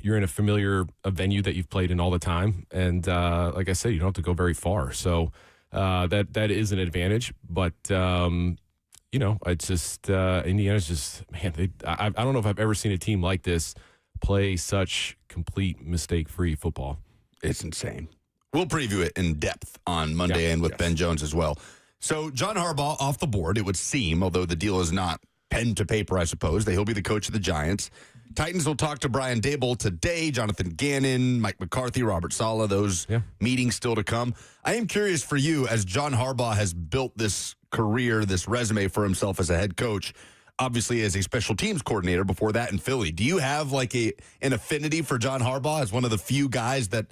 You're in a familiar venue that you've played in all the time. And like I said, you don't have to go very far. So that is an advantage. But, it's just Indiana's just, man, I don't know if I've ever seen a team like this play such complete mistake-free football. It's insane. We'll preview it in depth on Monday and with Ben Jones as well. So John Harbaugh off the board, it would seem, although the deal is not pen to paper, I suppose. He'll be the coach of the Giants. Titans will talk to Brian Daboll today, Jonathan Gannon, Mike McCarthy, Robert Saleh, those meetings still to come. I am curious for you, as John Harbaugh has built this career, this resume for himself as a head coach, obviously as a special teams coordinator before that in Philly. Do you have like an affinity for John Harbaugh as one of the few guys that,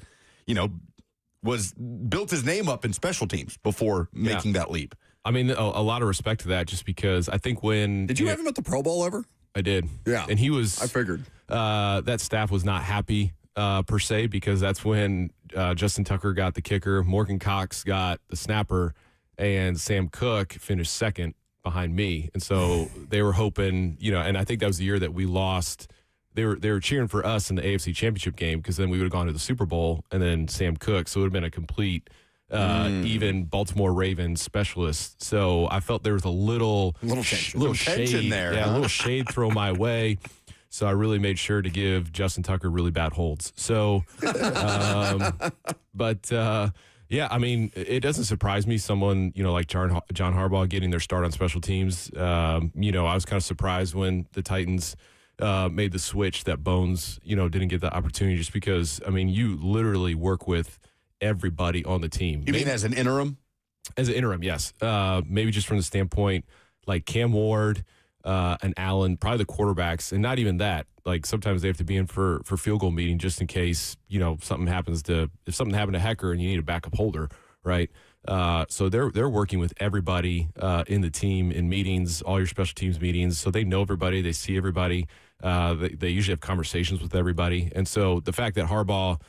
was built his name up in special teams before making that leap? I mean, a lot of respect to that, just because I think when... Did you have him at the Pro Bowl ever? I did. Yeah. And he was... I figured. That staff was not happy, per se, because that's when Justin Tucker got the kicker, Morgan Cox got the snapper, and Sam Cook finished second behind me. And so they were hoping, and I think that was the year that we lost... They were cheering for us in the AFC Championship game, because then we would have gone to the Super Bowl, and then Sam Cook. So it would have been a complete, even Baltimore Ravens specialist. So I felt there was a little shade there. Yeah, a little shade thrown my way. So I really made sure to give Justin Tucker really bad holds. So, I mean, it doesn't surprise me. Someone, like John Harbaugh getting their start on special teams. I was kind of surprised when the Titans made the switch that Bones, didn't get the opportunity, just because, I mean, you literally work with everybody on the team. You mean as an interim? As an interim, yes. Maybe just from the standpoint, like Cam Ward and Allen, probably the quarterbacks, and not even that. Like, sometimes they have to be in for field goal meeting just in case, if something happened to Hecker and you need a backup holder, right? So they're working with everybody in the team in meetings, all your special teams meetings. So they know everybody, they see everybody. They usually have conversations with everybody. And so the fact that Harbaugh,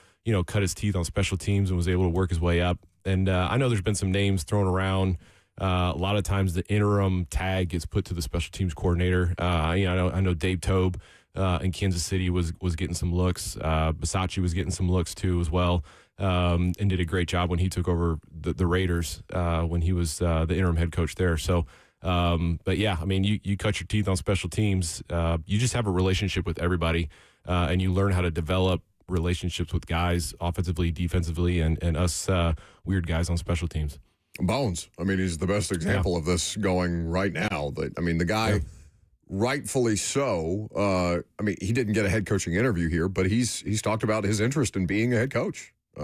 cut his teeth on special teams and was able to work his way up. And I know there's been some names thrown around. A lot of times the interim tag gets put to the special teams coordinator. I know Dave Tobe in Kansas City was getting some looks. Bisaccia was getting some looks too as well. And did a great job when he took over the Raiders when he was the interim head coach there. So, but yeah, I mean, you cut your teeth on special teams. You just have a relationship with everybody, and you learn how to develop relationships with guys offensively, defensively, and us weird guys on special teams. Bones. I mean, he's the best example of this going right now. The guy, rightfully so. He didn't get a head coaching interview here, but he's talked about his interest in being a head coach. He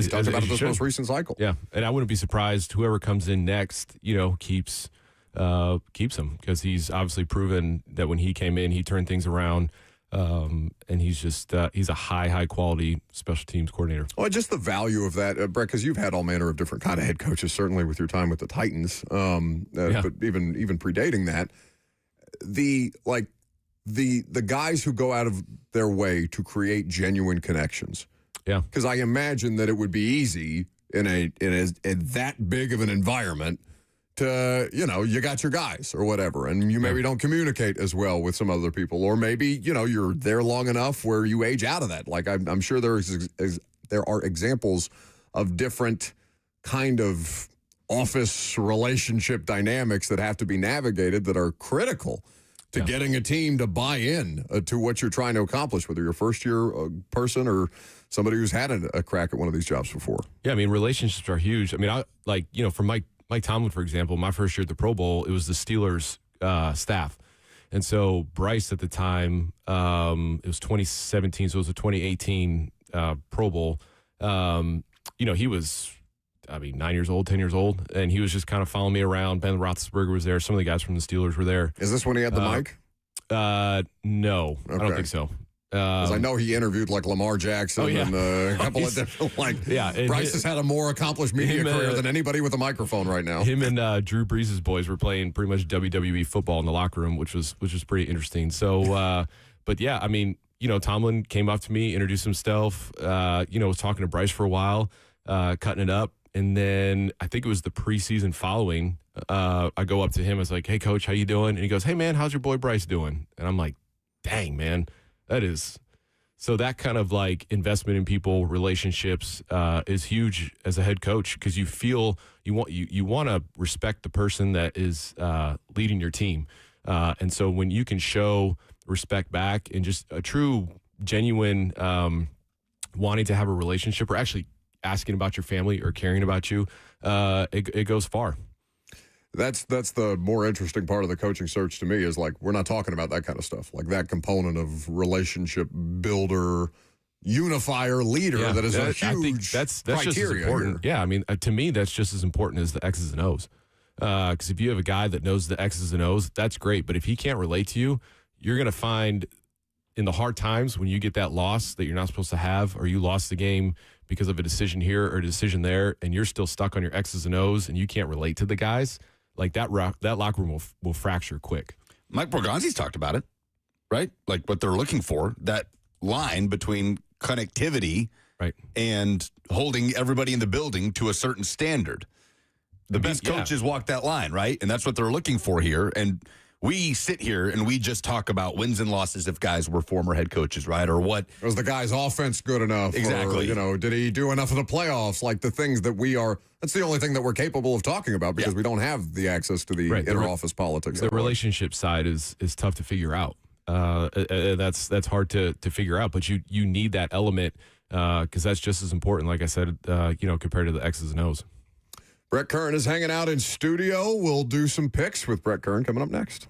talked about it this most recent cycle. Yeah, and I wouldn't be surprised whoever comes in next, keeps him, because he's obviously proven that when he came in, he turned things around, and he's just he's a high quality special teams coordinator. Well, just the value of that, Brett, because you've had all manner of different kind of head coaches, certainly with your time with the Titans, but even predating that, the guys who go out of their way to create genuine connections. Yeah, because I imagine that it would be easy in that big of an environment to, you got your guys or whatever, and you maybe don't communicate as well with some other people, or maybe, you're there long enough where you age out of that. Like I'm sure there are examples of different kind of office relationship dynamics that have to be navigated that are critical to getting a team to buy in to what you're trying to accomplish, whether you're a first-year person or somebody who's had a crack at one of these jobs before. Yeah, I mean, relationships are huge. I mean, for Mike Tomlin, for example, my first year at the Pro Bowl, it was the Steelers staff. And so Bryce at the time, it was 2017, so it was a 2018 Pro Bowl. He was 9 years old, 10 years old, and he was just kind of following me around. Ben Roethlisberger was there. Some of the guys from the Steelers were there. Is this when he had the mic? No, I don't think so. Because I know he interviewed like Lamar Jackson and a couple of different Bryce has had a more accomplished media career than anybody with a microphone right now. Him and Drew Brees' boys were playing pretty much WWE football in the locker room, which was pretty interesting. So, but yeah, I mean, Tomlin came up to me, introduced himself. Was talking to Bryce for a while, cutting it up, and then I think it was the preseason following. I go up to him. I was like, "Hey, coach, how you doing?" And he goes, "Hey, man, how's your boy Bryce doing?" And I'm like, "Dang, man." That is so that kind of like investment in people, relationships is huge as a head coach because you feel you want to respect the person that is leading your team. And so when you can show respect back and just a true, genuine wanting to have a relationship or actually asking about your family or caring about you, it goes far. That's the more interesting part of the coaching search to me is like we're not talking about that kind of stuff, like that component of relationship builder, unifier, leader that is a huge I think that's just as important. Here. Yeah, I mean, to me, that's just as important as the X's and O's. Because if you have a guy that knows the X's and O's, that's great. But if he can't relate to you, you're going to find in the hard times when you get that loss that you're not supposed to have, or you lost the game because of a decision here or a decision there, and you're still stuck on your X's and O's and you can't relate to the guys. Like that locker room will fracture quick. Mike Borgonzi's talked about it, right? Like what they're looking for, that line between connectivity and holding everybody in the building to a certain standard. The best coaches walk that line, right? And that's what they're looking for here. And we sit here and we just talk about wins and losses if guys were former head coaches, right? Or what? Was the guy's offense good enough? Exactly. Or, did he do enough of the playoffs? Like the things that that's the only thing that we're capable of talking about because we don't have the access to the inter-office politics. The relationship side is tough to figure out. That's hard to figure out, but you need that element because that's just as important, like I said, compared to the X's and O's. Brett Kern is hanging out in studio. We'll do some picks with Brett Kern coming up next.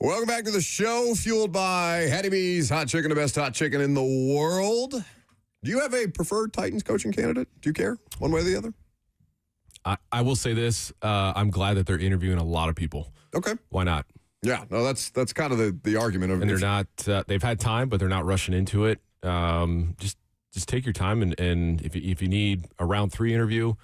Welcome back to the show, fueled by Hattie B's Hot Chicken, the best hot chicken in the world. Do you have a preferred Titans coaching candidate? Do you care one way or the other? I will say this. I'm glad that they're interviewing a lot of people. Okay. Why not? Yeah, no, that's kind of the argument. And they're not, they've had time, but they're not rushing into it. Just take your time. And if you need a round 3 interview,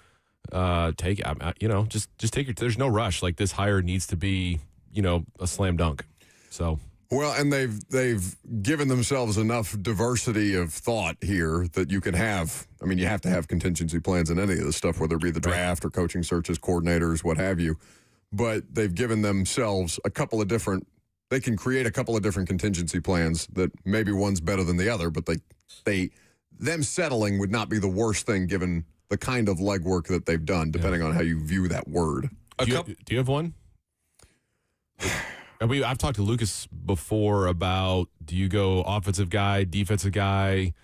take it. Just take it. There's no rush. Like, this hire needs to be, a slam dunk. So. Well, and they've given themselves enough diversity of thought here that you can have. I mean, you have to have contingency plans in any of this stuff, whether it be the draft or coaching searches, coordinators, what have you. But they've given themselves a couple of different. They can create a couple of different contingency plans that maybe one's better than the other, but them settling would not be the worst thing given the kind of legwork that they've done, depending on how you view that word. Do you have one? I've talked to Lucas before about, do you go offensive guy, defensive guy,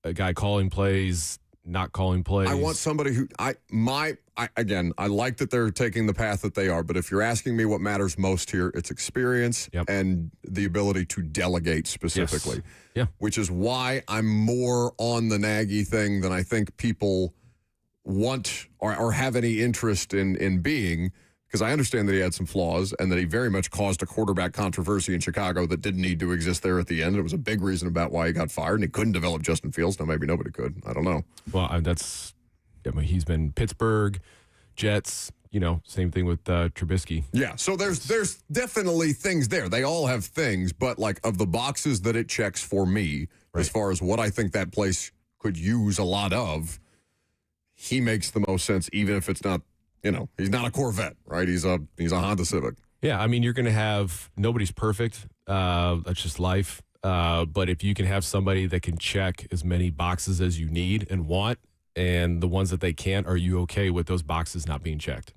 a guy calling plays, not calling plays? I want somebody who I like that they're taking the path that they are, but if you're asking me what matters most here, it's experience and the ability to delegate specifically. Yes. Yeah. Which is why I'm more on the Nagy thing than I think people want or have any interest in being. Because I understand that he had some flaws and that he very much caused a quarterback controversy in Chicago that didn't need to exist there at the end. It was a big reason about why he got fired, and he couldn't develop Justin Fields. Now, maybe nobody could. I don't know. Well, he's been Pittsburgh, Jets, same thing with Trubisky. Yeah, so there's definitely things there. They all have things, but like of the boxes that it checks for me, as far as what I think that place could use a lot of, he makes the most sense, even if it's not. He's not a Corvette, right? He's a Honda Civic. Yeah, I mean, you're going to have nobody's perfect. That's just life. But if you can have somebody that can check as many boxes as you need and want, and the ones that they can't, are you okay with those boxes not being checked?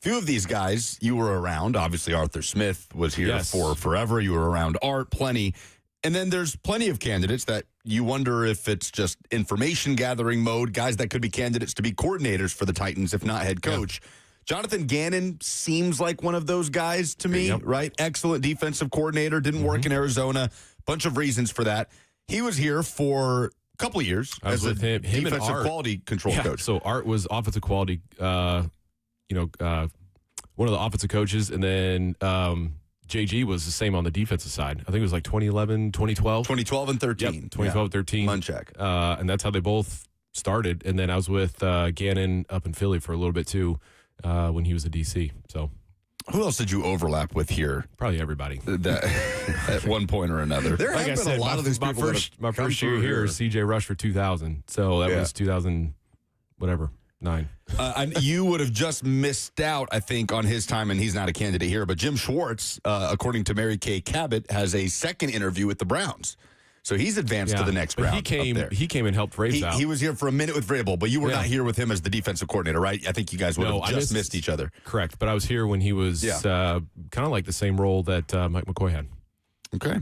Few of these guys you were around. Obviously, Arthur Smith was here for forever. You were around Art, plenty. And then there's plenty of candidates that you wonder if it's just information gathering mode, guys that could be candidates to be coordinators for the Titans, if not head coach. Yeah. Jonathan Gannon seems like one of those guys to me, right? Excellent defensive coordinator, didn't work in Arizona. Bunch of reasons for that. He was here for a couple of years as a defensive quality control coach. So Art was offensive quality, one of the offensive coaches, and then JG was the same on the defensive side. I think it was like 2011, 2012. 2012 and 13. Yep, 2012, 13. Munchak. And that's how they both started. And then I was with Gannon up in Philly for a little bit too when he was a DC. So, who else did you overlap with here? Probably everybody. At one point or another. There have been a lot of these people. My first year here is CJ Rush for 2000. So that was 2000, whatever. 9. And you would have just missed out, I think, on his time, and he's not a candidate here. But Jim Schwartz, according to Mary Kay Cabot, has a second interview with the Browns. So he's advanced to the next round. He came and helped Vrabel out. He was here for a minute with Vrabel, but you were not here with him as the defensive coordinator, right? I think you guys would have just missed each other. Correct, but I was here when he was kind of like the same role that Mike McCoy had. Okay.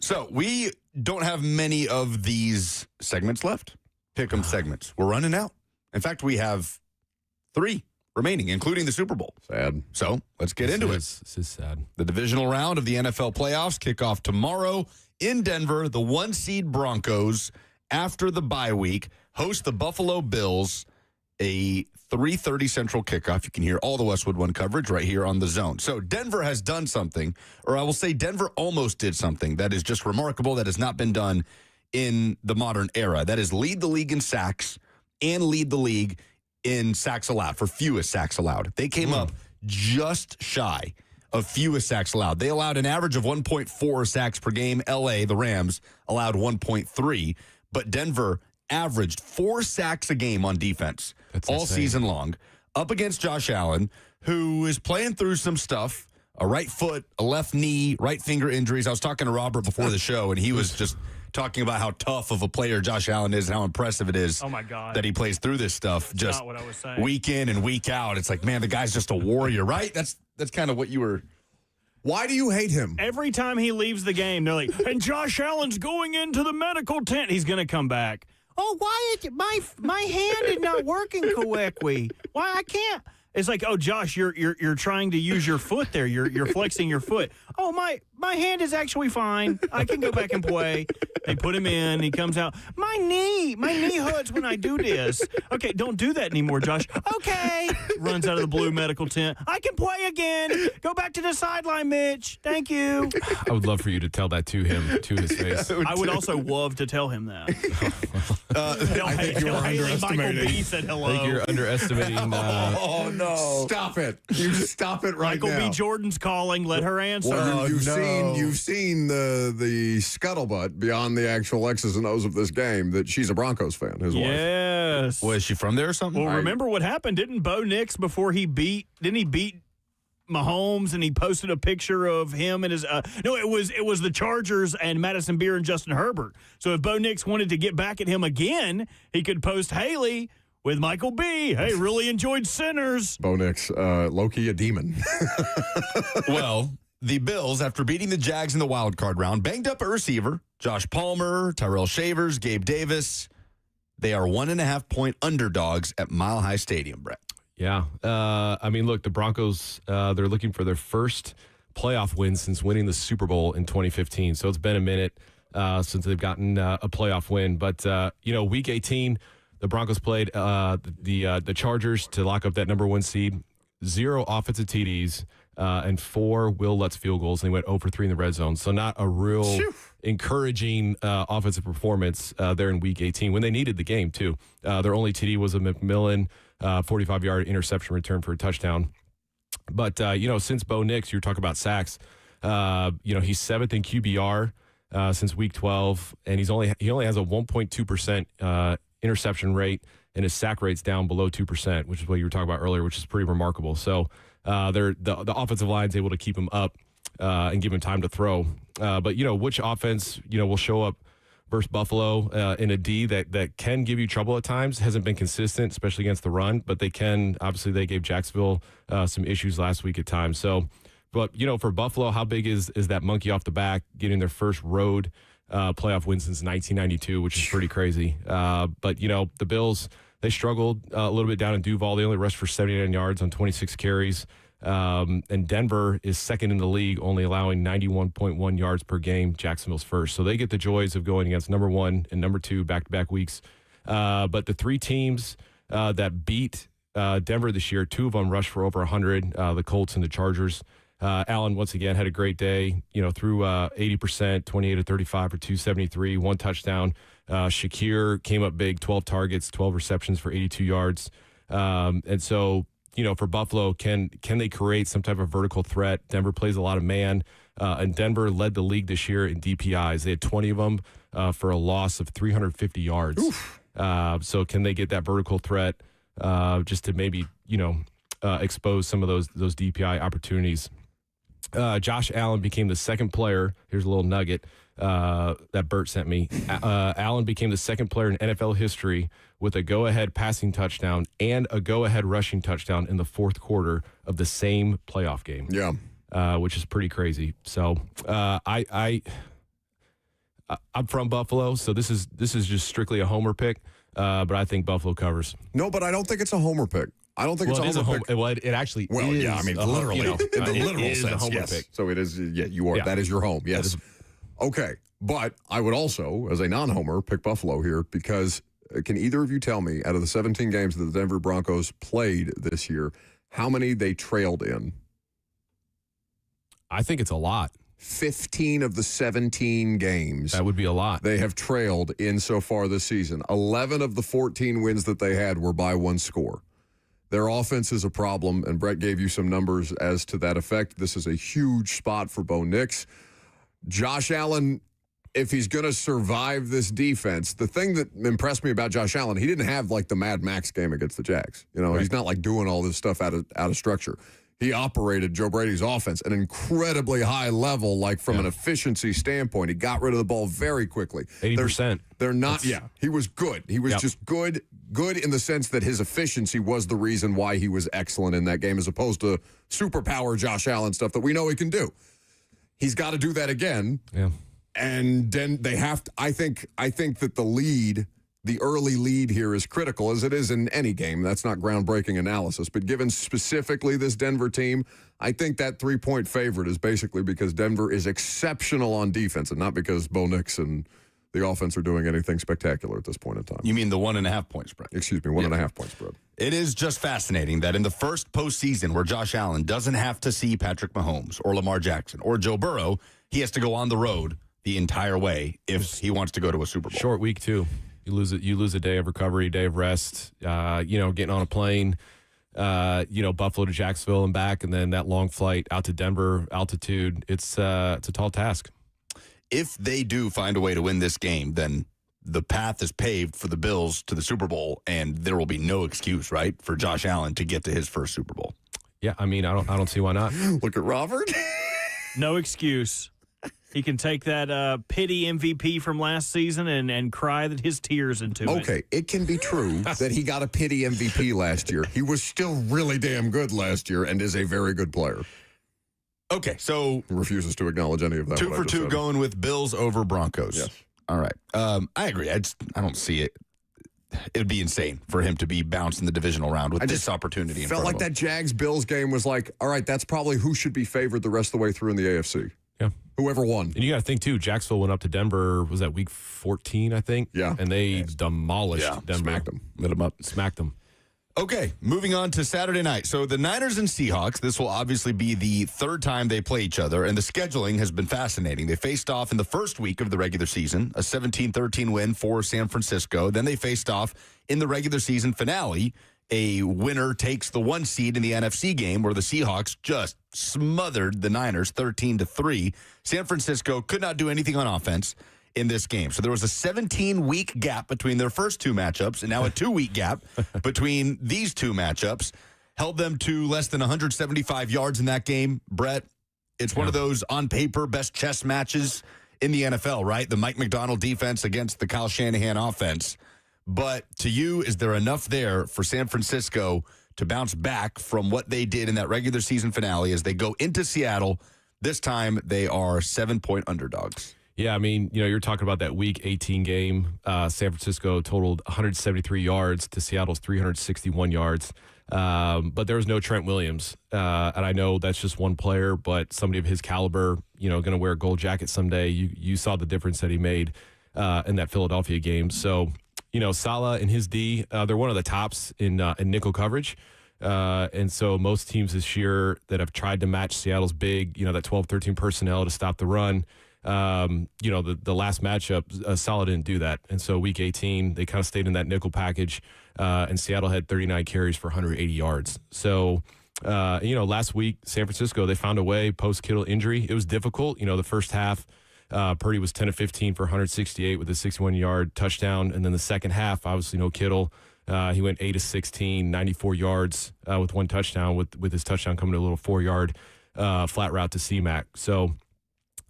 So we don't have many of these segments left, pick-em segments. We're running out. In fact, we have 3 remaining, including the Super Bowl. Sad. So let's get into it. This is sad. The divisional round of the NFL playoffs kick off tomorrow in Denver. The 1-seed Broncos, after the bye week, host the Buffalo Bills, a 3:30 Central kickoff. You can hear all the Westwood One coverage right here on The Zone. So Denver has done something, or I will say Denver almost did something that is just remarkable, that has not been done in the modern era. That is lead the league in sacks and lead the league in sacks allowed, for fewest sacks allowed. They came up just shy of fewest sacks allowed. They allowed an average of 1.4 sacks per game. LA, the Rams, allowed 1.3, but Denver averaged 4 sacks a game on defense all season long, up against Josh Allen, who is playing through some stuff, a right foot, a left knee, right finger injuries. I was talking to Robert before the show, and he was just talking about how tough of a player Josh Allen is and how impressive it is that he plays through this stuff just not what I was saying. Week in and week out. It's like, man, the guy's just a warrior, right? That's kind of what you were. Why do you hate him? Every time he leaves the game, they're like, and Josh Allen's going into the medical tent. He's going to come back. Oh, why is my hand is not working correctly? Why I can't? It's like, oh, Josh, you're trying to use your foot there. You're flexing your foot. Oh, my hand is actually fine. I can go back and play. They put him in. He comes out. My knee hurts when I do this. Okay, don't do that anymore, Josh. Okay. Runs out of the blue medical tent. I can play again. Go back to the sideline, Mitch. Thank you. I would love for you to tell that to him, to his face. I would also love to tell him that. I think you're underestimating. Michael B said hello. I think you're underestimating. Oh, no. Stop it. You stop it right Michael now. B. Jordan's calling. Let her answer. Well, you've seen the scuttlebutt beyond the actual X's and O's of this game that she's a Broncos fan, his wife. Yes. Was she from there or something? Well, remember what happened? Didn't Bo Nix, before he beat Mahomes, and he posted a picture of him and his no, it was the Chargers and Madison Beer and Justin Herbert. So if Bo Nix wanted to get back at him again, he could post Haley with Michael B. Hey, really enjoyed Sinners. Bo Nix, low-key a demon. Well, the Bills, after beating the Jags in the wild card round, banged up a receiver, Josh Palmer, Tyrell Shavers, Gabe Davis. They are 1.5-point underdogs at Mile High Stadium, Brett. Yeah. I mean, look, the Broncos, they're looking for their first playoff win since winning the Super Bowl in 2015. So it's been a minute since they've gotten a playoff win. But, Week 18, the Broncos played the Chargers to lock up that number 1 seed. 0 offensive TDs and 4 Will Lutz field goals. And they went 0 for 3 in the red zone. So not a real encouraging offensive performance there in Week 18 when they needed the game, too. Their only TD was a McMillan 45-yard interception return for a touchdown. But, since Bo Nix, you were talking about sacks, he's 7th in QBR since Week 12, and he only has a 1.2% interception rate, and his sack rate's down below 2%, which is what you were talking about earlier, which is pretty remarkable. So the offensive line's able to keep him up and give him time to throw. But, which offense, will show up versus Buffalo in a D that can give you trouble at times, hasn't been consistent, especially against the run, but they gave Jacksonville some issues last week at times. So, but, for Buffalo, how big is that monkey off the back, getting their first road playoff win since 1992, which is pretty crazy. But, the Bills, they struggled a little bit down in Duval. They only rushed for 79 yards on 26 carries. And Denver is second in the league, only allowing 91.1 yards per game. Jacksonville's first. So they get the joys of going against number 1 and number 2 back-to-back weeks. But the 3 teams that beat Denver this year, 2 of them rushed for over 100, the Colts and the Chargers. Allen, once again, had a great day, threw 80%, 28 of 35 for 273, 1 touchdown. Shakir came up big, 12 targets, 12 receptions for 82 yards. And so, for Buffalo, can they create some type of vertical threat? Denver plays a lot of man, and Denver led the league this year in DPIs. They had 20 of them for a loss of 350 yards. So can they get that vertical threat just to maybe, expose some of those DPI opportunities? Josh Allen became the second player. Here's a little nugget that Bert sent me. Allen became the second player in NFL history with a go-ahead passing touchdown and a go-ahead rushing touchdown in the fourth quarter of the same playoff game. Yeah, which is pretty crazy. So I'm from Buffalo, so this is just strictly a homer pick. But I think Buffalo covers. No, but I don't think it's a homer pick. I don't think it's a homer pick. Well, it actually well, is. Yeah, I mean, literally, in the literal sense, a homer yes. pick. So it is, yeah, you are, that is your home, yes. Okay, but I would also, as a non-homer, pick Buffalo here because can either of you tell me, out of the 17 games that the Denver Broncos played this year, how many they trailed in? I think it's a lot. 15 of the 17 games. That would be a lot. They have trailed in so far this season. 11 of the 14 wins that they had were by 1 score. Their offense is a problem, and Brett gave you some numbers as to that effect. This is a huge spot for Bo Nix. Josh Allen, if he's going to survive this defense, the thing that impressed me about Josh Allen, he didn't have like the Mad Max game against the Jags. Right. He's not like doing all this stuff out of structure. He operated Joe Brady's offense at an incredibly high level, like from an efficiency standpoint. He got rid of the ball very quickly. 80%. They're not, he was good. He was just good in the sense that his efficiency was the reason why he was excellent in that game, as opposed to superpower Josh Allen stuff that we know he can do. He's got to do that again. Yeah. And then they have to, I think that the lead the early lead here is critical, as it is in any game. That's not groundbreaking analysis. But given specifically this Denver team, I think that 3-point favorite is basically because Denver is exceptional on defense and not because Bo Nix and the offense are doing anything spectacular at this point in time. You mean the 1.5 point spread? Excuse me, 1.5 point spread. It is just fascinating that in the first postseason where Josh Allen doesn't have to see Patrick Mahomes or Lamar Jackson or Joe Burrow, he has to go on the road the entire way if he wants to go to a Super Bowl. Short week, too. You lose a day of recovery, day of rest, getting on a plane, Buffalo to Jacksonville and back, and then that long flight out to Denver, altitude. It's a tall task. If they do find a way to win this game, then the path is paved for the Bills to the Super Bowl, and there will be no excuse, right, for Josh Allen to get to his first Super Bowl. Yeah, I mean, I don't see why not. Look at Robert. No excuse. He can take that pity MVP from last season and cry his tears into it. Okay, it can be true that he got a pity MVP last year. He was still really damn good last year and is a very good player. Okay, so he refuses to acknowledge any of that. 2 for 2 going with Bills over Broncos. Yes. All right. I agree. I don't see it. It'd be insane for him to be bounced in the divisional round with this opportunity in front of him. Felt like that Jags-Bills game was like, all right, that's probably who should be favored the rest of the way through in the AFC. Yeah. Whoever won. And you got to think, too, Jacksonville went up to Denver, was that week 14, I think? Yeah. And they demolished Denver. Smacked them. Lit them up. Smacked them. Okay, moving on to Saturday night. So the Niners and Seahawks, this will obviously be the third time they play each other, and the scheduling has been fascinating. They faced off in the first week of the regular season, a 17-13 win for San Francisco. Then they faced off in the regular season finale. A winner takes the 1 seed in the NFC game where the Seahawks just smothered the Niners 13-3. San Francisco could not do anything on offense in this game. So there was a 17-week gap between their first 2 matchups and now a 2-week gap between these 2 matchups. Held them to less than 175 yards in that game. Brett, it's one of those on paper best chess matches in the NFL, right? The Mike McDonald defense against the Kyle Shanahan offense. But to you, is there enough there for San Francisco to bounce back from what they did in that regular season finale as they go into Seattle? This time they are 7-point underdogs. Yeah, I mean, you're talking about that Week 18 game. San Francisco totaled 173 yards to Seattle's 361 yards. But there was no Trent Williams. And I know that's just one player, but somebody of his caliber, going to wear a gold jacket someday. You saw the difference that he made in that Philadelphia game. So, Saleh and his D, they're one of the tops in nickel coverage. And so most teams this year that have tried to match Seattle's big, that 12-13 personnel to stop the run, the last matchup, Saleh didn't do that. And so Week 18, they kind of stayed in that nickel package, and Seattle had 39 carries for 180 yards. So, last week, San Francisco, they found a way post-Kittle injury. It was difficult. The first half, Purdy was 10-15 for 168 with a 61-yard touchdown. And then the second half, obviously no Kittle. He went 8-16, 94 yards with 1 touchdown, with his touchdown coming to a little 4-yard flat route to C-Mac. So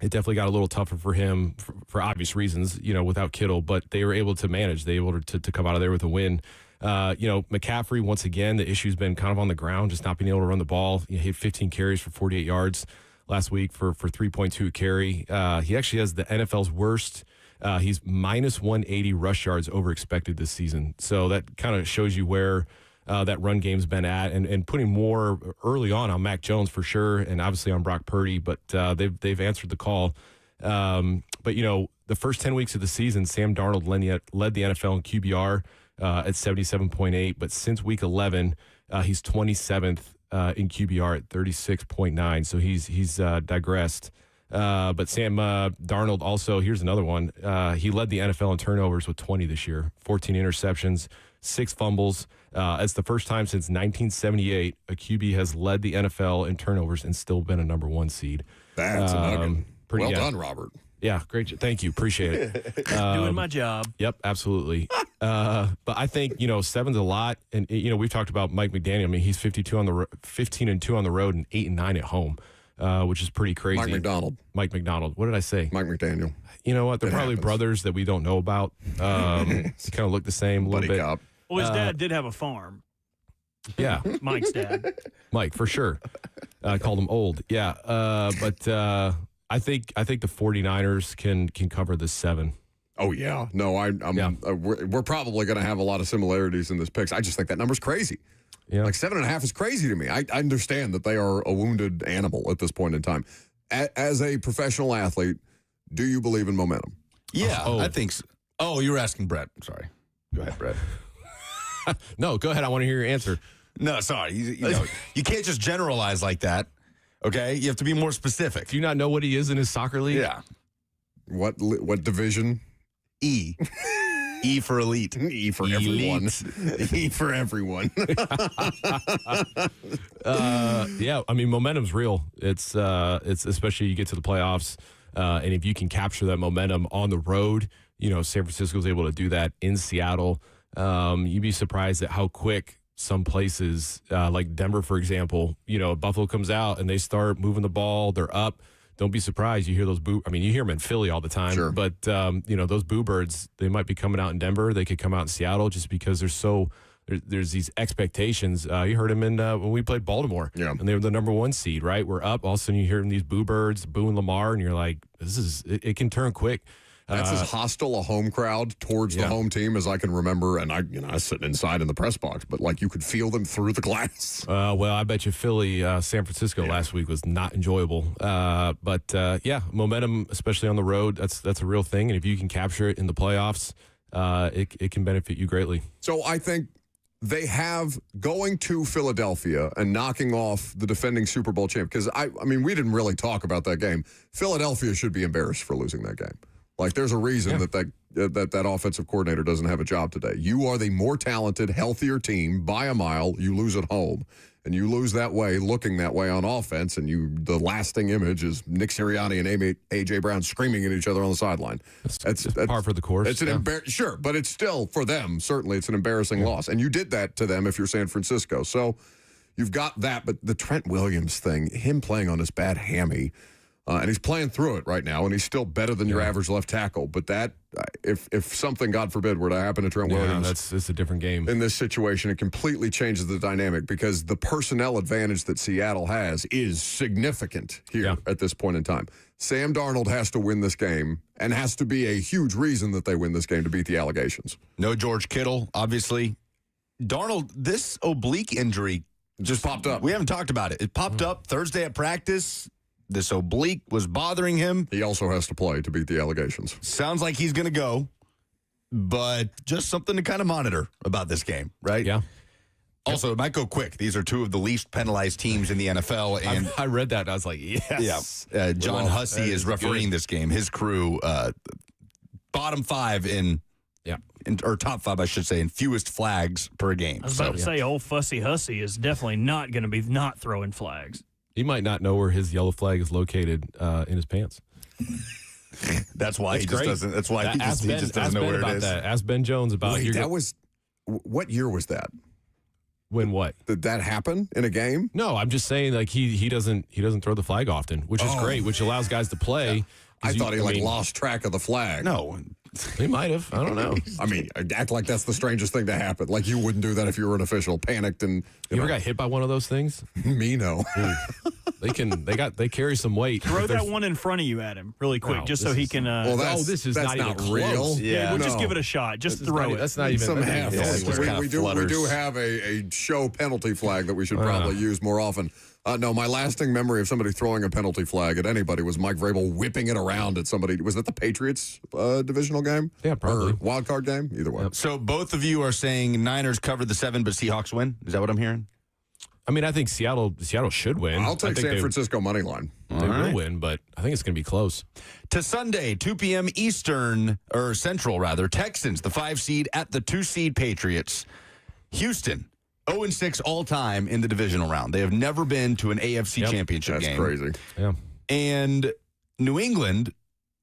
it definitely got a little tougher for him for obvious reasons, without Kittle. But they were able to manage. They were able to come out of there with a win. McCaffrey, once again, the issue's been kind of on the ground, just not being able to run the ball. He had 15 carries for 48 yards last week for 3.2 carry. He actually has the NFL's worst. He's minus 180 rush yards over expected this season. So that kind of shows you where that run game's been at, and putting more early on Mac Jones for sure, and obviously on Brock Purdy, but they've answered the call. But the first 10 weeks of the season, Sam Darnold led the NFL in QBR at 77.8, but since week 11, he's 27th in QBR at 36.9. So he's digressed. But Sam Darnold also, here's another one. He led the NFL in turnovers with 20 this year, 14 interceptions, 6 fumbles. It's the first time since 1978 a QB has led the NFL in turnovers and still been a number 1 seed. That's a nugget. Well done, Robert. Yeah, great. Thank you. Appreciate it. Doing my job. Yep, absolutely. But I think, 7's a lot. And, we've talked about Mike McDaniel. I mean, he's 15-2 on the road and 8-9 at home, which is pretty crazy. Mike McDonald. What did I say? Mike McDaniel. You know what? They're probably brothers that we don't know about. They kind of look the same a little bit. Cop. Well, his dad did have a farm. Yeah. Mike's dad. Mike, for sure. I called him old. Yeah. But I think the 49ers can cover the 7. Oh, yeah. No, we're probably going to have a lot of similarities in this picks. I just think that number's crazy. Yeah. Like 7.5 is crazy to me. I understand that they are a wounded animal at this point in time. As a professional athlete, do you believe in momentum? Yeah, I think so. Oh, you were asking Brett. Sorry. Go ahead, Brett. No, go ahead. I want to hear your answer. No, sorry. You can't just generalize like that, okay? You have to be more specific. Do you not know what he is in his soccer league? Yeah. What division? E. E for elite. E for everyone. E for everyone. Yeah, I mean, momentum's real. It's especially you get to the playoffs, and if you can capture that momentum on the road, San Francisco's able to do that in Seattle. You'd be surprised at how quick some places, like Denver, for example, Buffalo comes out and they start moving the ball. They're up. Don't be surprised. You hear those boo. I mean, you hear them in Philly all the time. Sure. But those boo birds, they might be coming out in Denver. They could come out in Seattle just because there's these expectations. You heard them in when we played Baltimore. Yeah. And they were the number 1 seed, right? We're up. All of a sudden, you hear these boo birds booing Lamar, and you're like, it can turn quick. That's as hostile a home crowd towards the home team as I can remember. And I was sitting inside in the press box, but like you could feel them through the glass. Well, I bet you Philly, San Francisco last week was not enjoyable. But momentum, especially on the road, that's a real thing. And if you can capture it in the playoffs, it can benefit you greatly. So I think they have going to Philadelphia and knocking off the defending Super Bowl champ. Because I mean, we didn't really talk about that game. Philadelphia should be embarrassed for losing that game. Like, there's a reason that offensive coordinator doesn't have a job today. You are the more talented, healthier team by a mile. You lose at home, and you lose that way, looking that way on offense, and the lasting image is Nick Sirianni and A.J. Brown screaming at each other on the sideline. That's par for the course. It's sure, but it's still, for them, certainly it's an embarrassing loss. And you did that to them if you're San Francisco. So you've got that, but the Trent Williams thing, him playing on this bad hammy, and he's playing through it right now, and he's still better than your average left tackle. But that, if something, God forbid, were to happen to Trent Williams, it's a different game. In this situation, it completely changes the dynamic because the personnel advantage that Seattle has is significant here at this point in time. Sam Darnold has to win this game and has to be a huge reason that they win this game to beat the allegations. No George Kittle, obviously. Darnold, this oblique injury just popped up. We haven't talked about it. It popped up Thursday at practice. This oblique was bothering him. He also has to play to beat the allegations. Sounds like he's going to go, but just something to kind of monitor about this game, right? Yeah. Also, it might go quick. These are two of the least penalized teams in the NFL. And I read that, and I was like, yes. Yeah. John Hussey is refereeing this game. His crew, bottom 5 or top 5, I should say, in fewest flags per game. I was about to say, old Fussy Hussey is definitely not going to be not throwing flags. He might not know where his yellow flag is located in his pants. That's why he just doesn't. That's why he just doesn't know where it is. That. Ask Ben Jones about. Wait, what year was that? When what? Did that happen in a game? No, I'm just saying like he doesn't throw the flag often, which is great, which allows guys to play. Yeah. I thought he lost track of the flag. No. He might have. I don't know. I mean, act like that's the strangest thing to happen. Like you wouldn't do that if you were an official, panicked and you ever got hit by one of those things? Me, no. They carry some weight. Throw that one in front of you at him really quick, just so he can. This is not even real. Close. Yeah, we'll just give it a shot. Just throw it. That's not even some half. We do flutters. have a show penalty flag that we should probably use more often. No, my lasting memory of somebody throwing a penalty flag at anybody was Mike Vrabel whipping it around at somebody. Was that the Patriots divisional game? Yeah, probably. Or wild card game? Either way. Yep. So both of you are saying Niners covered the 7, but Seahawks win? Is that what I'm hearing? I mean, I think Seattle should win. I'll take San Francisco money line. They will win, but I think it's going to be close. To Sunday, 2 p.m. Eastern, or Central, rather. Texans, the 5 seed at the 2 seed Patriots. Houston, 0-6 all-time in the divisional round. They have never been to an AFC championship game. That's crazy. Yeah. And New England,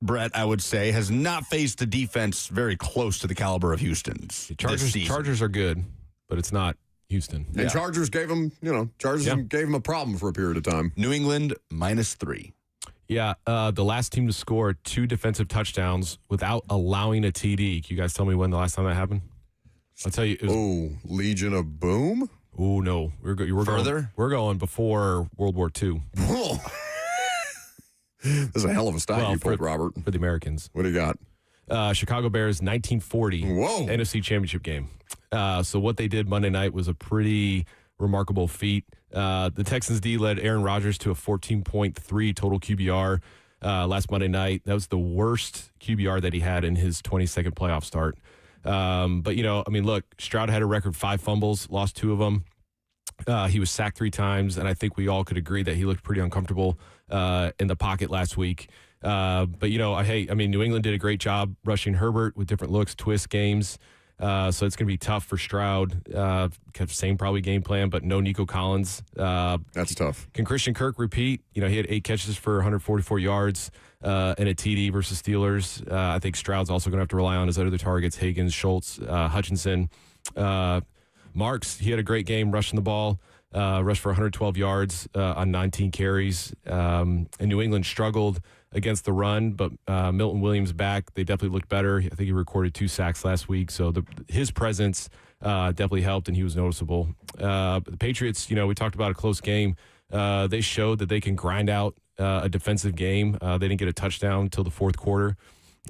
Brett, I would say, has not faced a defense very close to the caliber of Houston's. Chargers are good, but it's not Houston. And Chargers gave them, gave them a problem for a period of time. New England, -3. Yeah, the last team to score 2 defensive touchdowns without allowing a TD. Can you guys tell me when the last time that happened? I'll tell you. Legion of Boom? Oh, no. We're further? We're going before World War II. This is a hell of a stat you pulled, Robert. For the Americans. What do you got? Chicago Bears 1940 NFC Championship game. So what they did Monday night was a pretty remarkable feat. The Texans D led Aaron Rodgers to a 14.3 total QBR last Monday night. That was the worst QBR that he had in his 22nd playoff start. But, look, Stroud had a record 5 fumbles, lost 2 of them. He was sacked 3 times, and I think we all could agree that he looked pretty uncomfortable in the pocket last week. But New England did a great job rushing Herbert with different looks, twist games. So it's going to be tough for Stroud. Same probably game plan, but no Nico Collins. That's tough. Can Christian Kirk repeat? He had 8 catches for 144 yards and a TD versus Steelers. I think Stroud's also going to have to rely on his other targets, Higgins, Schultz, Hutchinson. Marks, he had a great game rushing the ball, rushed for 112 yards on 19 carries. And New England struggled against the run, but Milton Williams back. They definitely looked better. I think he recorded 2 sacks last week, so his presence definitely helped, and he was noticeable. The Patriots, we talked about a close game. They showed that they can grind out a defensive game. They didn't get a touchdown until the fourth quarter.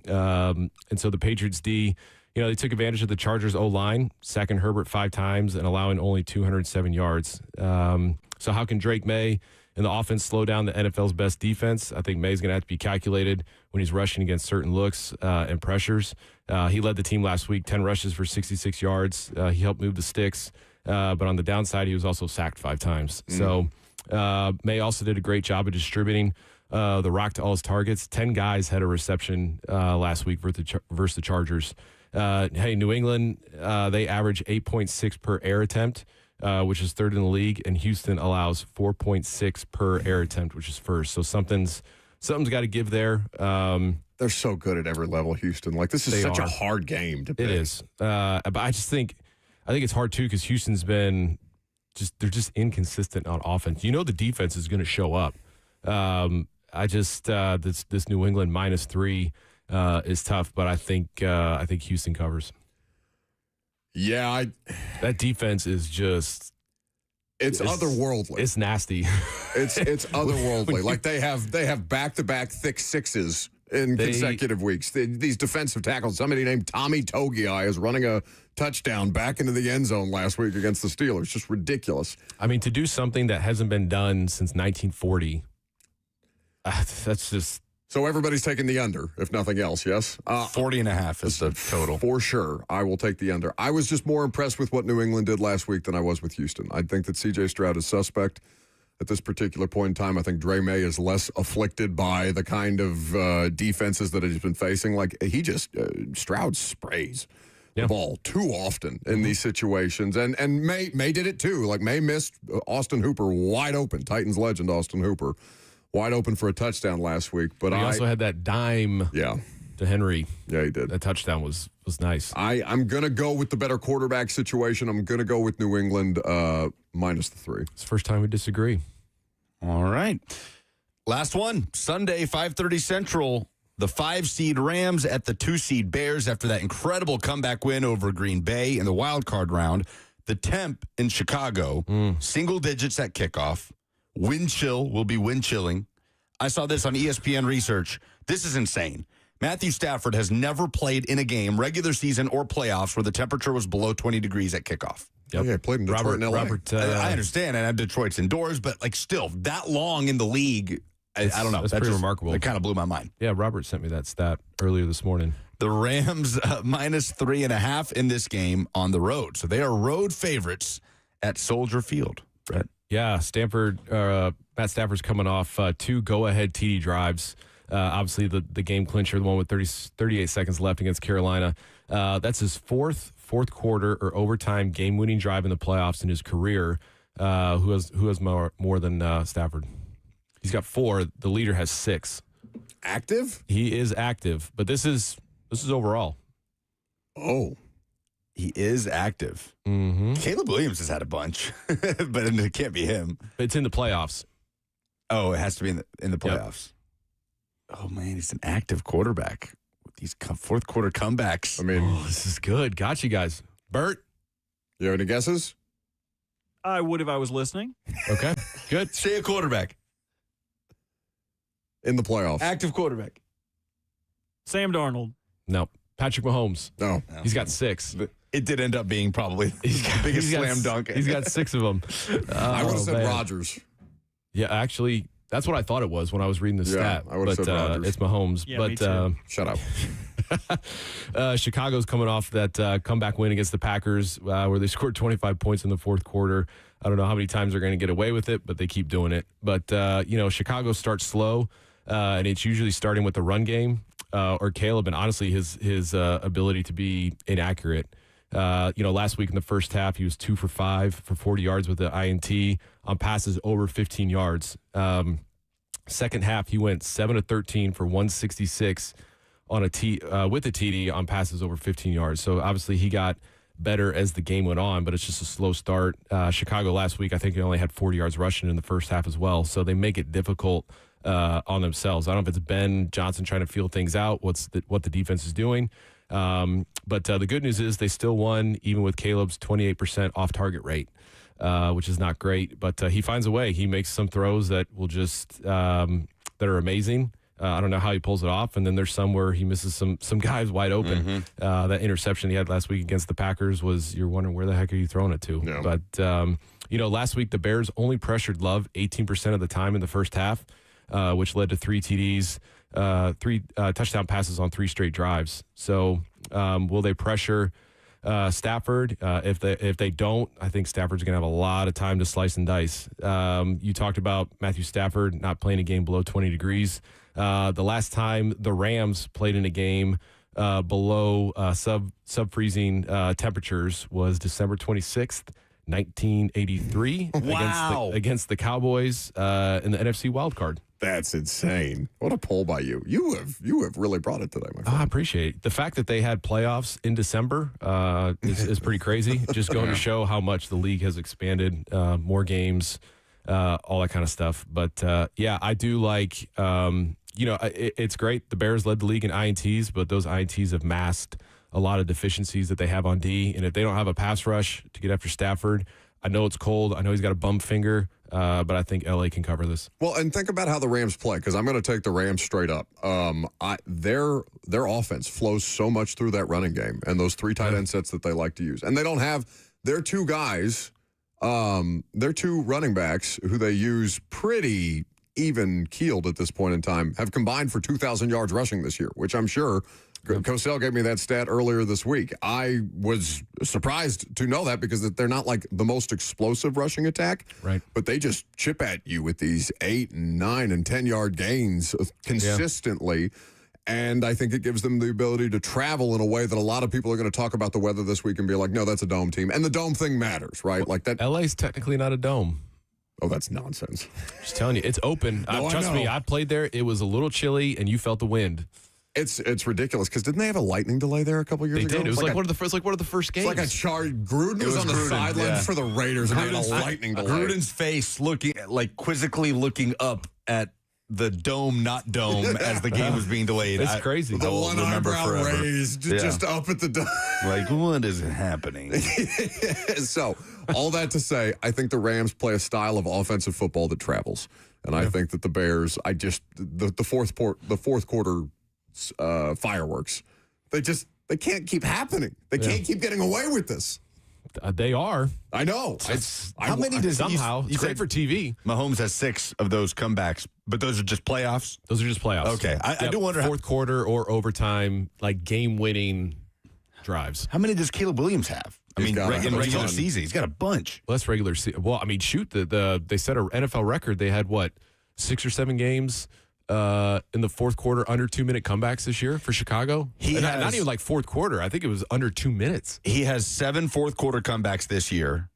And so the Patriots D, they took advantage of the Chargers O-line, sacking Herbert 5 times and allowing only 207 yards. So how can Drake May and the offense slow down the NFL's best defense? I think May's going to have to be calculated when he's rushing against certain looks and pressures. He led the team last week, 10 rushes for 66 yards. He helped move the sticks. But on the downside, he was also sacked 5 times. So May also did a great job of distributing the rock to all his targets. 10 guys had a reception last week versus the Chargers. New England, they average 8.6 per air attempt, which is 3rd in the league, and Houston allows 4.6 per air attempt, which is 1st. So something's got to give there. They're so good at every level, Houston. This is such a hard game to pick. It is. But I think it's hard too because Houston's been they're just inconsistent on offense. The defense is going to show up. This New England -3 is tough, but I think Houston covers. Yeah, that defense is just it's otherworldly. It's nasty. It's otherworldly. They have back-to-back thick 6s in consecutive weeks. These defensive tackles. Somebody named Tommy Togiai is running a touchdown back into the end zone last week against the Steelers. Just ridiculous. To do something that hasn't been done since 1940. That's just. So everybody's taking the under, if nothing else, yes? 40.5 is the total. For sure. I will take the under. I was just more impressed with what New England did last week than I was with Houston. I think that C.J. Stroud is suspect at this particular point in time. I think Dre May is less afflicted by the kind of defenses that he's been facing. Stroud sprays the ball too often in these situations. And May did it too. May missed Austin Hooper wide open, Titans legend Austin Hooper. Wide open for a touchdown last week. But he also had that dime to Henry. Yeah, he did. That touchdown was nice. I'm going to go with the better quarterback situation. I'm going to go with New England -3. It's the first time we disagree. All right. Last one. Sunday, 5:30 Central. The 5-seed Rams at the 2-seed Bears after that incredible comeback win over Green Bay in the wild card round. The temp in Chicago, single digits at kickoff. Wind chill will be wind chilling. I saw this on ESPN Research. This is insane. Matthew Stafford has never played in a game, regular season or playoffs, where the temperature was below 20 degrees at kickoff. Yep. Yeah, played in Detroit and LA. I understand, and Detroit's indoors, but still, that long in the league, I don't know. That's pretty remarkable. It kind of blew my mind. Yeah, Robert sent me that stat earlier this morning. The Rams -3.5 in this game on the road. So they are road favorites at Soldier Field. Brett? Yeah, Matt Stafford's coming off 2 go-ahead TD drives. Obviously, the game clincher, the one with 38 seconds left against Carolina. That's his fourth quarter or overtime game-winning drive in the playoffs in his career. Who has more than Stafford? He's got 4. The leader has 6. Active? He is active, but this is overall. Oh. He is active. Mm-hmm. Caleb Williams has had a bunch, but it can't be him. It's in the playoffs. Oh, it has to be in the playoffs. Yep. Oh, man, he's an active quarterback with these fourth quarter comebacks. This is good. Got you guys. Bert? You have any guesses? I would if I was listening. Okay, good. Say a quarterback. In the playoffs. Active quarterback. Sam Darnold. No. Patrick Mahomes. No. He's got 6. It did end up being probably the biggest slam dunk. He's got 6 of them. I would have said Rodgers. Yeah, actually, that's what I thought it was when I was reading the stat. I would have said Rodgers. It's Mahomes. Yeah, but me too. Shut up. Chicago's coming off that comeback win against the Packers where they scored 25 points in the fourth quarter. I don't know how many times they're going to get away with it, but they keep doing it. But, Chicago starts slow, and it's usually starting with the run game or Caleb, and honestly his ability to be inaccurate. Last week in the first half, he was 2 for 5 for 40 yards with the INT on passes over 15 yards. Second half, he went 7 of 13 for 166 on with a TD on passes over 15 yards. So obviously he got better as the game went on, but it's just a slow start. Chicago last week, I think they only had 40 yards rushing in the first half as well. So they make it difficult on themselves. I don't know if it's Ben Johnson trying to feel things out, what the defense is doing. But the good news is they still won, even with Caleb's 28% off-target rate, which is not great. But he finds a way. He makes some throws that will just that are amazing. I don't know how he pulls it off. And then there's some where he misses some guys wide open. That interception he had last week against the Packers was, you're wondering where the heck are you throwing it to? Yeah. But, last week the Bears only pressured Love 18% of the time in the first half, which led to 3 TDs. 3 touchdown passes on 3 straight drives. So will they pressure Stafford? If they don't, I think Stafford's going to have a lot of time to slice and dice. You talked about Matthew Stafford not playing a game below 20 degrees. The last time the Rams played in a game below sub-freezing temperatures was December 26th, 1983 against the Cowboys in the NFC wild card. That's insane. What a poll by you. You have really brought it today, my friend. I appreciate it. The fact that they had playoffs in December is pretty crazy. Just going to show how much the league has expanded, more games, all that kind of stuff. But, I do like, it's great. The Bears led the league in INTs, but those INTs have masked a lot of deficiencies that they have on D. And if they don't have a pass rush to get after Stafford, I know it's cold. I know he's got a bum finger. But I think LA can cover this. Well, and think about how the Rams play, because I'm going to take the Rams straight up. Their offense flows so much through that running game and those 3 tight end sets that they like to use. And they don't have their 2 guys, their 2 running backs who they use pretty even-keeled at this point in time, have combined for 2,000 yards rushing this year, which I'm sure Cosell gave me that stat earlier this week. I was surprised to know that because they're not like the most explosive rushing attack. Right. But they just chip at you with these 8, 9, and 10-yard gains consistently. Yeah. And I think it gives them the ability to travel in a way that a lot of people are going to talk about the weather this week and be like, no, that's a dome team. And the dome thing matters, right? Like that. LA's technically not a dome. Oh, that's nonsense. Just telling you, it's open. No, trust me, I played there. It was a little chilly, and you felt the wind. It's ridiculous because didn't they have a lightning delay there a couple years ago? They did. It was like one of the first games. It's like a charge. Gruden was on the sidelines for the Raiders and had a lightning delay. Gruden's face quizzically looking up at the dome, not dome, as the game was being delayed. It's crazy. The one eyebrow raised just up at the dome. Like, what is happening? So, all that to say, I think the Rams play a style of offensive football that travels, and I think that the Bears, the fourth quarter fireworks, they can't keep happening. They can't keep getting away with this. They are. I know. How many does somehow? It's great for TV. Mahomes has 6 of those comebacks, but those are just playoffs? Those are just playoffs. Okay. I do wonder fourth quarter or overtime, like game-winning drives. How many does Caleb Williams have? In regular season, he's got a bunch. Well, that's regular season. Well, I mean, shoot, they set an NFL record. They had, 6 or 7 games in the fourth quarter under 2-minute comebacks this year for Chicago. Not even like fourth quarter. I think it was under 2 minutes. He has 7 fourth quarter comebacks this year.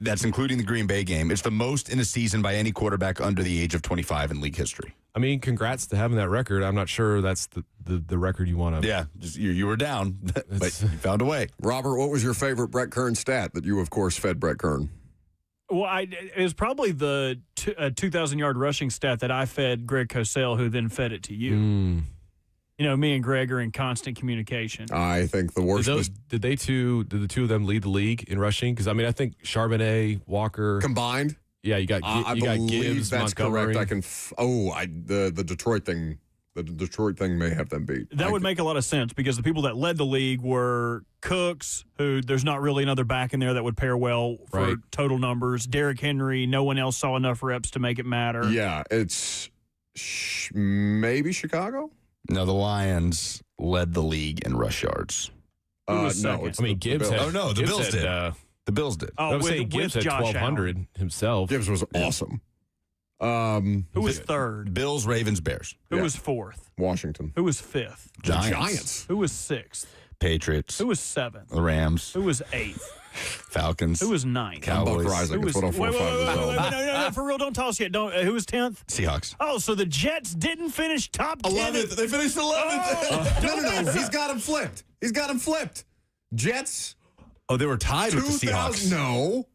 That's including the Green Bay game. It's the most in a season by any quarterback under the age of 25 in league history. I mean, congrats to having that record. I'm not sure that's the record you want to. Yeah, you were down, but you found a way. Robert, what was your favorite Brett Kern stat that you, of course, fed Brett Kern? Well, it was probably the 2,000-yard rushing stat that I fed Greg Cosell, who then fed it to you. Me and Greg are in constant communication. I think the worst did the two of them lead the league in rushing? Because, I mean, I think Charbonnet, Walker. Combined? Yeah, you got I got believe Gibbs, that's Montgomery. correct. The Detroit thing The Detroit thing may have them beat. That would make a lot of sense because the people that led the league were Cooks, who there's not really another back in there that would pair well for total numbers. Derrick Henry, no one else saw enough reps to make it matter. Yeah, it's maybe Chicago? No, the Lions led the league in rush yards. No, second? it's Gibbs the had. Bills. The Gibbs Bills had, did. The Bills did. Oh, I was saying Gibbs had Josh 1,200 himself. Gibbs was awesome. Allen. Who was third? Bills, Ravens, Bears. Who was fourth? Washington. Who was fifth? Giants. Who was sixth? Patriots. Who was seventh? The Rams. Who was eighth? Falcons. Who was ninth? Cowboys. Buck Rising. Who It's was, 104.5 no, for real, don't toss yet. Who was 10th? Seahawks. Oh, so the Jets didn't finish top 10. 11th. They finished 11th. No. He's got him flipped. Jets. Oh, they were tied with the Seahawks. No.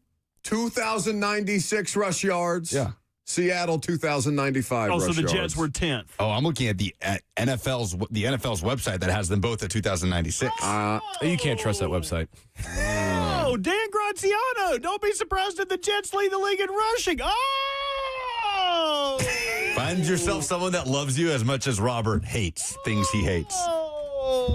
2,096 rush yards. Yeah. Seattle 2,095 rush so the yards. Jets were 10th. Oh, I'm looking at the NFL's website that has them both at 2096. You can't trust that website. Oh, Dan Graziano. Don't be surprised if the Jets lead the league in rushing. Oh! Find yourself someone that loves you as much as Robert hates things he hates.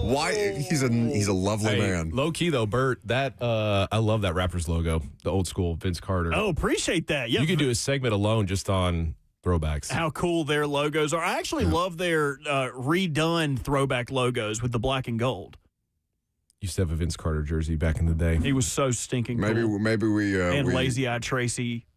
Why? He's a lovely man. Low key though, Bert. That I love that Raptors logo, the old school Vince Carter. Oh, appreciate that. Yeah, you could do a segment alone just on throwbacks. How cool their logos are. I actually love their redone throwback logos with the black and gold. Used to have a Vince Carter jersey back in the day. He was so stinking cool. Maybe we and Lazy Eye Tracy.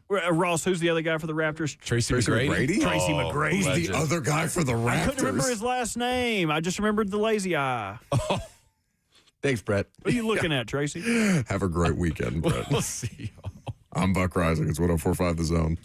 Ross, who's the other guy for the Raptors? Tracy McGrady. Tracy McGrady. Who's the other guy for the Raptors? I couldn't remember his last name. I just remembered the Lazy Eye. Oh. Thanks, Brett. What are you looking at, Tracy? Have a great weekend, Brett. We'll see. I'm Buck Rising. It's 104.5 The Zone.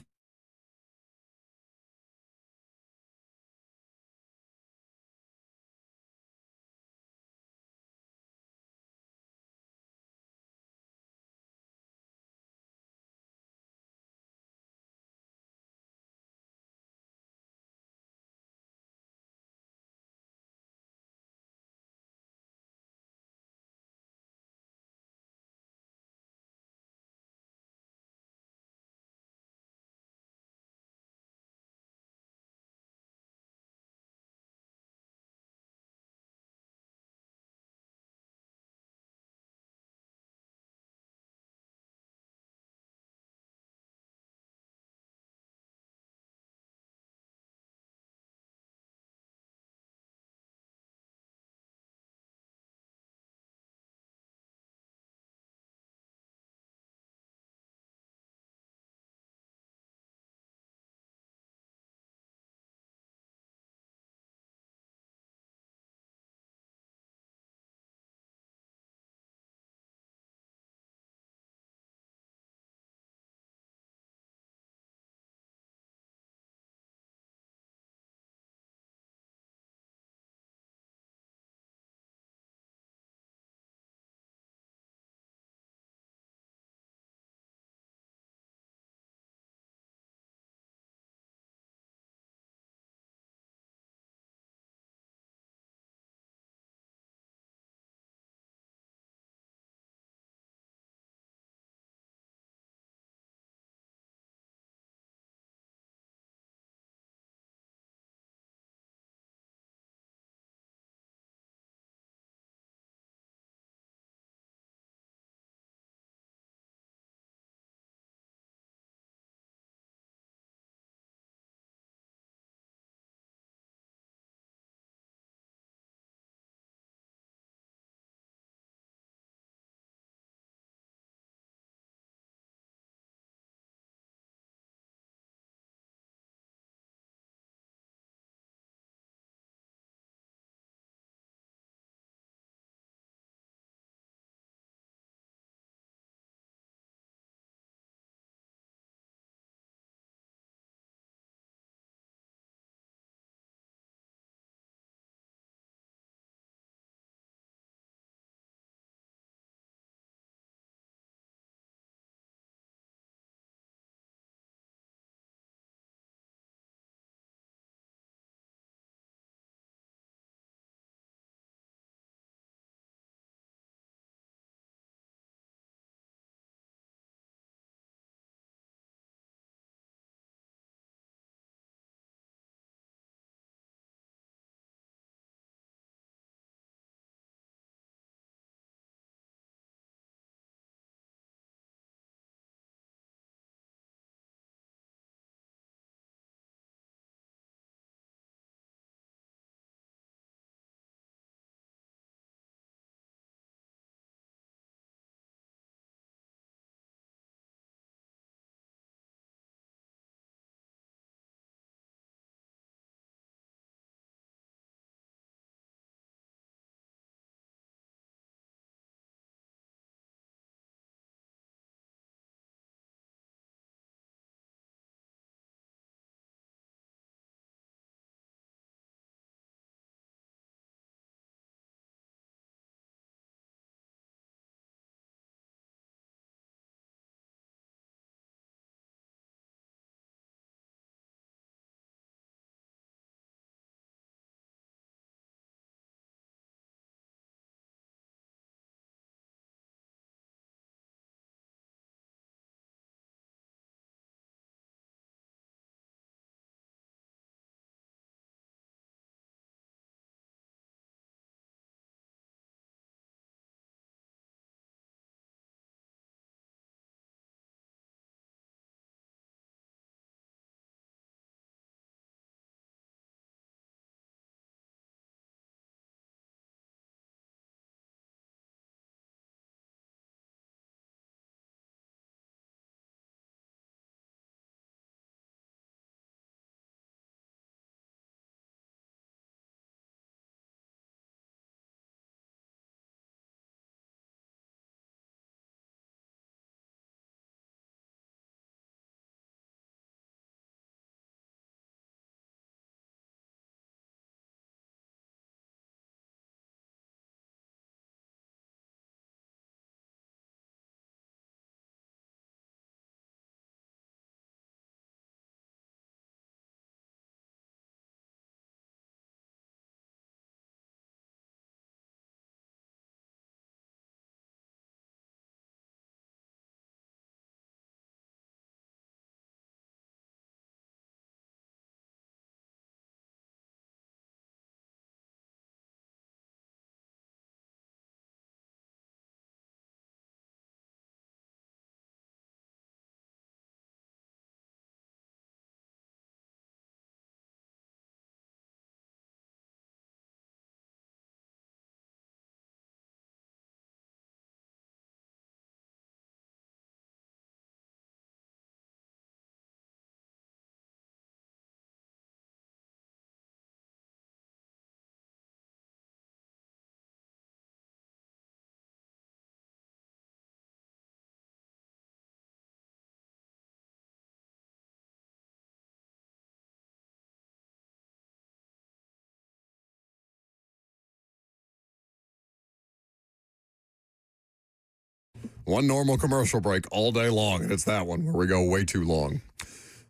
One normal commercial break all day long, and it's that one where we go way too long.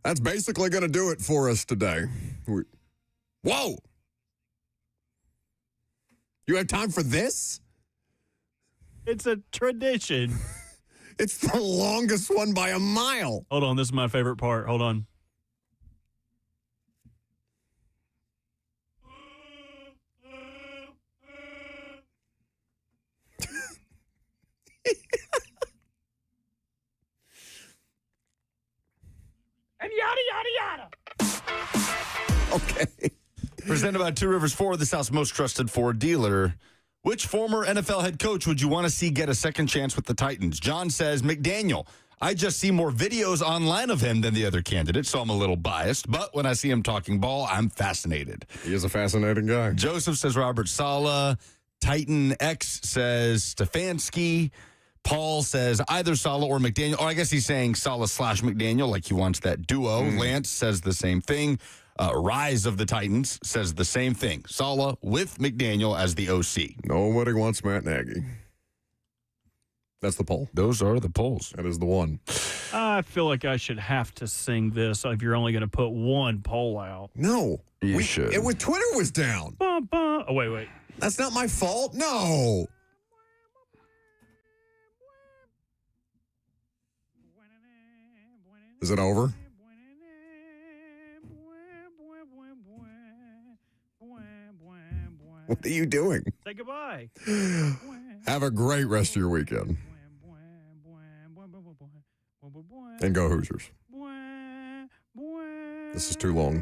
That's basically going to do it for us today. Whoa! You have time for this? It's a tradition. It's the longest one by a mile. Hold on, this is my favorite part. Hold on. And yada, yada, yada. Okay. Presented by Two Rivers Ford, the South's most trusted Ford dealer. Which former NFL head coach would you want to see get a second chance with the Titans? John says McDaniel. I just see more videos online of him than the other candidates, so I'm a little biased. But when I see him talking ball, I'm fascinated. He is a fascinating guy. Joseph says Robert Saleh. Titan X says Stefanski. Paul says either Saleh or McDaniel. Oh, I guess he's saying Saleh / McDaniel, like he wants that duo. Lance says the same thing. Rise of the Titans says the same thing. Saleh with McDaniel as the OC. Nobody wants Matt Nagy. That's the poll. Those are the polls. That is the one. I feel like I should have to sing this if you're only going to put one poll out. No. You should. Twitter was down. Oh, wait. That's not my fault. No. Is it over? What are you doing? Say goodbye. Have a great rest of your weekend. And go Hoosiers. This is too long.